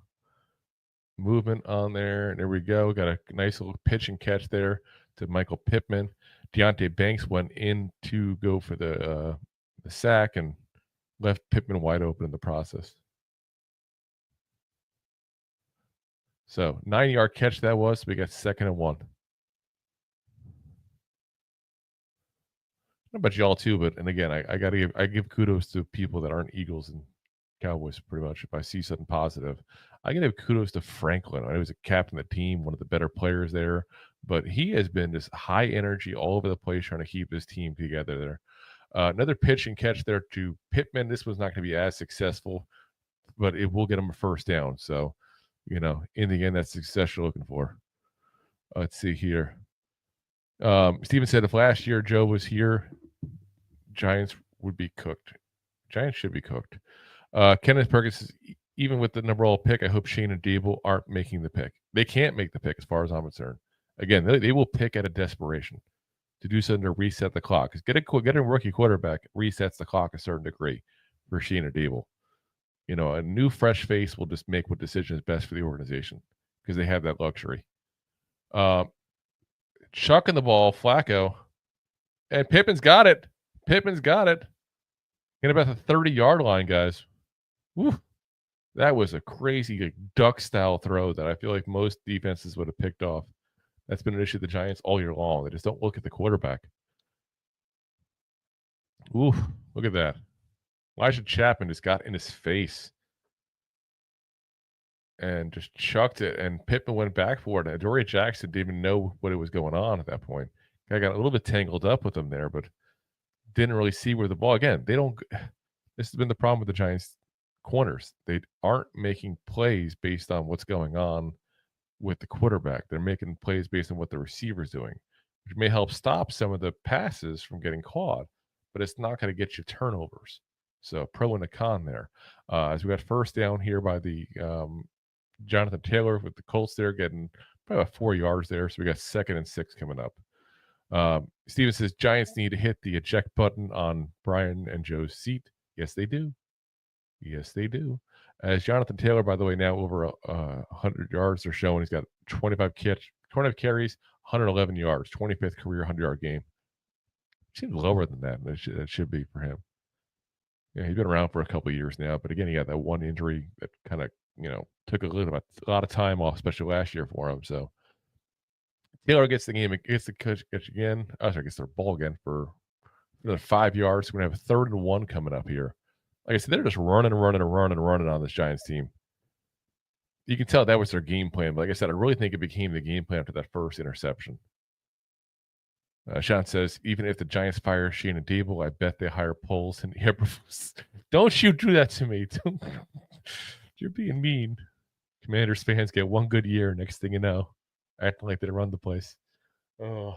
Movement on there. There we go. Got a nice little pitch and catch there to Michael Pittman. Deonte Banks went in to go for the sack and left Pittman wide open in the process. So 9-yard catch that was. So we got 2nd and 1. I don't know about y'all too, but again, I give kudos to people that aren't Eagles and Cowboys pretty much. If I see something positive, I give kudos to Franklin. I was a captain of the team, one of the better players there, but he has been just high energy all over the place trying to keep his team together there. Another pitch and catch there to Pittman. This was not going to be as successful, but it will get him a 1st down. So, in the end, that's the success you're looking for. Let's see here. Steven said if last year Joe was here, Giants would be cooked. Giants should be cooked. Kenneth Perkins says, even with the number 1 pick, I hope Shane and Dable aren't making the pick. They can't make the pick as far as I'm concerned. Again, they will pick out of desperation to do something to reset the clock. Because getting a rookie quarterback resets the clock a certain degree for Shane and Dable. A new fresh face will just make what decision is best for the organization because they have that luxury. Chucking the ball, Flacco, and Pittman's got it. In about the 30-yard line, guys. Woo. That was a crazy duck-style throw that I feel like most defenses would have picked off. That's been an issue with the Giants all year long. They just don't look at the quarterback. Ooh, look at that. Elijah Chapman just got in his face and just chucked it, and Pittman went back for it. And Adoree Jackson didn't even know what was going on at that point. I got a little bit tangled up with him there, but didn't really see where the ball. Again, they don't. This has been the problem with the Giants corners. They aren't making plays based on what's going on with the quarterback. They're making plays based on what the receiver's doing, which may help stop some of the passes from getting caught, but it's not going to get you turnovers. So pro and a con there. As we got 1st down here by the Jonathan Taylor with the Colts there getting probably about 4 yards there. So we got 2nd and 6 coming up. Steven says Giants need to hit the eject button on Brian and Joe's seat. Yes, they do. As Jonathan Taylor, by the way, now over 100 yards they're showing. He's got 25 carries, 111 yards, 25th career 100-yard game. Seems lower than that. That should be for him. Yeah, he's been around for a couple of years now, but again, he got that one injury that kind of, took a lot of time off, especially last year for him. So Taylor gets the game, gets the catch again. Gets their ball again for another 5 yards. We're going to have a 3rd and 1 coming up here. Like I said, they're just running on this Giants team. You can tell that was their game plan. But like I said, I really think it became the game plan after that first interception. Sean says, even if the Giants fire Shane and Dable, I bet they hire Poles and Abrams. Don't you do that to me. You're being mean. Commanders fans get one good year. Next thing you know, acting like they run the place. Oh,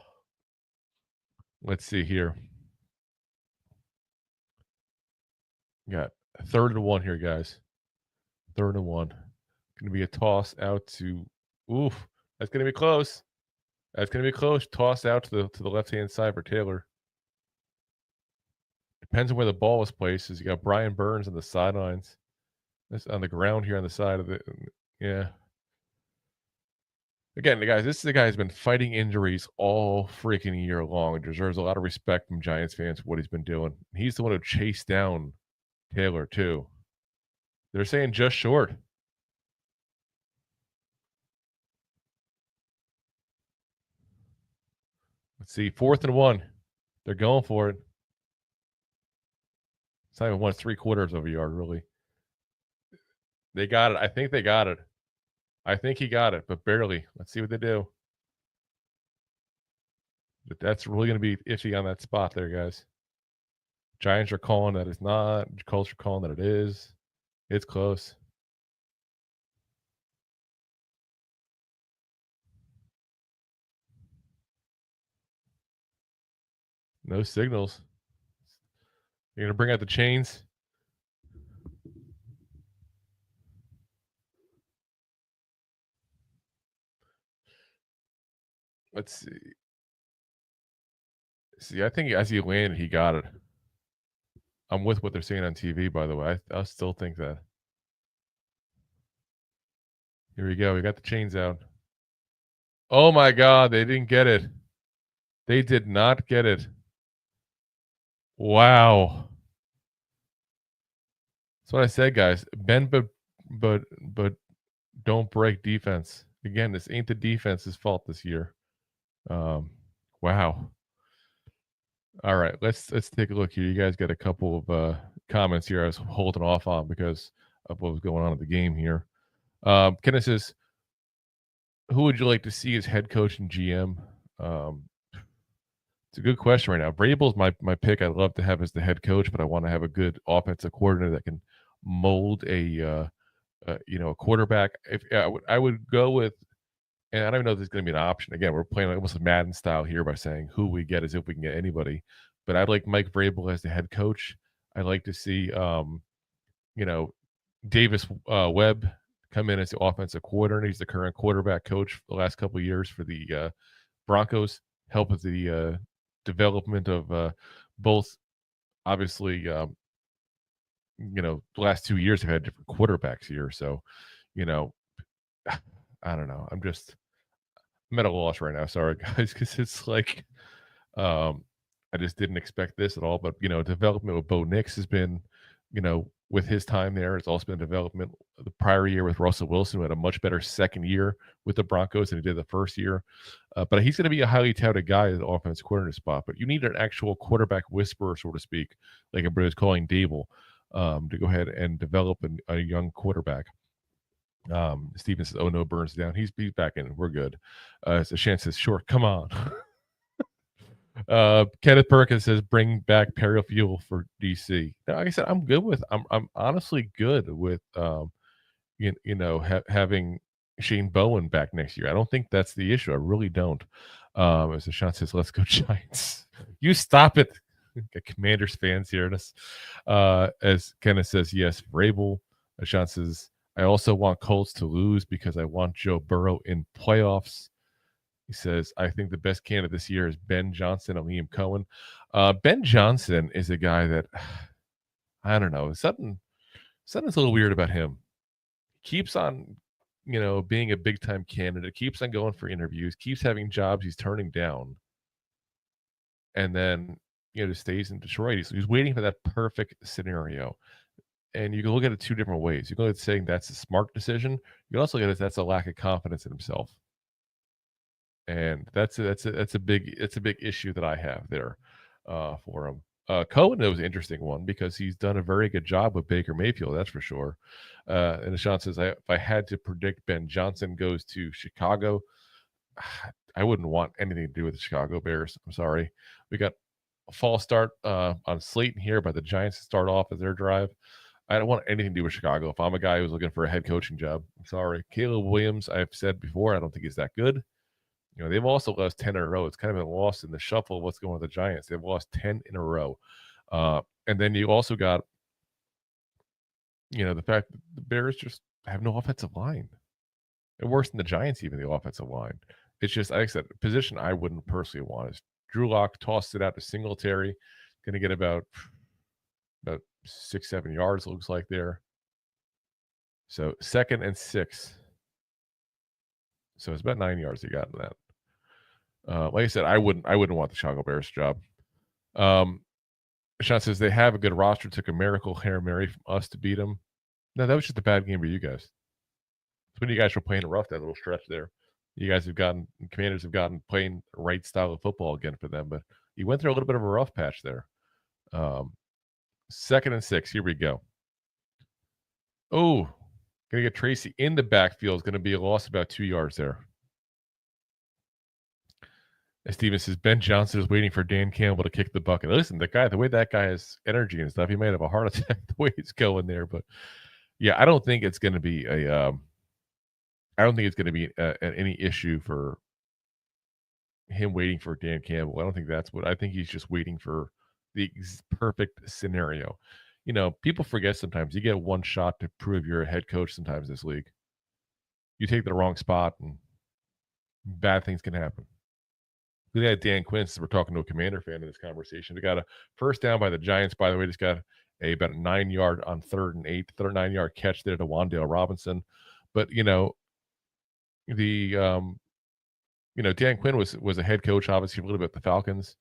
let's see here. Got 3rd and 1 here, guys. 3rd and 1. Going to be a toss out to. Oof, that's going to be close. That's going to be close. Toss out to the left hand side for Taylor. Depends on where the ball is placed. Is you got Brian Burns on the sidelines. That's on the ground here on the side of it. Yeah. Again, the guys, this is a guy who's been fighting injuries all freaking year long and deserves a lot of respect from Giants fans for what he's been doing. He's the one who chased down Taylor, too. They're saying just short. Let's see. 4th and 1. They're going for it. It's not even 1 3/4 of a yard, really. They got it. I think they got it. I think he got it, but barely. Let's see what they do. But that's really going to be iffy on that spot there, guys. Giants are calling that it's not. Colts are calling that it is. It's close. No signals. You're going to bring out the chains? Let's see. See, I think as he landed, he got it. I'm with what they're saying on TV, by the way. I still think that. Here we go. We got the chains out. Oh, my God. They didn't get it. They did not get it. Wow. That's what I said, guys. Bend but don't break defense. Again, this ain't the defense's fault this year. Wow. All right, let's take a look here. You guys got a couple of comments here I was holding off on because of what was going on at the game here. Kenneth says, who would you like to see as head coach and GM? It's a good question right now. Vrabel's my pick. I'd love to have as the head coach, but I want to have a good offensive coordinator that can mold a quarterback. If I would go with, and I don't even know if there's going to be an option. Again, we're playing almost a Madden style here by saying who we get as if we can get anybody. But I'd like Mike Vrabel as the head coach. I'd like to see, Davis Webb come in as the offensive coordinator. He's the current quarterback coach for the last couple of years for the Broncos. Help with the development of both. Obviously, the last 2 years have had different quarterbacks here. So, I don't know. I'm at a loss right now. Sorry, guys, because it's like I just didn't expect this at all. But development with Bo Nix has been, with his time there, it's also been development. The prior year with Russell Wilson, who had a much better second year with the Broncos than he did the first year. But he's going to be a highly touted guy at the offense coordinator spot. But you need an actual quarterback whisperer, so to speak, like everybody's calling Dable, to go ahead and develop a young quarterback. Steven says, "Oh no, Burns down. He's back in. We're good." So Shan says, "Sure, come on." Kenneth Perkins says, "Bring back Perry Fuel for DC." Now, like I said, I'm good with. I'm honestly good with. Having Shane Bowen back next year. I don't think that's the issue. I really don't. As Sean says, "Let's go Giants." You stop it. Got Commanders fans here. As Kenneth says, "Yes, Vrabel." Sean says, "I also want Colts to lose because I want Joe Burrow in playoffs." He says, "I think the best candidate this year is Ben Johnson and Liam Cohen." Ben Johnson is a guy that I don't know. Something's a little weird about him. Keeps on, being a big time candidate. Keeps on going for interviews. Keeps having jobs he's turning down, and then just stays in Detroit. He's waiting for that perfect scenario. And you can look at it two different ways. You can look at saying that's a smart decision. You can also look at it that's a lack of confidence in himself. And that's a big issue that I have there for him. Cohen was an interesting one because he's done a very good job with Baker Mayfield, that's for sure. And Sean says, if I had to predict Ben Johnson goes to Chicago, I wouldn't want anything to do with the Chicago Bears. I'm sorry. We got a false start on Slayton here by the Giants to start off as their drive. I don't want anything to do with Chicago. If I'm a guy who's looking for a head coaching job, I'm sorry. Caleb Williams, I've said before, I don't think he's that good. They've also lost 10 in a row. It's kind of been lost in the shuffle of what's going on with the Giants. They've lost 10 in a row. And then you also got, the fact that the Bears just have no offensive line. And worse than the Giants, even the offensive line. It's just, like I said, a position I wouldn't personally want is Drew Lock tossed it out to Singletary. Going to get about 6-7 yards, looks like there. So 2nd and 6. So it's about 9 yards he got in that. Like I said, I wouldn't want the Chicago Bears job. Sean says they have a good roster. Took a miracle Hail Mary from us to beat them. No, that was just a bad game for you guys. It's when you guys were playing rough that little stretch there. You guys Commanders have gotten playing the right style of football again for them, but you went through a little bit of a rough patch there. 2nd and 6. Here we go. Oh, gonna get Tracy in the backfield. Is going to be a loss about 2 yards there. As Steven says, Ben Johnson is waiting for Dan Campbell to kick the bucket. Listen, the way that guy has energy and stuff, he might have a heart attack the way he's going there. But yeah, I don't think it's going to be any issue for him waiting for Dan Campbell. I don't think that's what. I think he's just waiting for the perfect scenario. People forget sometimes you get one shot to prove you're a head coach. Sometimes in this league, you take the wrong spot and bad things can happen. We had Dan Quinn, since we're talking to a Commander fan in this conversation. We got a first down by the Giants, by the way. Just got about a 9-yard on 3rd and 8, 9-yard catch there to Wan'Dale Robinson. But Dan Quinn was a head coach, obviously, a little bit with the Falcons.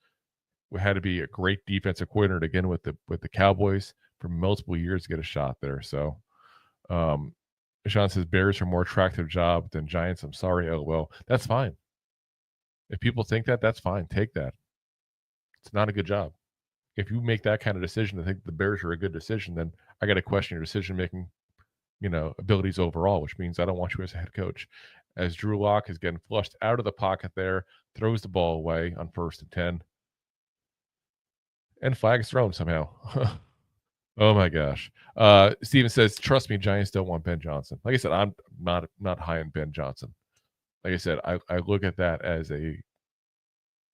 We had to be a great defensive coordinator again with the Cowboys for multiple years to get a shot there. So Sean says Bears are more attractive job than Giants. I'm sorry. Oh, well, that's fine. If people think that, that's fine. Take that. It's not a good job. If you make that kind of decision to think the Bears are a good decision, then I got to question your decision-making, abilities overall, which means I don't want you as a head coach. As Drew Lock is getting flushed out of the pocket there, throws the ball away on 1st and 10. And flag is thrown somehow. Oh, my gosh. Steven says, trust me, Giants don't want Ben Johnson. Like I said, I'm not high on Ben Johnson. Like I said, I look at that as a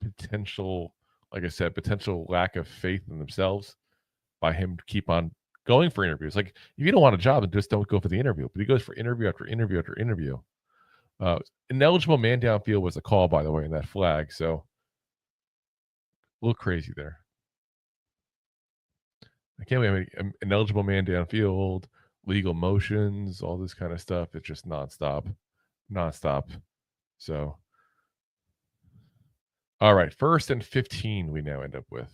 potential lack of faith in themselves by him to keep on going for interviews. Like, if you don't want a job, then just don't go for the interview. But he goes for interview after interview after interview. Ineligible man downfield was a call, by the way, in that flag. So a little crazy there. I can't believe an ineligible man downfield, legal motions, all this kind of stuff. It's just nonstop. So, all right, 1st and 15 we now end up with.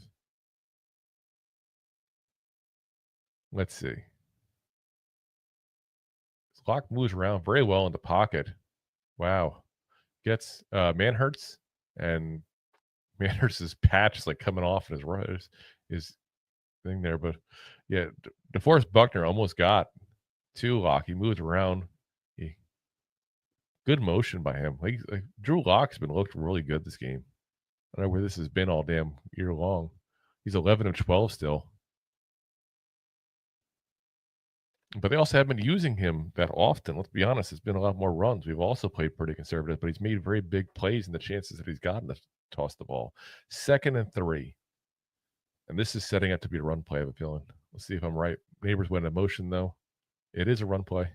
Let's see. Lock moves around very well in the pocket. Wow. Gets Manhurts, and Manhurts' patch is like coming off in his thing there. But yeah, DeForest Buckner almost got to Lock. He moved around. Good motion by him. Like Drew Lock's been looked really good this game. I don't know where this has been all damn year long. He's 11 of 12 still. But they also haven't been using him that often. Let's be honest, it's been a lot more runs. We've also played pretty conservative, but he's made very big plays in the chances that he's gotten to toss the ball. 2nd and 3. And this is setting up to be a run play, I have a feeling. Let's see if I'm right. Nabers went in motion, though. It is a run play.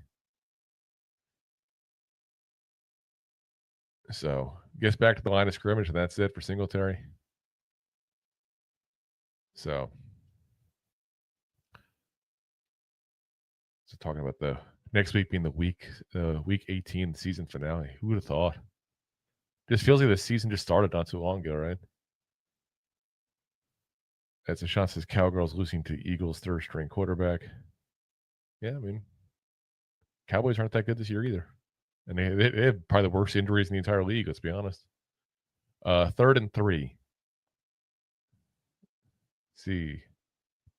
So gets back to the line of scrimmage, and that's it for Singletary. So talking about the next week being the week 18 season finale. Who would have thought? Just feels like the season just started not too long ago, right? As a shot says, Cowgirls losing to Eagles' 3rd-string quarterback. Yeah, I mean, Cowboys aren't that good this year either. And they have probably the worst injuries in the entire league, let's be honest. 3rd and 3. Let's see.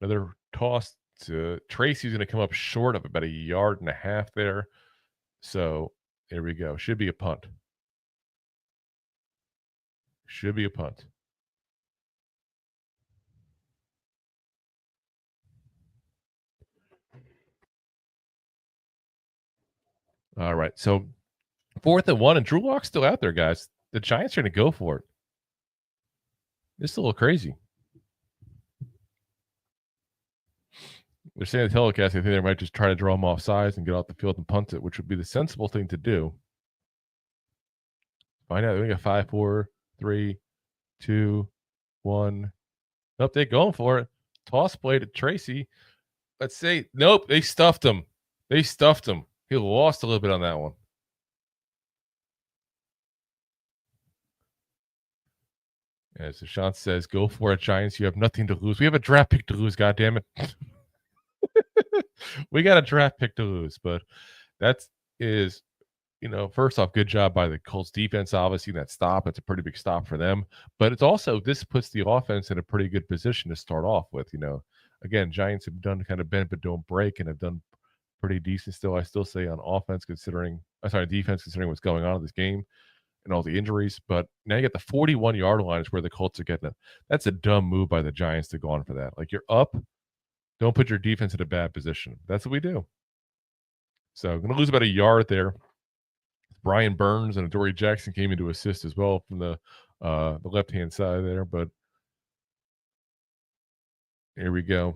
Another toss to Tracy's going to come up short of about 1.5 yards there. So there we go. Should be a punt. Should be a punt. All right. So 4th and 1, and Drew Lock's still out there, guys. The Giants are going to go for it. This is a little crazy. They're saying the telecast, I think they might just try to draw him off sides and get off the field and punt it, which would be the sensible thing to do. Find out. We got 5, 4, 3, 2, 1. Nope, they're going for it. Toss play to Tracy. Let's say, nope, they stuffed him. He lost a little bit on that one. As Sean says, go for it, Giants. You have nothing to lose. We have a draft pick to lose, goddammit. We got a draft pick to lose, but that is, first off, good job by the Colts defense. Obviously, that stop, it's a pretty big stop for them. But it's also, this puts the offense in a pretty good position to start off with. Again, Giants have done kind of bend but don't break and have done pretty decent still. I still say on defense, considering what's going on in this game and all the injuries. But now you get the 41-yard line is where the Colts are getting it. That's a dumb move by the Giants to go on for that. Like, you're up. Don't put your defense in a bad position. That's what we do. So I'm going to lose about a yard there. Brian Burns and Adoree Jackson came in to assist as well from the left-hand side there. But here we go.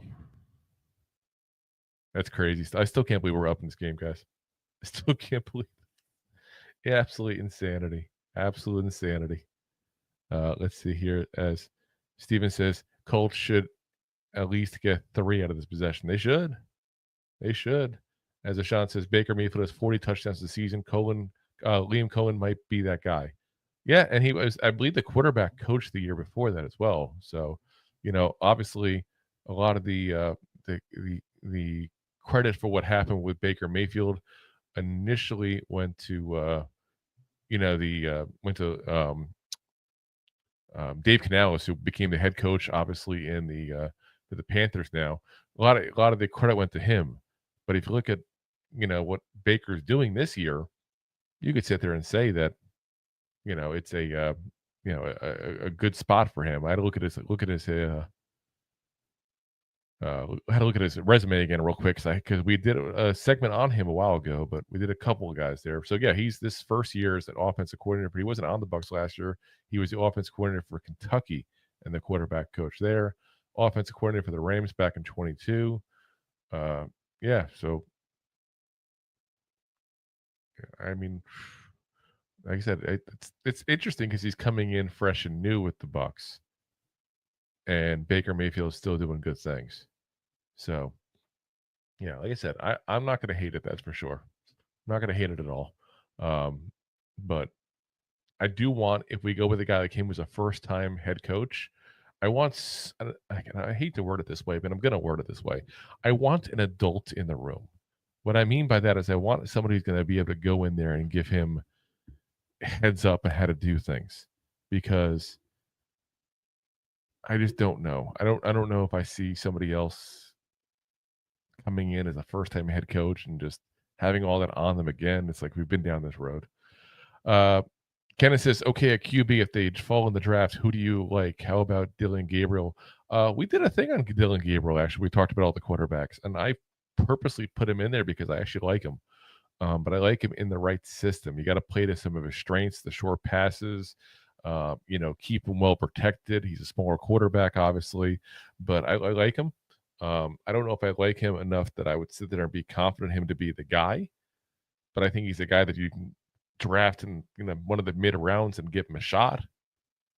That's crazy. I still can't believe we're up in this game, guys. I still can't believe it. Absolute insanity. Absolute insanity. Let's see here. As Steven says, Colts should at least get 3 out of this possession. They should. As Ashan says, Baker Mayfield has 40 touchdowns this season. Liam Cohen might be that guy. Yeah, and he was, I believe, the quarterback coach the year before that as well. So, obviously, a lot of the credit for what happened with Baker Mayfield initially went to Dave Canales, who became the head coach, obviously in the Panthers now. A lot of the credit went to him. But if you look at what Baker's doing this year, you could sit there and say that it's a good spot for him. I had to look at his resume again real quick because we did a segment on him a while ago, but we did a couple of guys there. So yeah, he's this first year as an offensive coordinator, but he wasn't on the Bucs last year. He was the offensive coordinator for Kentucky and the quarterback coach there. Offensive coordinator for the Rams back in 22. Yeah, so I mean, like I said, it's interesting because he's coming in fresh and new with the Bucs, and Baker Mayfield is still doing good things. So, yeah, like I said, I'm not going to hate it. That's for sure. I'm not going to hate it at all. But I do want, if we go with a guy that came as a first-time head coach, I hate to word it this way, but I'm going to word it this way. I want an adult in the room. What I mean by that is I want somebody who's going to be able to go in there and give him heads up on how to do things, because I just don't know. I don't know if I see somebody else coming in as a first-time head coach and just having all that on them again. It's like we've been down this road. Kenneth says, okay, a QB, if they fall in the draft, who do you like? How about Dylan Gabriel? We did a thing on Dylan Gabriel, actually. We talked about all the quarterbacks, and I purposely put him in there because I actually like him. But I like him in the right system. You got to play to some of his strengths, the short passes, keep him well protected. He's a smaller quarterback, obviously, but I like him. I don't know if I like him enough that I would sit there and be confident in him to be the guy, but I think he's a guy that you can draft in one of the mid rounds and give him a shot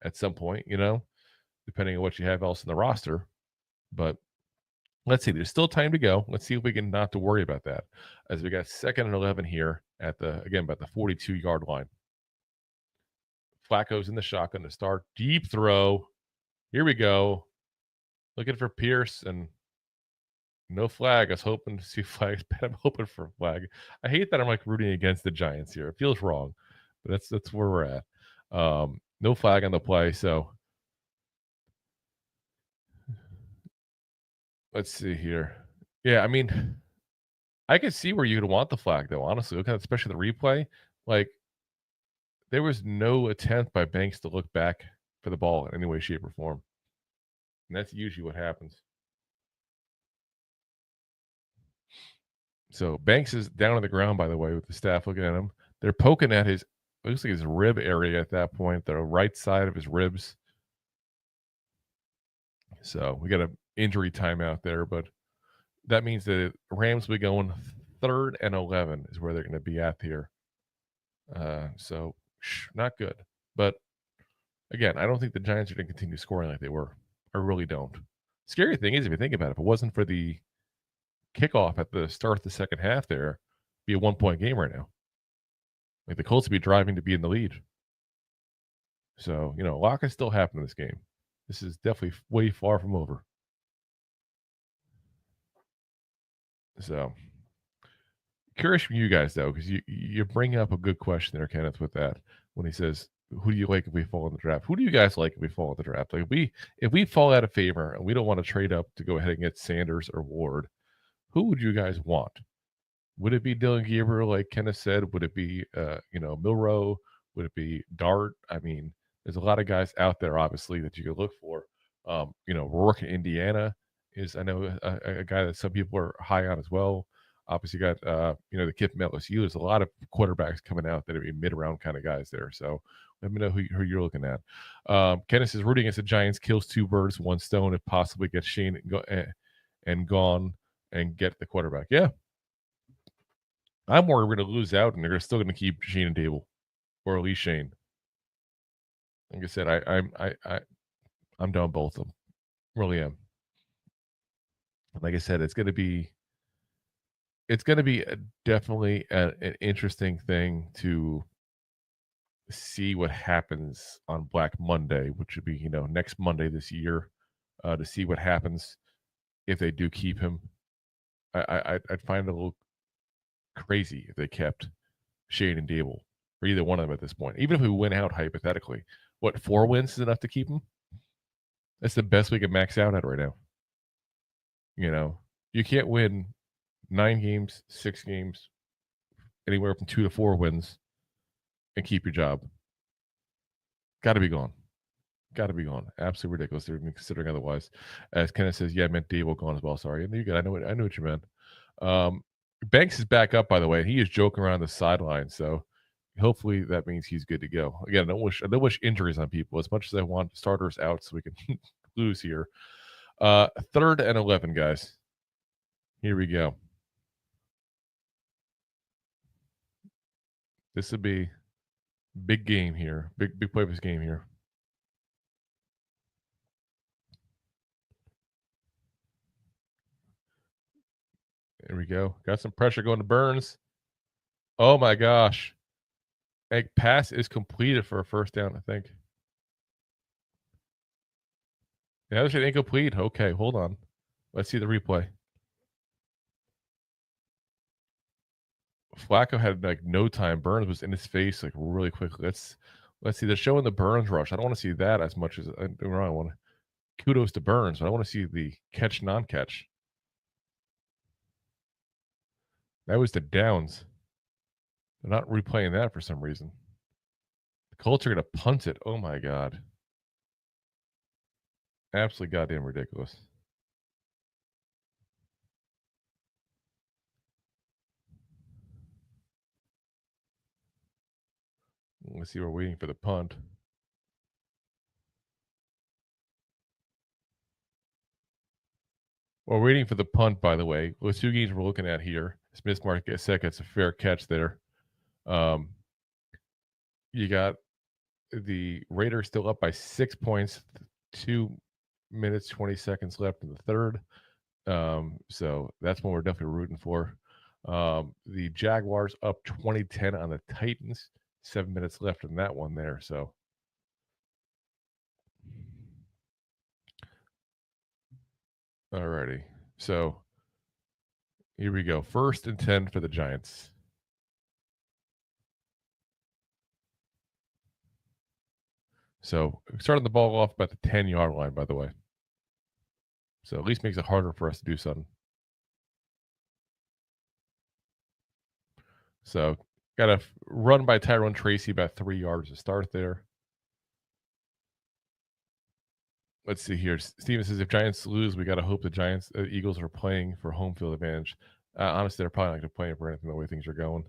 at some point, depending on what you have else in the roster. But let's see, there's still time to go. Let's see if we can not to worry about that, as we got 2nd and 11 here at about the 42-yard line. Flacco's in the shotgun to start. Deep throw. Here we go. Looking for Pierce, and no flag. I was hoping to see flags, but I'm hoping for a flag. I hate that I'm like rooting against the Giants here. It feels wrong, but that's where we're at. No flag on the play, so let's see here. Yeah, I mean, I could see where you'd want the flag, though, honestly. Look at, especially the replay. Like, there was no attempt by Banks to look back for the ball in any way, shape, or form. And that's usually what happens. So Banks is down on the ground, by the way, with the staff looking at him. They're poking at his, looks like his rib area at that point, the right side of his ribs. So we got an injury timeout there, but that means the Rams will be going 3rd and 11 is where they're going to be at here. So not good. But again, I don't think the Giants are going to continue scoring like they were. I really don't. Scary thing is, if you think about it, if it wasn't for the kickoff at the start of the second half there, it'd be a 1-point game right now. Like the Colts would be driving to be in the lead. So, a lot can still happen in this game. This is definitely way far from over. So, curious from you guys, though, because you bring up a good question there, Kenneth, with that when he says, who do you like if we fall in the draft? Who do you guys like if we fall in the draft? Like if we fall out of favor and we don't want to trade up to go ahead and get Sanders or Ward, who would you guys want? Would it be Dylan Gabriel, like Kenneth said? Would it be, Milrow? Would it be Dart? I mean, there's a lot of guys out there, obviously, that you could look for. Rourke in Indiana is, I know, a guy that some people are high on as well. Obviously, you got, the kid from LSU. There's a lot of quarterbacks coming out that are mid-round kind of guys there. So let me know who you're looking at. Kenneth is rooting against the Giants, kills 2 birds, 1 stone, if possibly gets Shane and gone and get the quarterback. Yeah. I'm worried we're going to lose out, and they're still going to keep Shane and Dable, or at least Shane. Like I said, I'm down both of them. Really am. Like I said, it's going to be definitely an interesting thing to see what happens on Black Monday, which would be next Monday this year, to see what happens if they do keep him. I'd find it a little crazy if they kept Shane and Dable, or either one of them at this point. Even if we went out hypothetically, 4 wins is enough to keep him? That's the best we can max out at right now. You can't win 9 games, 6 games, anywhere from 2 to 4 wins and keep your job. Got to be gone. Got to be gone. Absolutely ridiculous. They're considering otherwise. As Kenneth says, yeah, I meant Dable gone as well. Sorry. You're good. I know what you meant. Banks is back up, by the way. He is joking around the sideline, so hopefully that means he's good to go. Again, I don't wish injuries on people as much as I want starters out so we can lose here. 3rd and 11, guys. Here we go. This would be big game here. Big play of this game here. There we go. Got some pressure going to Burns. Oh my gosh. Pass is completed for a first down, I think. Yeah, that's incomplete. Okay, hold on. Let's see the replay. Flacco had no time. Burns was in his face really quickly. Let's see. They're showing the Burns rush. I don't want to see that as much as I want. Kudos to Burns, but I want to see the catch non-catch. That was the downs. They're not replaying that for some reason. The Colts are going to punt it. Oh my god. Absolutely goddamn ridiculous. Let's see. We're waiting for the punt. We're waiting for the punt, by the way. The 2 games we're looking at here. Smith Marquette gets a fair catch there. You got the Raiders still up by 6 points. 2 minutes, 20 seconds left in the third. So that's one we're definitely rooting for. The Jaguars up 20-10 on the Titans. 7 minutes left in that one there. So alrighty. So here we go. 1st and 10 for the Giants. So starting the ball off about the 10-yard line, by the way. So at least makes it harder for us to do something. So got a run by Tyrone Tracy about 3 yards to start there. Let's see here. Steven says if Giants lose, we got to hope the Eagles are playing for home field advantage. Honestly, they're probably not going to play for anything the way things are going.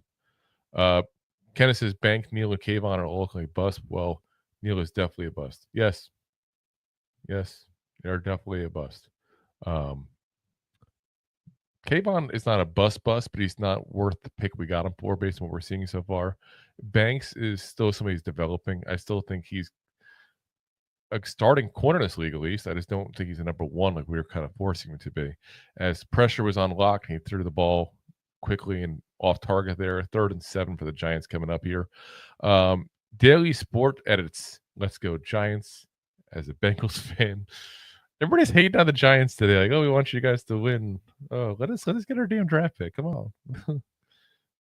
Kenneth says Bank, Neal, and Kayvon are locally bust. Well, Neal is definitely a bust. Yes, they're definitely a bust. Kayvon is not a bust, but he's not worth the pick we got him for based on what we're seeing so far. Banks is still somebody who's developing. I still think he's a starting corner in this league, at least. I just don't think he's a number one like we were kind of forcing him to be. As pressure was on lock, he threw the ball quickly and off target there. 3rd and 7 for the Giants coming up here. Daily Sport edits. Let's go Giants. As a Bengals fan, everybody's hating on the Giants today. Like, oh, we want you guys to win. Oh, let us get our damn draft pick. Come on.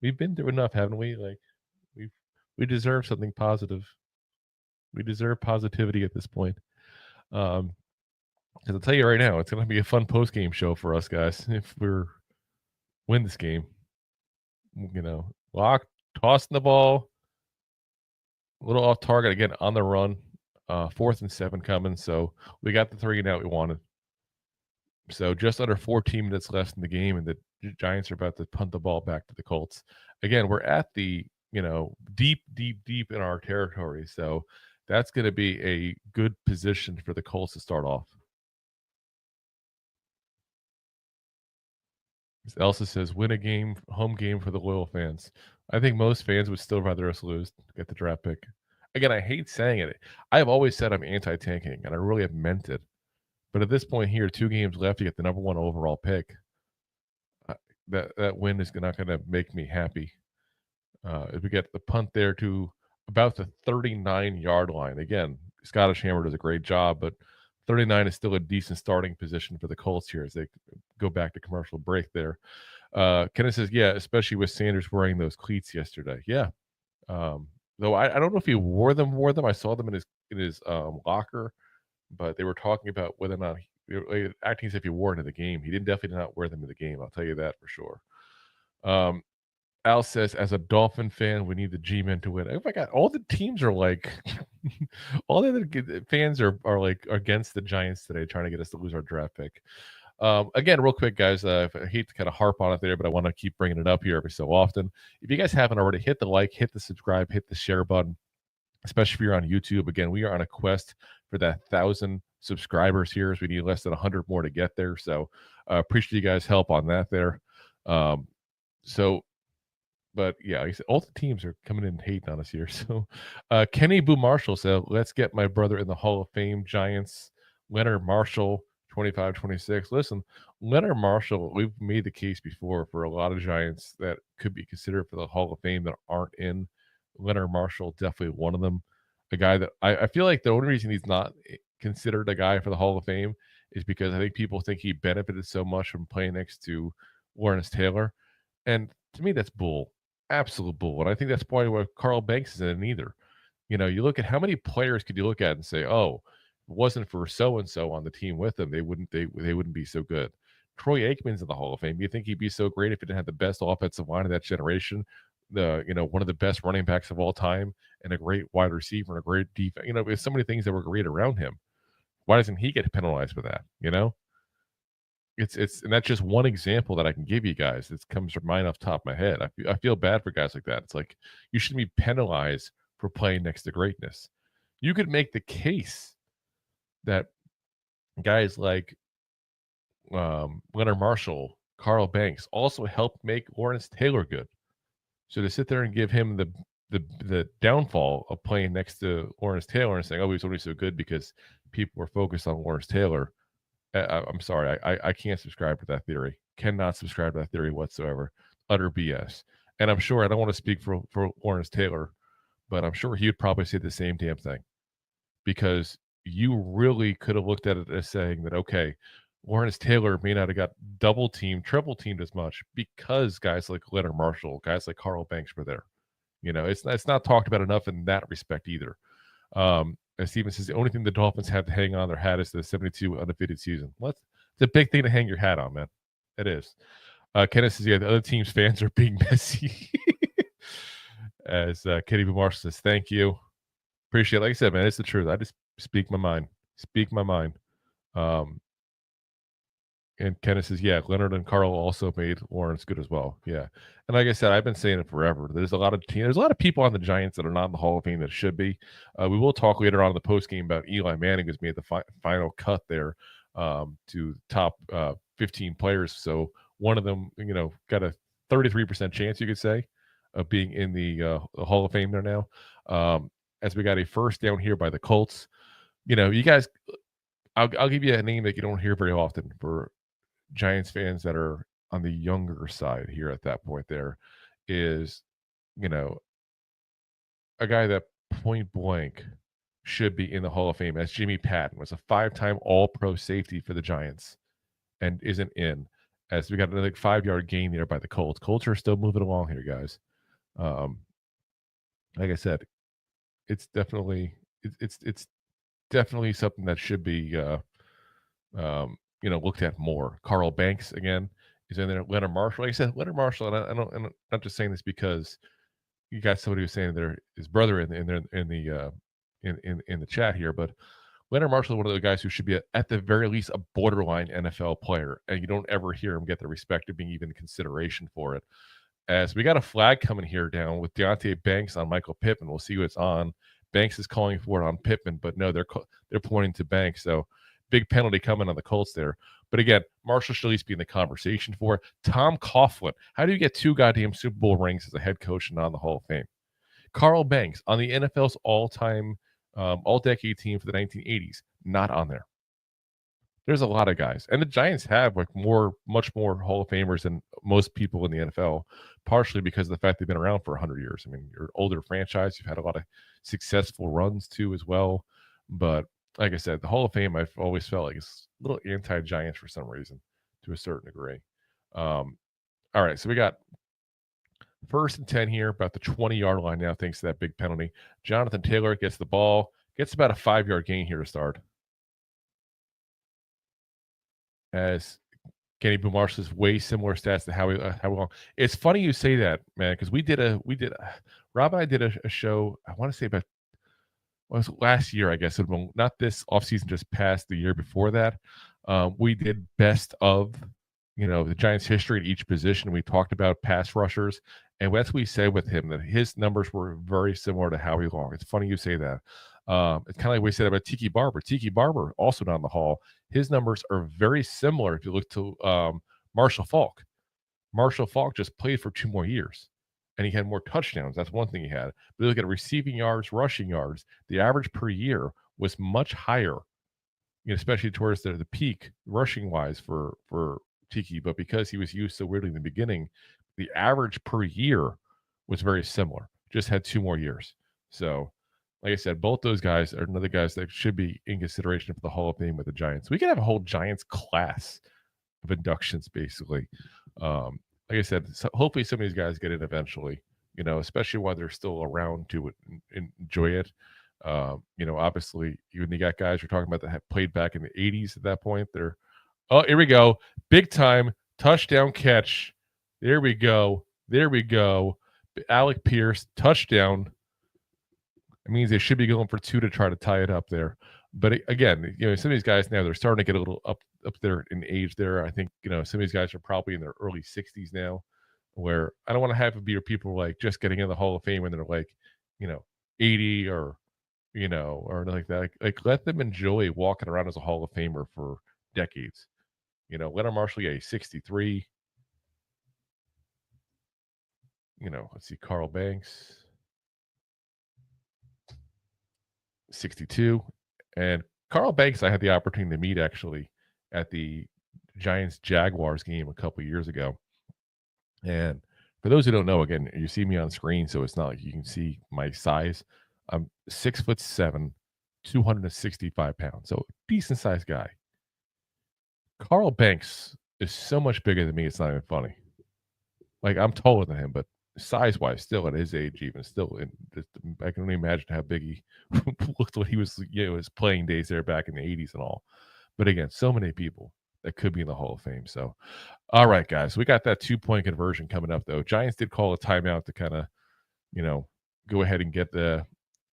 We've been through enough, haven't we? Like, we deserve something positive. We deserve positivity at this point. Because I'll tell you right now, it's going to be a fun post-game show for us guys if we're win this game. Lock, tossing the ball, a little off target again on the run. 4th and 7 coming, so we got the 3 and out we wanted. So just under 14 minutes left in the game, and the Giants are about to punt the ball back to the Colts. Again, we're at the deep in our territory, so that's going to be a good position for the Colts to start off. Elsa says, win a game, home game for the loyal fans. I think most fans would still rather us lose, get the draft pick. Again, I hate saying it. I have always said I'm anti-tanking, and I really have meant it. But at this point here, 2 games left to get the number 1 overall pick. That win is not going to make me happy. If we get the punt there to about the 39-yard line. Again, Scottish Hammer does a great job, but 39 is still a decent starting position for the Colts here as they go back to commercial break there. Kenneth says, yeah, especially with Sanders wearing those cleats yesterday. Yeah. Though I don't know if he wore them. I saw them in his locker, but they were talking about whether or not acting as if he wore it in the game. He definitely did not wear them in the game. I'll tell you that for sure. Al says, as a Dolphin fan, we need the G-men to win. Oh my God, all the teams are like, all the other fans are like against the Giants today, trying to get us to lose our draft pick. Again, real quick, guys, I hate to kind of harp on it there, but I want to keep bringing it up here every so often. If you guys haven't already, hit the like, hit the subscribe, hit the share button, especially if you're on YouTube. Again, we are on a quest for that 1,000 subscribers here, as we need less than 100 more to get there. So appreciate you guys' help on that there. But yeah, like I said, all the teams are coming in and hating on us here. So Kenny Boo Marshall said, let's get my brother in the Hall of Fame. Giants, Leonard Marshall, 25-26. Listen, Leonard Marshall, we've made the case before for a lot of Giants that could be considered for the Hall of Fame that aren't in. Leonard Marshall, definitely one of them. A guy that I feel like the only reason he's not considered a guy for the Hall of Fame is because I think people think he benefited so much from playing next to Lawrence Taylor. And to me, that's bull. Absolute bull. And I think that's probably why Carl Banks isn't in either. You look at how many players could you look at and say, oh, if it wasn't for so-and-so on the team with them, they wouldn't be so good. Troy Aikman's in the Hall of Fame. You think he'd be so great if he didn't have the best offensive line of that generation? One of the best running backs of all time and a great wide receiver and a great defense. There's so many things that were great around him. Why doesn't he get penalized for that? And that's just one example that I can give you guys. It comes from mind off the top of my head. I feel bad for guys like that. It's like you shouldn't be penalized for playing next to greatness. You could make the case that guys like Leonard Marshall, Carl Banks also helped make Lawrence Taylor good. So to sit there and give him the downfall of playing next to Lawrence Taylor and saying, oh, he's only so good because people were focused on Lawrence Taylor. I'm sorry. I can't subscribe to that theory. Cannot subscribe to that theory whatsoever. Utter BS. And I'm sure I don't want to speak for Lawrence Taylor, but I'm sure he would probably say the same damn thing. Because you really could have looked at it as saying that, okay, Lawrence Taylor may not have got double teamed, triple teamed as much because guys like Leonard Marshall, guys like Carl Banks were there. It's not talked about enough in that respect either. As Steven says, the only thing the Dolphins have to hang on their hat is the 72 undefeated season. It's a big thing to hang your hat on, man. It is. Kenneth says, yeah, the other team's fans are being messy. As Kenny B. Marshall says, thank you. Appreciate it. Like I said, man, it's the truth. I just speak my mind. Um, and Kenneth says, yeah, Leonard and Carl also made Lawrence good as well. Yeah. And like I said, I've been saying it forever. There's a lot of people on the Giants that are not in the Hall of Fame that should be. We will talk later on in the post game about Eli Manning, who's made the final cut there to top 15 players. So one of them, got a 33% chance, you could say, of being in the Hall of Fame there now. As we got a first down here by the Colts. You guys, I'll give you a name that you don't hear very often for Giants fans that are on the younger side here at that point. There is, you know, a guy that point blank should be in the Hall of Fame, as Jimmy Patton was a 5-time All-Pro safety for the Giants and isn't in. As we got another 5-yard gain there by the Colts. Colts are still moving along here, guys. Like I said, it's definitely it's definitely something that should be looked at more. Carl Banks again is in there. Leonard Marshall, like I said, Leonard Marshall, and I'm not just saying this because you got somebody who's saying there his brother in the chat here, but Leonard Marshall is one of the guys who should be at the very least a borderline NFL player, and you don't ever hear him get the respect of being even consideration for it. As we got a flag coming here down with Deontay Banks on Michael Pittman. We'll see who it's on. Banks is calling for it on Pittman, but no, they're pointing to Banks. So big penalty coming on the Colts there. But again, Marshall should at least be in the conversation for it. Tom Coughlin. How do you get 2 goddamn Super Bowl rings as a head coach and not in the Hall of Fame? Carl Banks on the NFL's all-time, all-decade team for the 1980s. Not on there. There's a lot of guys. And the Giants have much more Hall of Famers than most people in the NFL, partially because of the fact they've been around for 100 years. I mean, you're an older franchise. You've had a lot of successful runs too as well. But like I said, the Hall of Fame, I've always felt like it's a little anti-Giants for some reason to a certain degree. All right, so we got 1st and 10 here, about the 20-yard line now, thanks to that big penalty. Jonathan Taylor gets the ball, gets about a 5-yard gain here to start. As Kenny Boo Marshall's way similar stats to how long. It's funny you say that, man, because Rob and I did a show, I want to say about was last year, I guess. Not this offseason, just past the year before that. We did best of, the Giants' history at each position. We talked about pass rushers, and that's what we said with him, that his numbers were very similar to Howie Long. It's funny you say that. It's kind of like we said about Tiki Barber. Tiki Barber, also down the hall. His numbers are very similar if you look to Marshall Faulk. Marshall Faulk just played for 2 more years, and he had more touchdowns. That's one thing he had. But you look at receiving yards, rushing yards, the average per year was much higher, especially towards the peak rushing-wise for Tiki. But because he was used so weirdly in the beginning, the average per year was very similar. Just had 2 more years. So, like I said, both those guys are another guys that should be in consideration for the Hall of Fame with the Giants. We could have a whole Giants class of inductions, basically. Like I said, so hopefully some of these guys get in eventually, especially while they're still around to enjoy it. Obviously, even you got guys you're talking about that have played back in the 80s at that point. Here we go. Big time touchdown catch. There we go. Alec Pierce, touchdown. It means they should be going for 2 to try to tie it up there. But again, some of these guys now, they're starting to get a little up there in age there. I think, some of these guys are probably in their early 60s now, where I don't want to have it be people like just getting in the Hall of Fame when they're like, 80 or like that. Like let them enjoy walking around as a Hall of Famer for decades. Leonard Marshall, 63. Let's see, Carl Banks, 62. And Carl Banks, I had the opportunity to meet actually at the Giants Jaguars game a couple of years ago. And for those who don't know, again, you see me on screen, so it's not like you can see my size. I'm 6'7", 265 pounds, so decent sized guy. Carl Banks is so much bigger than me, it's not even funny. Like, I'm taller than him, but size wise, still at his age, even still, I can only imagine how big he looked when he was, his playing days there back in the 80s and all. But again, so many people that could be in the Hall of Fame. So, all right, guys, we got that 2-point conversion coming up, though. Giants did call a timeout to kind of, go ahead and get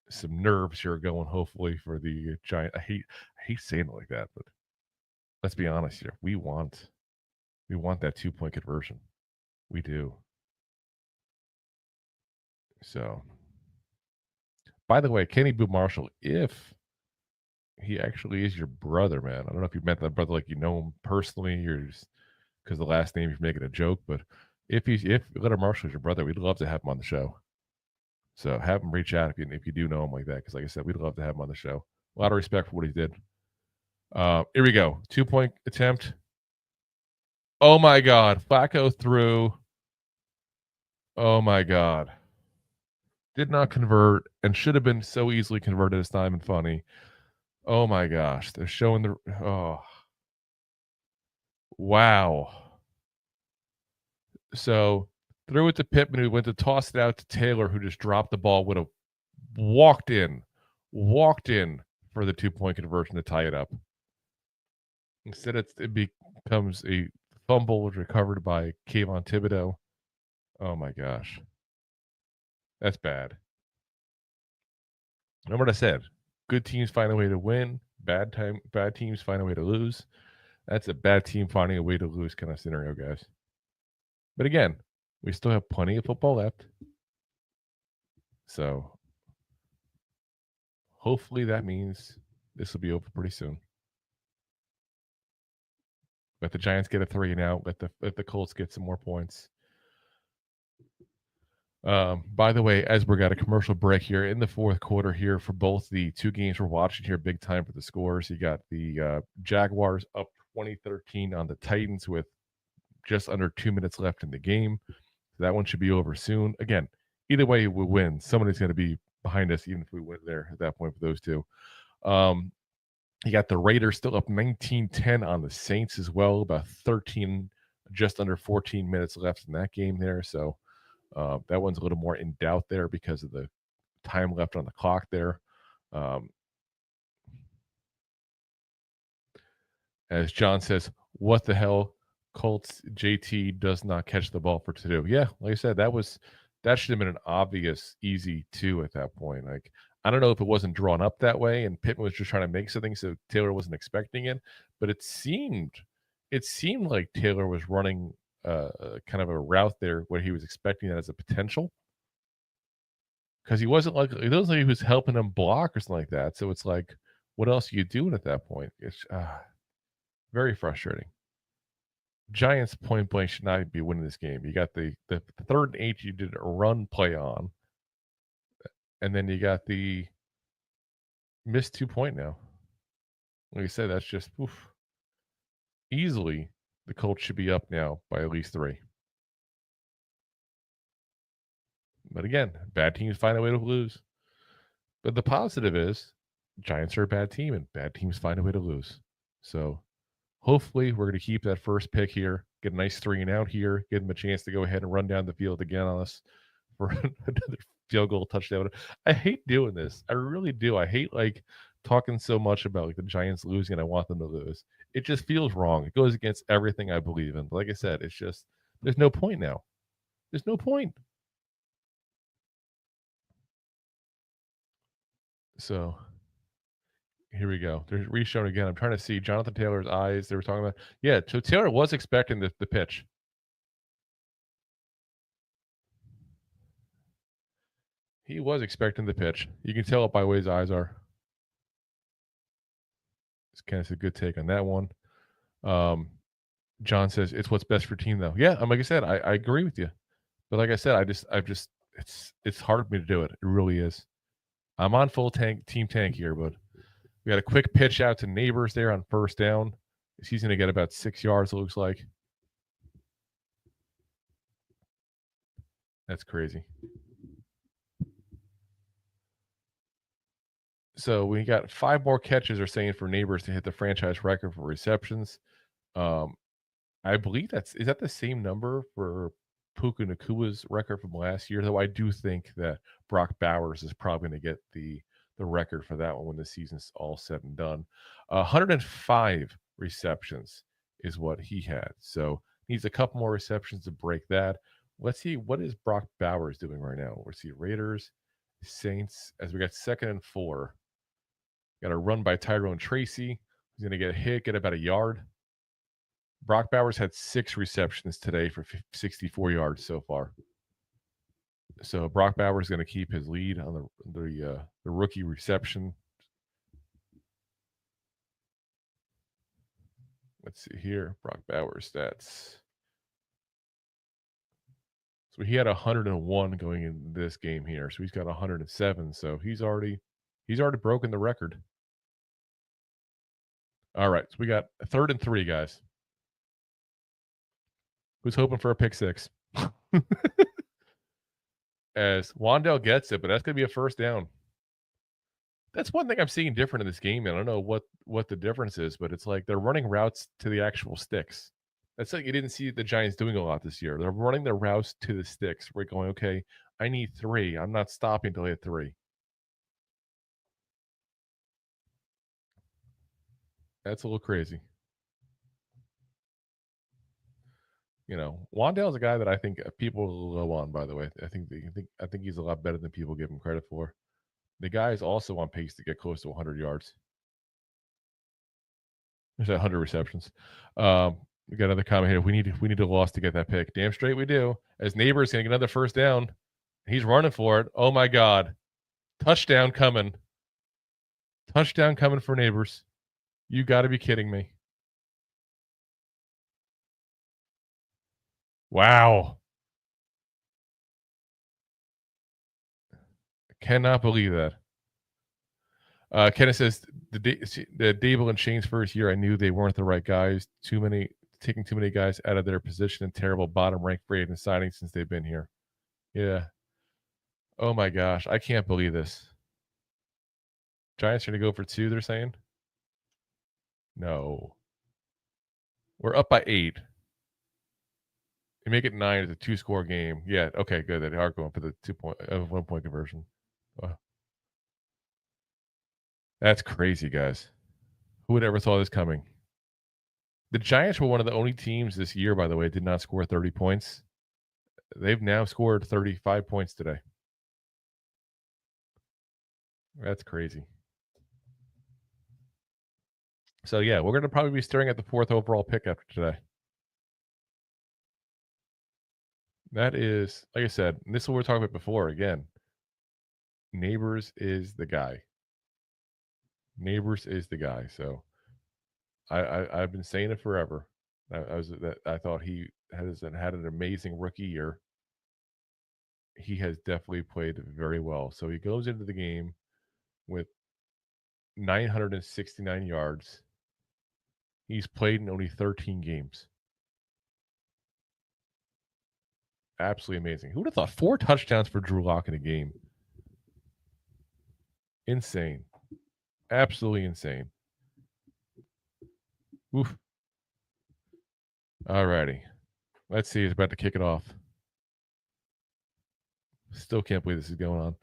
some nerves here going, hopefully, for the Giants. I hate saying it like that, but let's be honest here. We want that 2-point conversion. We do. So, by the way, Kenny Boo Marshall, if he actually is your brother, man. I don't know if you met that brother like you know him personally, or just because the last name you're making a joke, but if Leonard Marshall is your brother, we'd love to have him on the show. So have him reach out if you do know him like that, because like I said, we'd love to have him on the show. A lot of respect for what he did. Here we go. 2-point attempt. Oh my God. Flacco threw. Oh my God. Did not convert and should have been so easily converted this time and funny. Oh my gosh. They're showing the. Oh. Wow. So threw it to Pittman, who went to toss it out to Taylor, who just dropped the ball, would have walked in for the 2-point conversion to tie it up. Instead, it becomes a fumble recovered by Kayvon Thibodeau. Oh my gosh. That's bad. Remember what I said. Good teams find a way to win. Bad teams find a way to lose. That's a bad team finding a way to lose kind of scenario, guys. But again, we still have plenty of football left. So hopefully that means this will be over pretty soon. Let the Giants get a 3-and-out. Let the Colts get some more points. By the way, as we got a commercial break here in the fourth quarter here for both the two games we're watching here, big time for the scores. You got the Jaguars up 20-13 on the Titans with just under 2 minutes left in the game. So that one should be over soon. Again, either way we win, somebody's going to be behind us, even if we win there at that point for those two. You got the Raiders still up 19-10 on the Saints as well. About 13, just under 14 minutes left in that game there. So that one's a little more in doubt there because of the time left on the clock there. As John says, what the hell? Colts JT does not catch the ball for 2. Yeah, like I said, that should have been an obvious easy 2 at that point. Like, I don't know if it wasn't drawn up that way and Pittman was just trying to make something so Taylor wasn't expecting it, but it seemed like Taylor was running kind of a route there where he was expecting that as a potential, because it wasn't like he was helping him block or something like that. So it's like, what else are you doing at that point? It's very frustrating. Giants point blank should not be winning this game. You got the 3rd and 8 you did a run play on, and then you got the missed 2-point now. Like I said, that's just easily the Colts should be up now by at least 3. But again, bad teams find a way to lose. But the positive is Giants are a bad team and bad teams find a way to lose. So hopefully we're going to keep that first pick here, get a nice 3-and-out here, give them a chance to go ahead and run down the field again on us for another field goal touchdown. I hate doing this. I really do. I hate like talking so much about like the Giants losing and I want them to lose. It just feels wrong. It goes against everything I believe in. But like I said, it's just there's no point now. There's no point. So here we go. There's reshown again. I'm trying to see Jonathan Taylor's eyes. They were talking about. Yeah, so Taylor was expecting the pitch. He was expecting the pitch. You can tell it by the way his eyes are. It's kind of a good take on that one. John says it's what's best for team though. Yeah, like I said, I agree with you. But like I said, it's hard for me to do it. It really is. I'm on full team tank here, but we got a quick pitch out to Nabers there on 1st down. He's going to get about 6 yards, it looks like. That's crazy. So we got 5 more catches, are saying, for Nabers to hit the franchise record for receptions. I believe is that the same number for Puka Nakua's record from last year, though I do think that Brock Bowers is probably going to get the record for that one when the season's all said and done. 105 receptions is what he had. So needs a couple more receptions to break that. Let's see, what is Brock Bowers doing right now? We'll see Raiders, Saints, as we got 2nd and 4. Got a run by Tyrone Tracy. He's going to get a hit, get about a yard. Brock Bowers had 6 receptions today for 64 yards so far. So Brock Bowers is going to keep his lead on the rookie reception. Let's see here, Brock Bowers stats. So he had 101 going in this game here. So he's got 107. So he's already broken the record. All right, so we got 3rd and 3, guys. Who's hoping for a pick 6? As Wandale gets it, but that's going to be a first down. That's one thing I'm seeing different in this game. And I don't know what the difference is, but it's like they're running routes to the actual sticks. That's like you didn't see the Giants doing a lot this year. They're running their routes to the sticks. We're going, okay, I need 3. I'm not stopping till I hit 3. That's a little crazy. You know, Wandale's a guy that I think people will low on, by the way. I think he's a lot better than people give him credit for. The guy is also on pace to get close to 100 yards. There's 100 receptions. We got another comment here. We need a loss to get that pick. Damn straight we do. As Nabers going to get another first down. He's running for it. Oh, my God. Touchdown coming. Touchdown coming for Nabers. You got to be kidding me. Wow. I cannot believe that. Kenneth says the Dable and Shane's first year, I knew they weren't the right guys. Taking too many guys out of their position and terrible bottom ranked free agent signings since they've been here. Yeah. Oh my gosh, I can't believe this. Giants are going to go for 2, they're saying? No. We're up by 8. You make it 9. It's a 2-score game. Yeah, okay, good. They are going for the 1-point conversion. That's crazy, guys. Who would ever thought this coming? The Giants were one of the only teams this year, by the way, did not score 30 points. They've now scored 35 points today. That's crazy. So, yeah, we're going to probably be staring at the 4th overall pick after today. That is, like I said, and this is what we were talking about before. Again, Nabers is the guy. Nabers is the guy. So I've been saying it forever. I thought he had an amazing rookie year. He has definitely played very well. So he goes into the game with 969 yards. He's played in only 13 games. Absolutely amazing. Who would have thought 4 touchdowns for Drew Lock in a game? Insane. Absolutely insane. Oof. All righty. Let's see. He's about to kick it off. Still can't believe this is going on.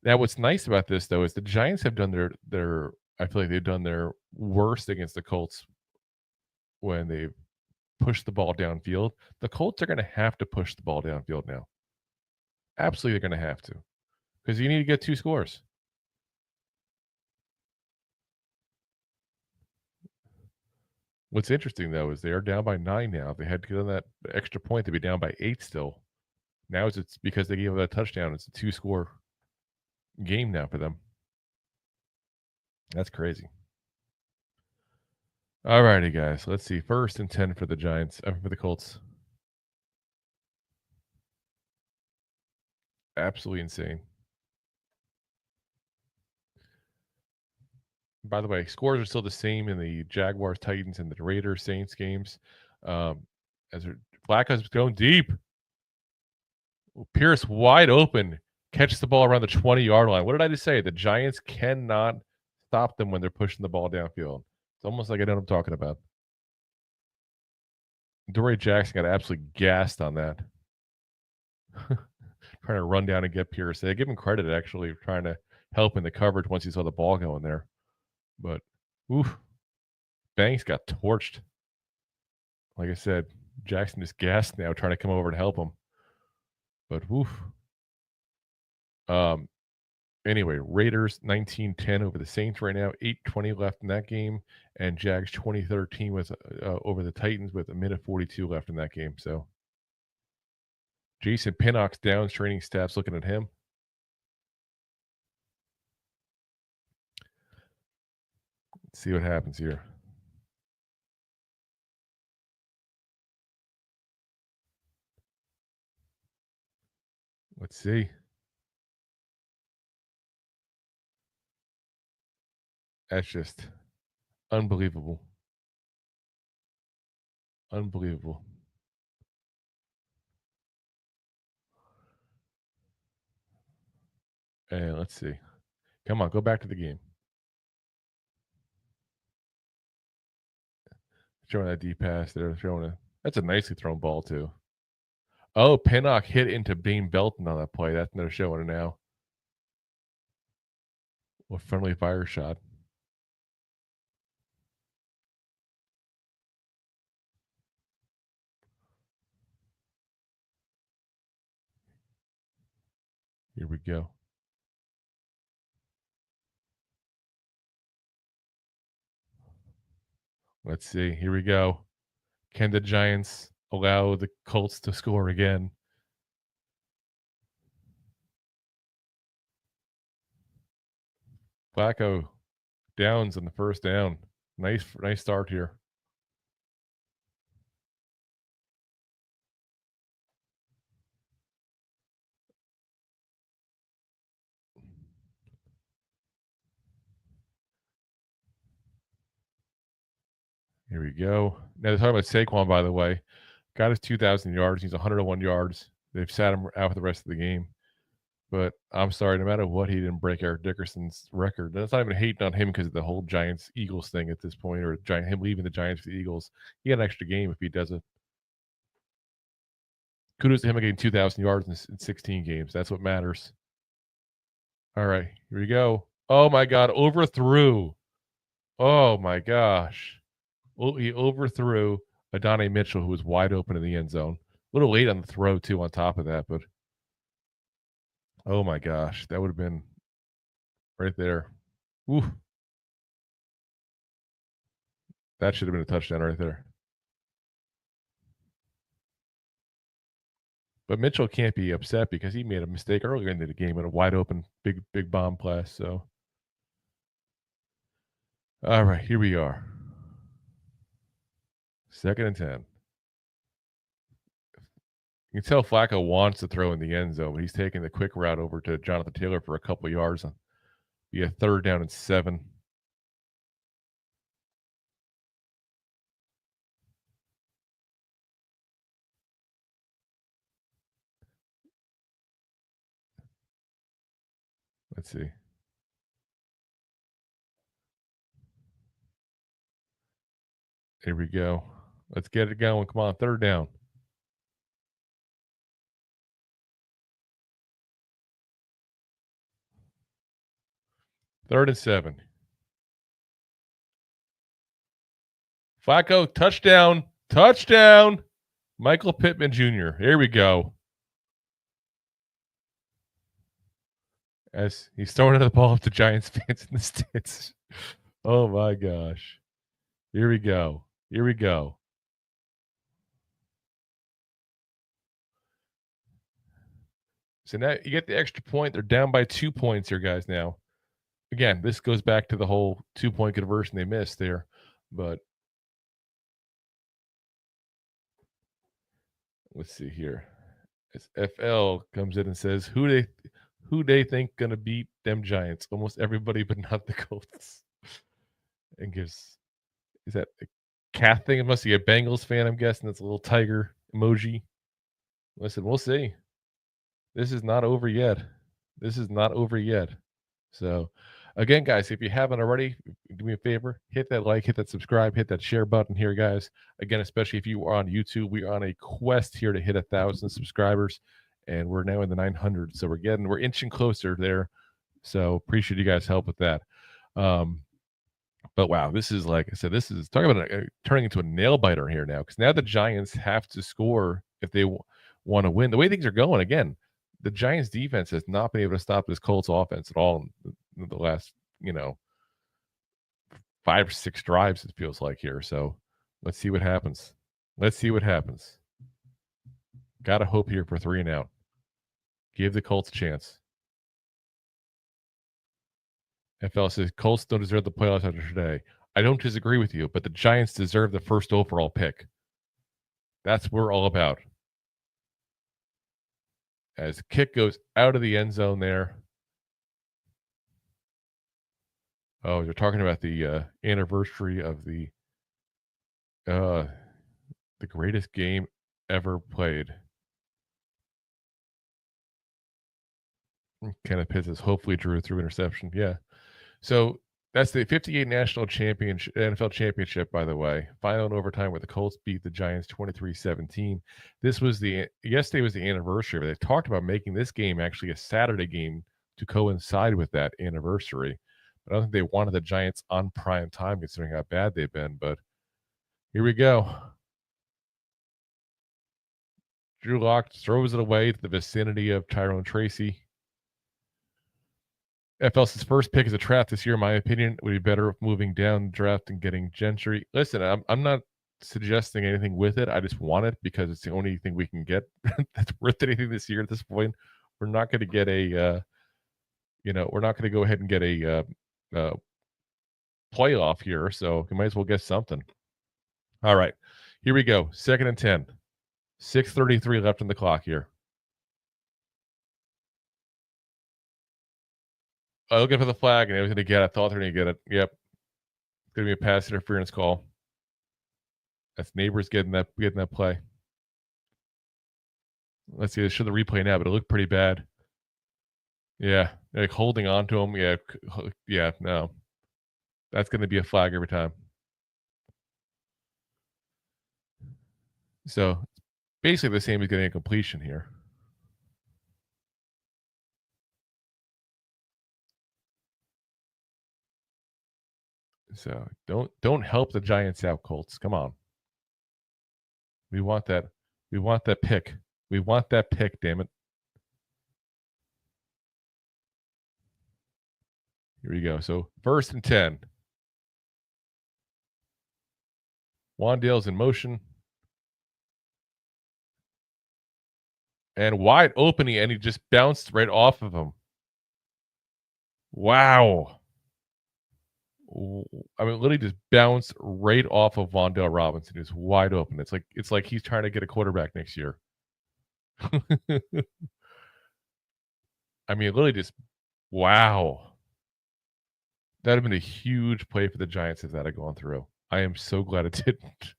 Now, what's nice about this, though, is the Giants have done their I feel like they've done their worst against the Colts when they push the ball downfield. The Colts are going to have to push the ball downfield now. Absolutely, they're going to have to. Because you need to get 2 scores. What's interesting, though, is they are down by 9 now. If they had to get on that extra point, they'd be down by 8 still. Now it's because they gave up that touchdown. It's a 2-score game now for them. That's crazy. All righty, guys. Let's see. 1st and 10 for the Giants, for the Colts. Absolutely insane. By the way, scores are still the same in the Jaguars, Titans, and the Raiders, Saints games. As Flacco's going deep. Pierce wide open. Catches the ball around the 20-yard line. What did I just say? The Giants cannot stop them when they're pushing the ball downfield. It's almost like I know what I'm talking about. Dory Jackson got absolutely gassed on that. Trying to run down and get Pierce. They give him credit, actually, trying to help in the coverage once he saw the ball going there. But, oof. Banks got torched. Like I said, Jackson is gassed now, trying to come over and help him. But, woof. Anyway, Raiders 19-10 over the Saints right now. 8:20 left in that game, and Jags 20-13 with over the Titans with a minute 42 left in that game. So Jason Pinnock's down, training staff's looking at him. Let's see what happens here. Let's see. That's just unbelievable. Unbelievable. And let's see. Come on, go back to the game. Showing that deep pass there. That's a nicely thrown ball, too. Oh, Pinnock hit into Bain Belton on that play. They're showing it now. A friendly fire shot. Here we go. Let's see. Here we go. Can the Giants allow the Colts to score again? Flacco downs on the first down. Nice start here. Here we go. Now they're talking about Saquon, by the way. Got his 2,000 yards. He's 101 yards. They've sat him out for the rest of the game. But I'm sorry, no matter what, he didn't break Eric Dickerson's record. That's not even hating on him because of the whole Giants-Eagles thing at this point, or him leaving the Giants for the Eagles. He got an extra game if he does it. Kudos to him getting 2,000 yards in 16 games. That's what matters. All right, here we go. Oh, my God, overthrew. Oh, my gosh. He overthrew Adonai Mitchell, who was wide open in the end zone. A little late on the throw, too, on top of that, but oh, my gosh, that would have been right there. Woo. That should have been a touchdown right there. But Mitchell can't be upset because he made a mistake earlier in the game in a wide open, big bomb pass. So, all right, here we are. 2nd and 10. You can tell Flacco wants to throw in the end zone, but he's taking the quick route over to Jonathan Taylor for a couple of yards. Be a 3rd down and 7. Let's see. Here we go. Let's get it going. Come on, 3rd down. 3rd and 7. Flacco, touchdown. Touchdown. Michael Pittman Jr. Here we go. As he's throwing the ball up to Giants fans in the stands. Oh, my gosh. Here we go. Here we go. So now you get the extra point. They're down by 2 points here, guys, now. Again, this goes back to the whole 2-point conversion they missed there. But let's see here. As FL comes in and says, who they think going to beat them Giants? Almost everybody, but not the Colts. And gives, is that a cat thing? It must be a Bengals fan, I'm guessing. That's a little tiger emoji. Listen, we'll see. This is not over yet. This is not over yet. So, again, guys, if you haven't already, do me a favor, hit that like, hit that subscribe, hit that share button here, guys. Again, especially if you are on YouTube, we are on a quest here to hit 1,000 subscribers, and we're now in the 900. So we're inching closer there. So appreciate you guys' help with that. But wow, this is, like I said, this is talking about turning into a nail biter here now, because now the Giants have to score if they want to win. The way things are going, again, the Giants defense has not been able to stop this Colts offense at all in the last, 5 or 6 drives, it feels like here. So let's see what happens. Got to hope here for 3 and out. Give the Colts a chance. FL says Colts don't deserve the playoffs after today. I don't disagree with you, but the Giants deserve the first overall pick. That's what we're all about. As the kick goes out of the end zone there. Oh, you're talking about the anniversary of the greatest game ever played. Kenneth Pitts is hopefully drew through interception. Yeah. So that's the 58 national championship, NFL championship, by the way. Final in overtime where the Colts beat the Giants 23-17. Yesterday was the anniversary, but they talked about making this game actually a Saturday game to coincide with that anniversary. But I don't think they wanted the Giants on prime time considering how bad they've been. But here we go. Drew Lock throws it away to the vicinity of Tyrone Tracy. FL's first pick is a trap this year, in my opinion. It would be better moving down the draft and getting Gentry. Listen, I'm not suggesting anything with it. I just want it because it's the only thing we can get that's worth anything this year at this point. We're not going to get we're not going to go ahead and get a playoff here, so you might as well get something. All right, here we go. 2nd and 10. 6:33 left on the clock here. Looking for the flag, and everything to get. I thought they're going to get it. Yep. It's going to be a pass interference call. That's Nabers getting that play. Let's see. They show the replay now, but it looked pretty bad. Yeah. Like holding on to him. Yeah. Yeah. No. That's going to be a flag every time. So basically the same as getting a completion here. So don't help the Giants out, Colts. Come on. We want that. We want that pick. We want that pick, damn it. Here we go. So 1st and 10. Wandale's in motion. And wide open, and he just bounced right off of him. Wow. I mean, literally just bounced right off of Wan'Dale Robinson. It's wide open. It's like he's trying to get a quarterback next year. I mean, literally just wow. That would have been a huge play for the Giants if that had gone through. I am so glad it didn't.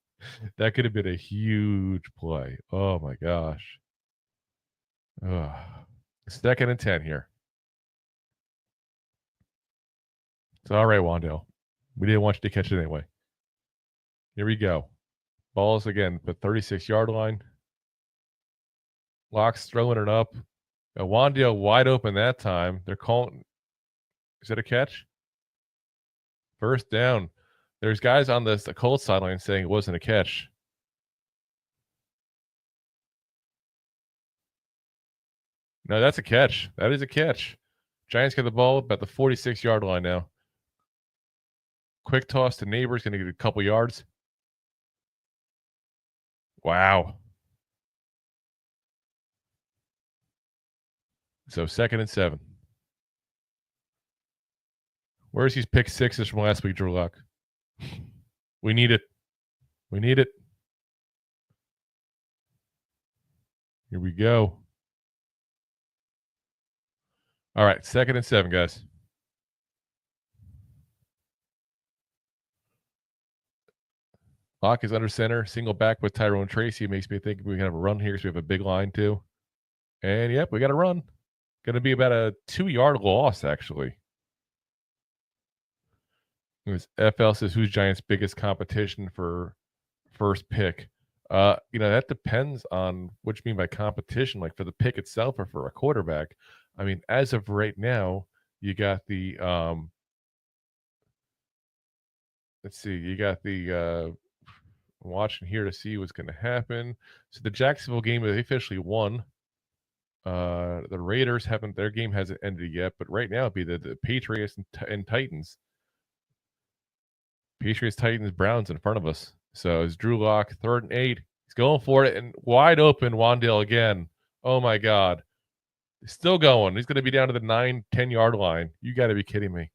That could have been a huge play. Oh my gosh. 2nd and 10 here. It's all right, Wan'Dale. We didn't want you to catch it anyway. Here we go. Balls again, the 36-yard line. Locke's throwing it up. Wan'Dale wide open that time. They're calling. Is that a catch? 1st down. There's guys on the Colts sideline saying it wasn't a catch. No, that's a catch. That is a catch. Giants get the ball about the 46-yard line now. Quick toss to Nabers, going to get a couple yards. Wow. So 2nd and 7. Where's these pick sixes from last week, Drew Lock? We need it. We need it. Here we go. All right, 2nd and 7, guys. Locke is under center, single back with Tyrone Tracy. Makes me think we can have a run here, so we have a big line too. And yep, we got a run. Going to be about a 2-yard loss, actually. FL says, who's Giants' biggest competition for first pick? That depends on what you mean by competition, like for the pick itself or for a quarterback. I mean, as of right now, you got the let's see, you got the I'm watching here to see what's going to happen. So the Jacksonville game, they officially won. The Raiders their game hasn't ended yet, but right now it'd be the Patriots and Titans. Patriots, Titans, Browns in front of us. So it's Drew Lock, 3rd and 8. He's going for it and wide open. Wandale again. Oh my God. He's still going. He's going to be down to the 9-10 yard line. You got to be kidding me.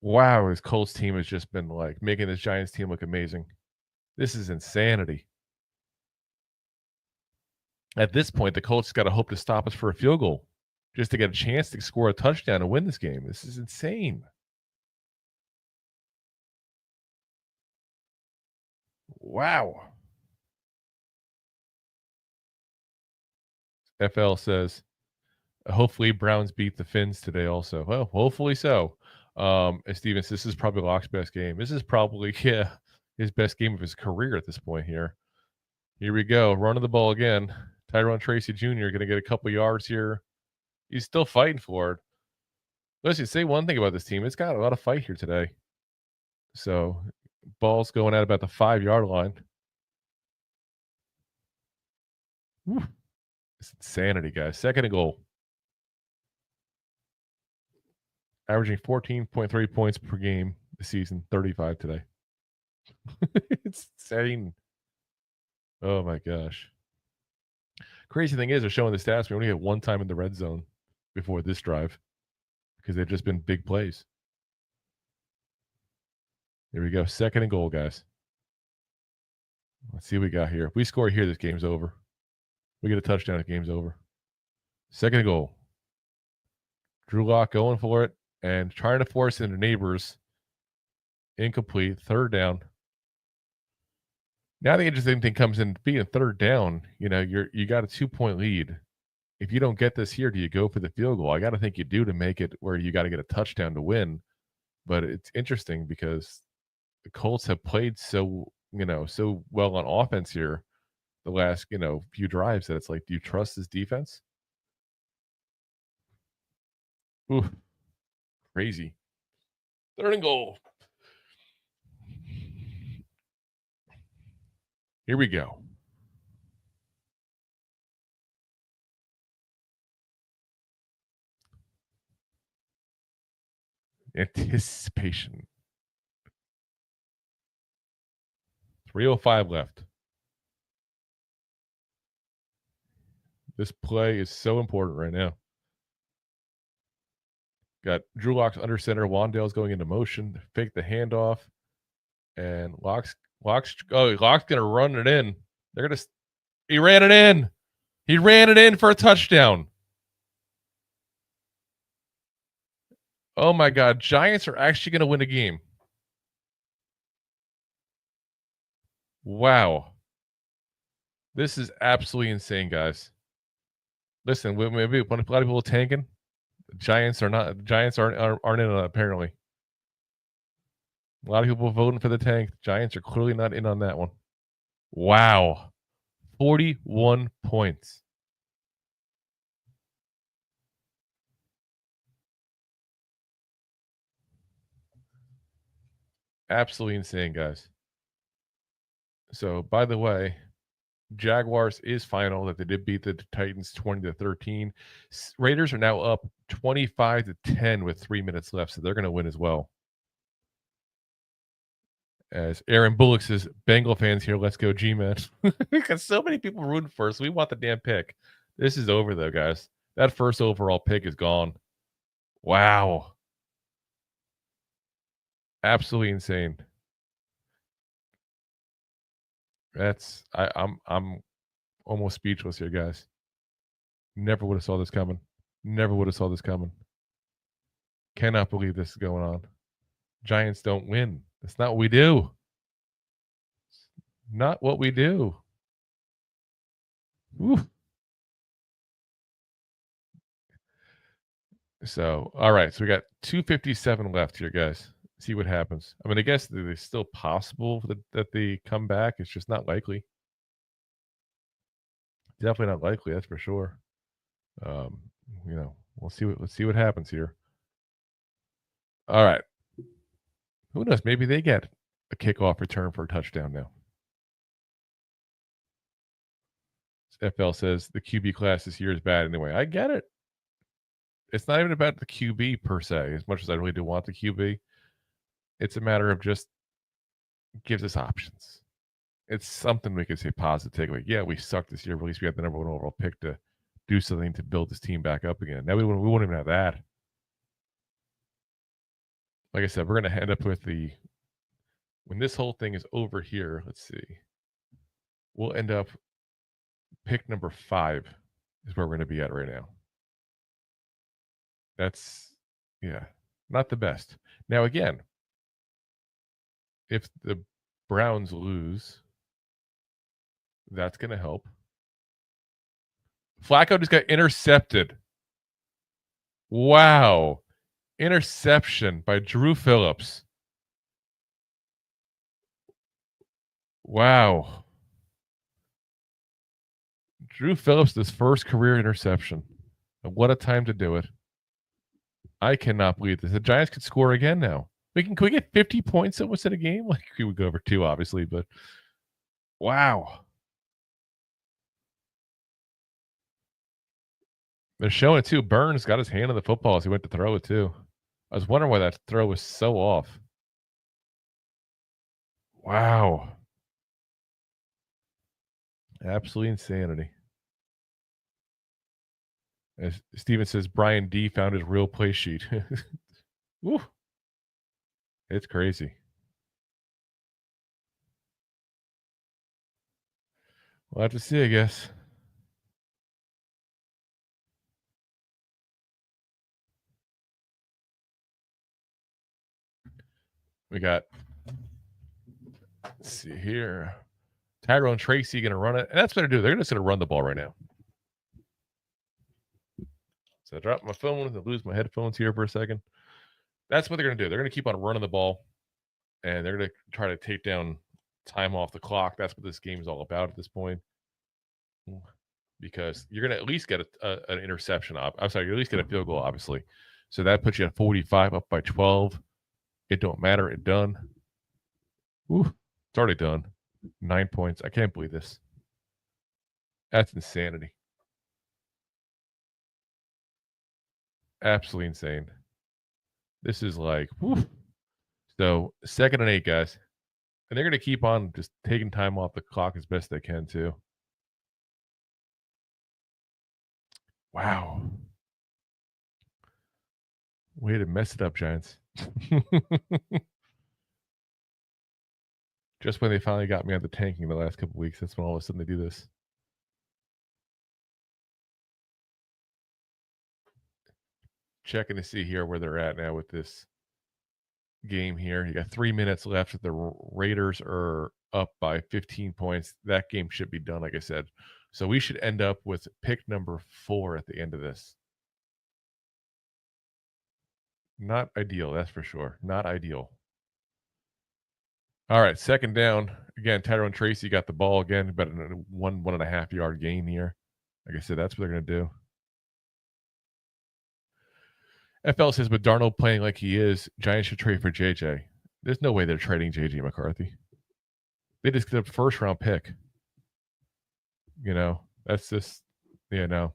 Wow, this Colts team has just been like making this Giants team look amazing. This is insanity. At this point, the Colts got to hope to stop us for a field goal just to get a chance to score a touchdown and win this game. This is insane. Wow. FL says, hopefully Browns beat the Finns today also. Well, hopefully so. And Steven says, this is probably Locke's best game. This is probably, his best game of his career at this point here. Here we go. Running the ball again. Tyrone Tracy Jr. going to get a couple yards here. He's still fighting for it. Listen, say one thing about this team. It's got a lot of fight here today. So, ball's going at about the 5-yard line. Whew. It's insanity, guys. 2nd and goal. Averaging 14.3 points per game this season, 35 today. It's insane. Oh my gosh. Crazy thing is, they're showing the stats. We only had one time in the red zone before this drive because they've just been big plays. There we go. 2nd and goal, guys. Let's see what we got here. If we score here, this game's over. We get a touchdown, the game's over. 2nd and goal. Drew Lock going for it and trying to force into Nabers. Incomplete. 3rd down. Now the interesting thing comes in being 3rd down. You got a 2-point lead. If you don't get this here, do you go for the field goal? I got to think you do to make it where you got to get a touchdown to win. But it's interesting because the Colts have played so well on offense here the last, few drives that it's like, do you trust this defense? Ooh, crazy. 3rd and goal. Here we go. Anticipation. 3:05 left. This play is so important right now. Got Drew Lock's under center. Wandale's going into motion. Fake the handoff. And Lock's going to run it in. He ran it in. He ran it in for a touchdown. Oh my God. Giants are actually going to win a game. Wow. This is absolutely insane, guys. Listen, maybe a lot of people are tanking. The Giants are not. The Giants aren't in on it, apparently. A lot of people voting for the tank. The Giants are clearly not in on that one. Wow. 41 points. Absolutely insane, guys. So, by the way, Jaguars is final that they did beat the Titans 20-13. Raiders are now up 25-10 with 3 minutes left, so they're going to win as well. As Aaron Bullock says, Bengal fans here, let's go G-Man. Because so many people rooting for us. We want the damn pick. This is over, though, guys. That first overall pick is gone. Wow. Absolutely insane. I'm almost speechless here, guys. Never would have saw this coming. Never would have saw this coming. Cannot believe this is going on. Giants don't win. That's not what we do. Not what we do. Woo. So, all right. So we got 2:57 left here, guys. See what happens. I mean, I guess it's still possible that they come back. It's just not likely. Definitely not likely. That's for sure. Let's see what happens here. All right. Who knows? Maybe they get a kickoff return for a touchdown now. FL says the QB class this year is bad anyway. I get it. It's not even about the QB per se, as much as I really do want the QB. It's a matter of just gives us options. It's something we can say positive takeaway. Yeah, we sucked this year, but at least we had the number 1 overall pick to do something to build this team back up again. Now we won't even have that. Like I said, we're going to end up with when this whole thing is over here, let's see. We'll end up pick number 5 is where we're going to be at right now. That's, not the best. Now, again, if the Browns lose, that's going to help. Flacco just got intercepted. Wow. Interception by Drew Phillips. Wow. Drew Phillips, this first career interception. And what a time to do it. I cannot believe this. The Giants could score again now. Can we get 50 points almost in a game? Like, we would go over 2, obviously, but wow. They're showing it too. Burns got his hand on the football as he went to throw it too. I was wondering why that throw was so off. Wow. Absolutely insanity. As Steven says, Brian D found his real play sheet. Woo. It's crazy. We'll have to see, I guess. We got, let's see here. Tyrone Tracy going to run it. And that's what they're doing. They're just going to run the ball right now. So I dropped my phone and lose my headphones here for a second. That's what they're going to do. They're going to keep on running the ball. And they're going to try to take down time off the clock. That's what this game is all about at this point. Because you're going to at least get an interception. I'm sorry, you at least get a field goal, obviously. So that puts you at 45, up by 12. It don't matter. It done. Ooh, it's already done. 9 points. I can't believe this. That's insanity. Absolutely insane. This is like, whew. So 2nd and 8, guys. And they're going to keep on just taking time off the clock as best they can, too. Wow. Way to mess it up, Giants. Just when they finally got me on the tanking the last couple weeks, that's when all of a sudden they do this. Checking to see here where they're at now with this game here. You got 3 minutes left. The Raiders are up by 15 points. That game should be done, like I said. So we should end up with pick number 4 at the end of this. Not ideal, that's for sure. Not ideal. All right, 2nd down. Again, Tyrone Tracy got the ball again, about a 1.5 yard gain here. Like I said, that's what they're going to do. FL says, but Darnold playing like he is, Giants should trade for JJ. There's no way they're trading JJ McCarthy. They just get a 1st round pick. That's just, no.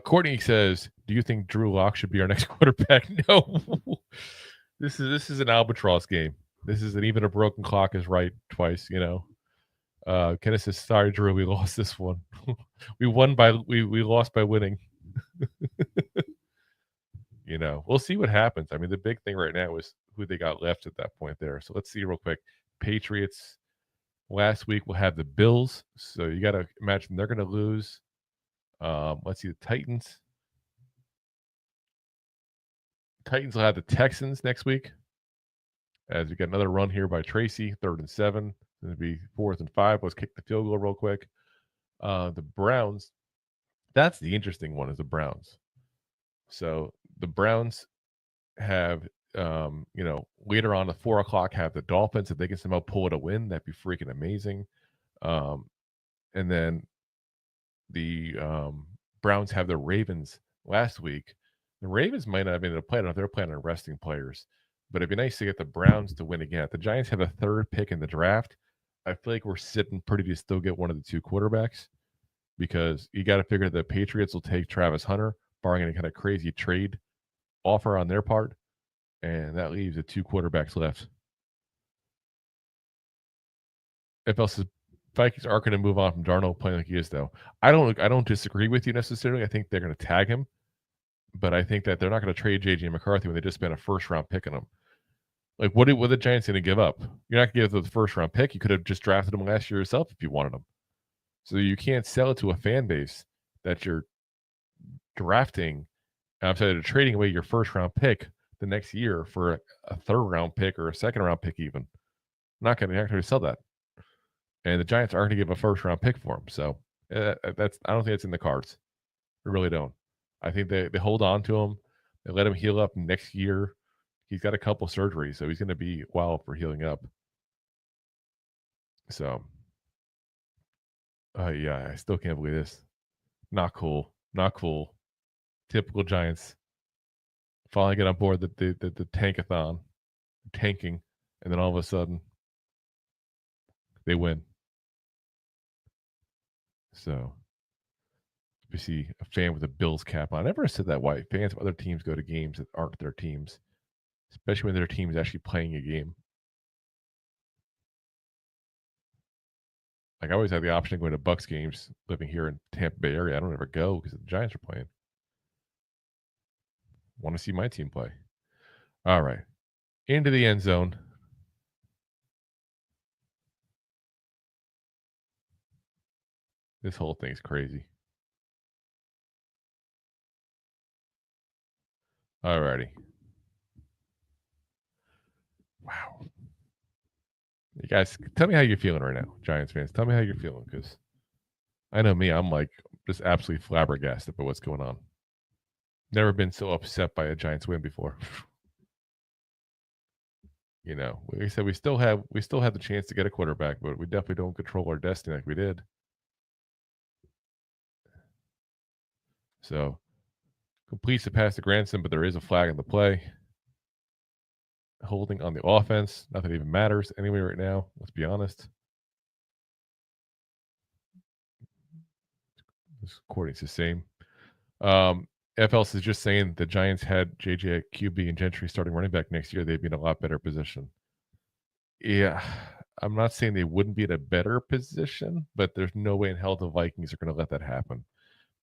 Courtney says, do you think Drew Lock should be our next quarterback? No. This is an albatross game. This is even a broken clock is right twice, Kenneth says, sorry, Drew, we lost this one. we lost by winning. We'll see what happens. I mean, the big thing right now is who they got left at that point there. So let's see real quick. Patriots last week will have the Bills. So you got to imagine they're going to lose. Let's see the Titans. Titans will have the Texans next week. As we get another run here by Tracy, 3rd and 7. It's going to be 4th and 5. Let's kick the field goal real quick. The Browns. That's the interesting one is the Browns. So the Browns have, later on at 4 o'clock have the Dolphins. If they can somehow pull it a win, that'd be freaking amazing. And then the Browns have the Ravens last week. The Ravens might not have been able to play. I don't know if they're planning on resting players, but it'd be nice to get the Browns to win again. If the Giants have a 3rd pick in the draft, I feel like we're sitting pretty to still get one of the two quarterbacks, because you got to figure the Patriots will take Travis Hunter, barring any kind of crazy trade offer on their part, and that leaves the two quarterbacks left. If else Vikings are going to move on from Darnold playing like he is, though. I don't disagree with you necessarily. I think they're going to tag him, but I think that they're not going to trade JJ McCarthy when they just spent a first round pick on him. Like, what are the Giants going to give up? You're not going to give the first round pick. You could have just drafted him last year yourself if you wanted him. So you can't sell it to a fan base that you're drafting. I'm sorry, trading away your first round pick the next year for a third round pick or a second round pick, even. Not going to sell that. And the Giants aren't going to give a first round pick for him. So I don't think it's in the cards. I really don't. I think they hold on to him. They let him heal up next year. He's got a couple surgeries, so he's going to be wild for healing up. So, yeah, I still can't believe this. Not cool. Not cool. Typical Giants. Finally get on board the tankathon, tanking, and then all of a sudden they win. So we see a fan with a Bills cap on. I never said that why fans of other teams go to games that aren't their teams, especially when their team is actually playing a game. Like, I always have the option of going to Bucks games living here in Tampa Bay area. I don't ever go because the Giants are playing. Want to see my team play. All right. Into the end zone. This whole thing's crazy. All righty. Wow. You guys, tell me how you're feeling right now, Giants fans. Tell me how you're feeling, because I know me, I'm like just absolutely flabbergasted by what's going on. Never been so upset by a Giants win before. You know, like I said, we still have the chance to get a quarterback, but we definitely don't control our destiny like we did. So, completes the pass to Granson, but there is a flag on the play. Holding on the offense. Nothing even matters anyway right now. Let's be honest. This coordinate's the same. FLS is just saying the Giants had JJ at QB and Gentry starting running back next year. They'd be in a lot better position. Yeah, I'm not saying they wouldn't be in a better position, but there's no way in hell the Vikings are going to let that happen.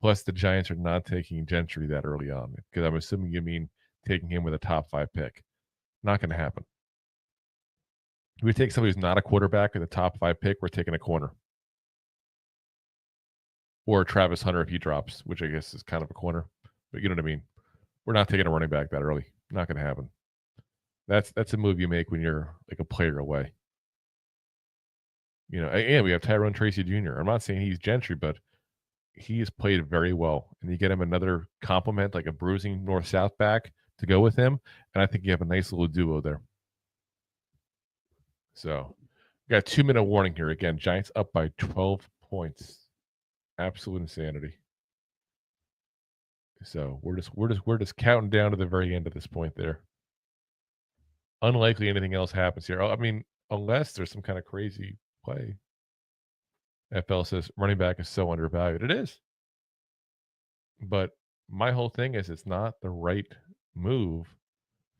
Plus, the Giants are not taking Gentry that early on, because I'm assuming you mean taking him with a top 5 pick. Not going to happen. If we take somebody who's not a quarterback with a top 5 pick, we're taking a corner. Or Travis Hunter if he drops, which I guess is kind of a corner. But you know what I mean? We're not taking a running back that early. Not going to happen. That's a move you make when you're like a player away. You know, and we have Tyrone Tracy Jr. I'm not saying he's Gentry, but he has played very well. And you get him another compliment, like a bruising north-south back to go with him, and I think you have a nice little duo there. So, we got a 2-minute warning here. Again, Giants up by 12 points. Absolute insanity. So we're just counting down to the very end of this point there. Unlikely anything else happens here. I mean, unless there's some kind of crazy play. FL says running back is so undervalued. It is. But my whole thing is it's not the right move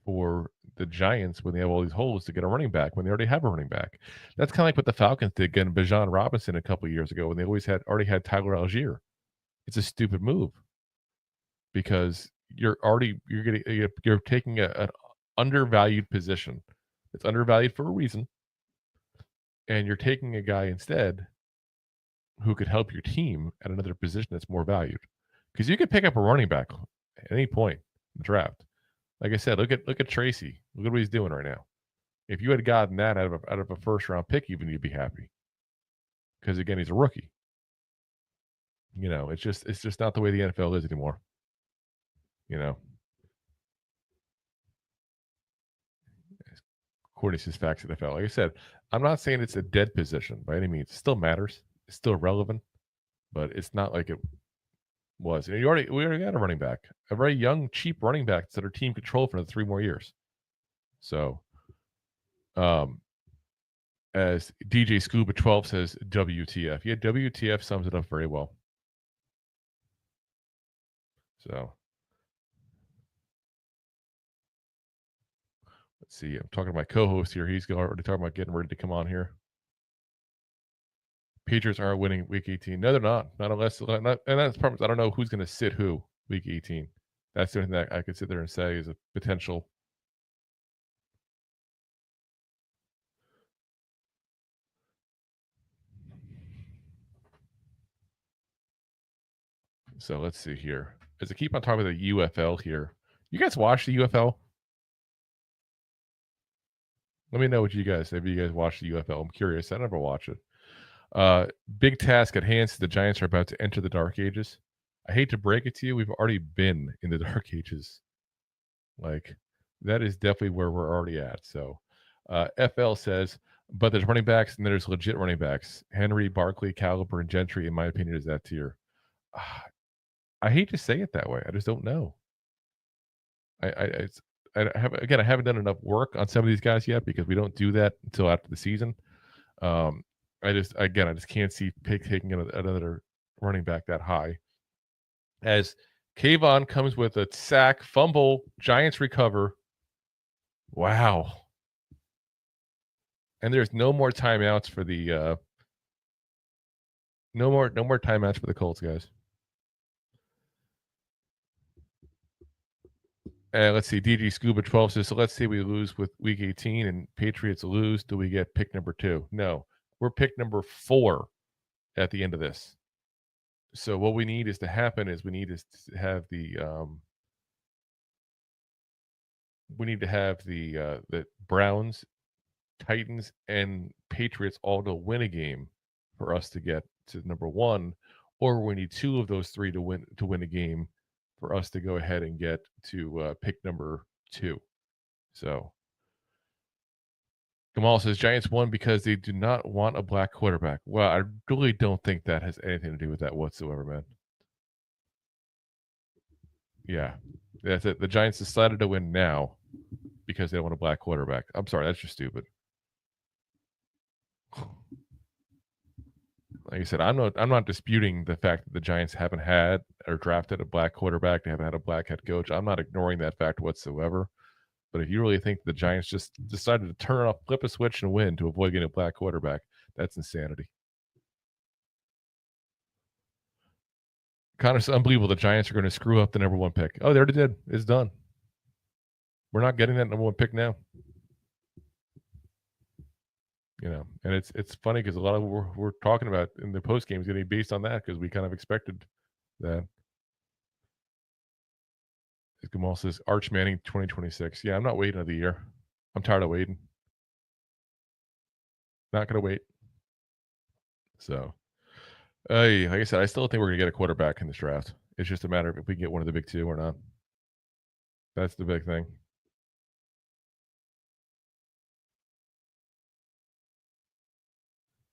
for the Giants when they have all these holes to get a running back when they already have a running back. That's kind of like what the Falcons did getting Bijan Robinson a couple of years ago when they already had Tyler Algier. It's a stupid move because you're taking an undervalued position. It's undervalued for a reason, and you're taking a guy instead who could help your team at another position that's more valued. Because you could pick up a running back at any point in the draft. Like I said, look at Tracy. Look at what he's doing right now. If you had gotten that out of a first round pick, even you'd be happy. Because again, he's a rookie. You know, it's just not the way the NFL is anymore. You know. According to his facts NFL. Like I said, I'm not saying it's a dead position by any means. It still matters. It's still relevant, but it's not like it was. And we already got a running back, a very young, cheap running back that our team controlled for another 3 more years. So, As DJ Scuba 12 says, WTF. Yeah, WTF sums it up very well. So let's see. I'm talking to my co-host here. He's already talking about getting ready to come on here. Patriots are winning week 18. No, they're not. Not unless, and that's the problem. I don't know who's going to sit who week 18. That's the only thing that I could sit there and say is a potential. So let's see here. As I keep on talking about the UFL here, you guys watch the UFL? Let me know what you guys, if you guys watch the UFL. I'm curious. I never watch it. Big task at hand. The Giants are about to enter the dark ages. I hate to break it to you. We've already been in the dark ages. Like, that is definitely where we're already at. So FL says, but there's running backs and there's legit running backs. Henry, Barkley, Caliber, and Gentry, in my opinion, is that tier. I hate to say it that way. I just don't know. I haven't done enough work on some of these guys yet because we don't do that until after the season. I just can't see taking another running back that high. As Kayvon comes with a sack, fumble, Giants recover. Wow. And there's no more timeouts for the no more timeouts for the Colts, guys. Let's see. DG Scuba 12 says, so let's say we lose with week 18 and Patriots lose. Do we get pick number 2? No. We're pick number 4 at the end of this. So what we need is to happen is we need to have the Browns, Titans, and Patriots all to win a game for us to get to number 1, or we need 2 of those 3 to win a game for us to go ahead and get to pick number 2. So Kamal says Giants won because they do not want a black quarterback. Well, I really don't think that has anything to do with that whatsoever, man. Yeah, that's it. The Giants decided to win now because they don't want a black quarterback. I'm sorry, that's just stupid. Like I said, I'm not disputing the fact that the Giants haven't had or drafted a black quarterback. They haven't had a black head coach. I'm not ignoring that fact whatsoever. But if you really think the Giants just decided to turn off, flip a switch, and win to avoid getting a black quarterback, that's insanity. Connor's unbelievable. The Giants are going to screw up the number 1 pick. Oh, they already did. It's done. We're not getting that number 1 pick now. You know, and it's funny because a lot of what we're talking about in the post game is going to be based on that because we kind of expected that. Gamal says Arch Manning 2026. Yeah, I'm not waiting another year. I'm tired of waiting. Not going to wait. So, like I said, I still think we're going to get a quarterback in this draft. It's just a matter of if we can get one of the big 2 or not. That's the big thing.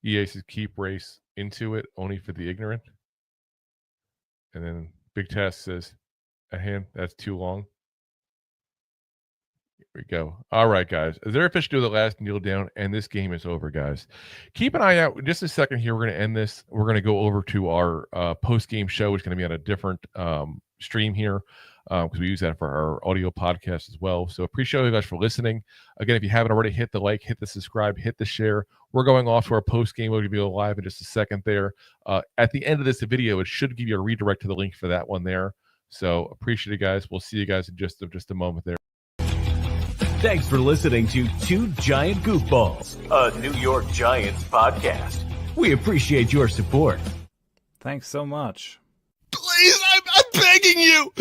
EA says keep race into it only for the ignorant. And then Big Task says at hand, that's too long. Here we go. All right, guys. They're officially doing the last kneel down, and this game is over, guys. Keep an eye out. In just a second here, we're going to end this. We're going to go over to our post-game show, which is going to be on a different stream here because we use that for our audio podcast as well. So appreciate you guys for listening. Again, if you haven't already, hit the like, hit the subscribe, hit the share. We're going off to our post-game. We'll be live in just a second there. At the end of this video, it should give you a redirect to the link for that one there. So appreciate it, guys. We'll see you guys in just a moment there. Thanks for listening to Two Giant Goofballs, a New York Giants podcast. We appreciate your support. Thanks so much. Please, I'm begging you.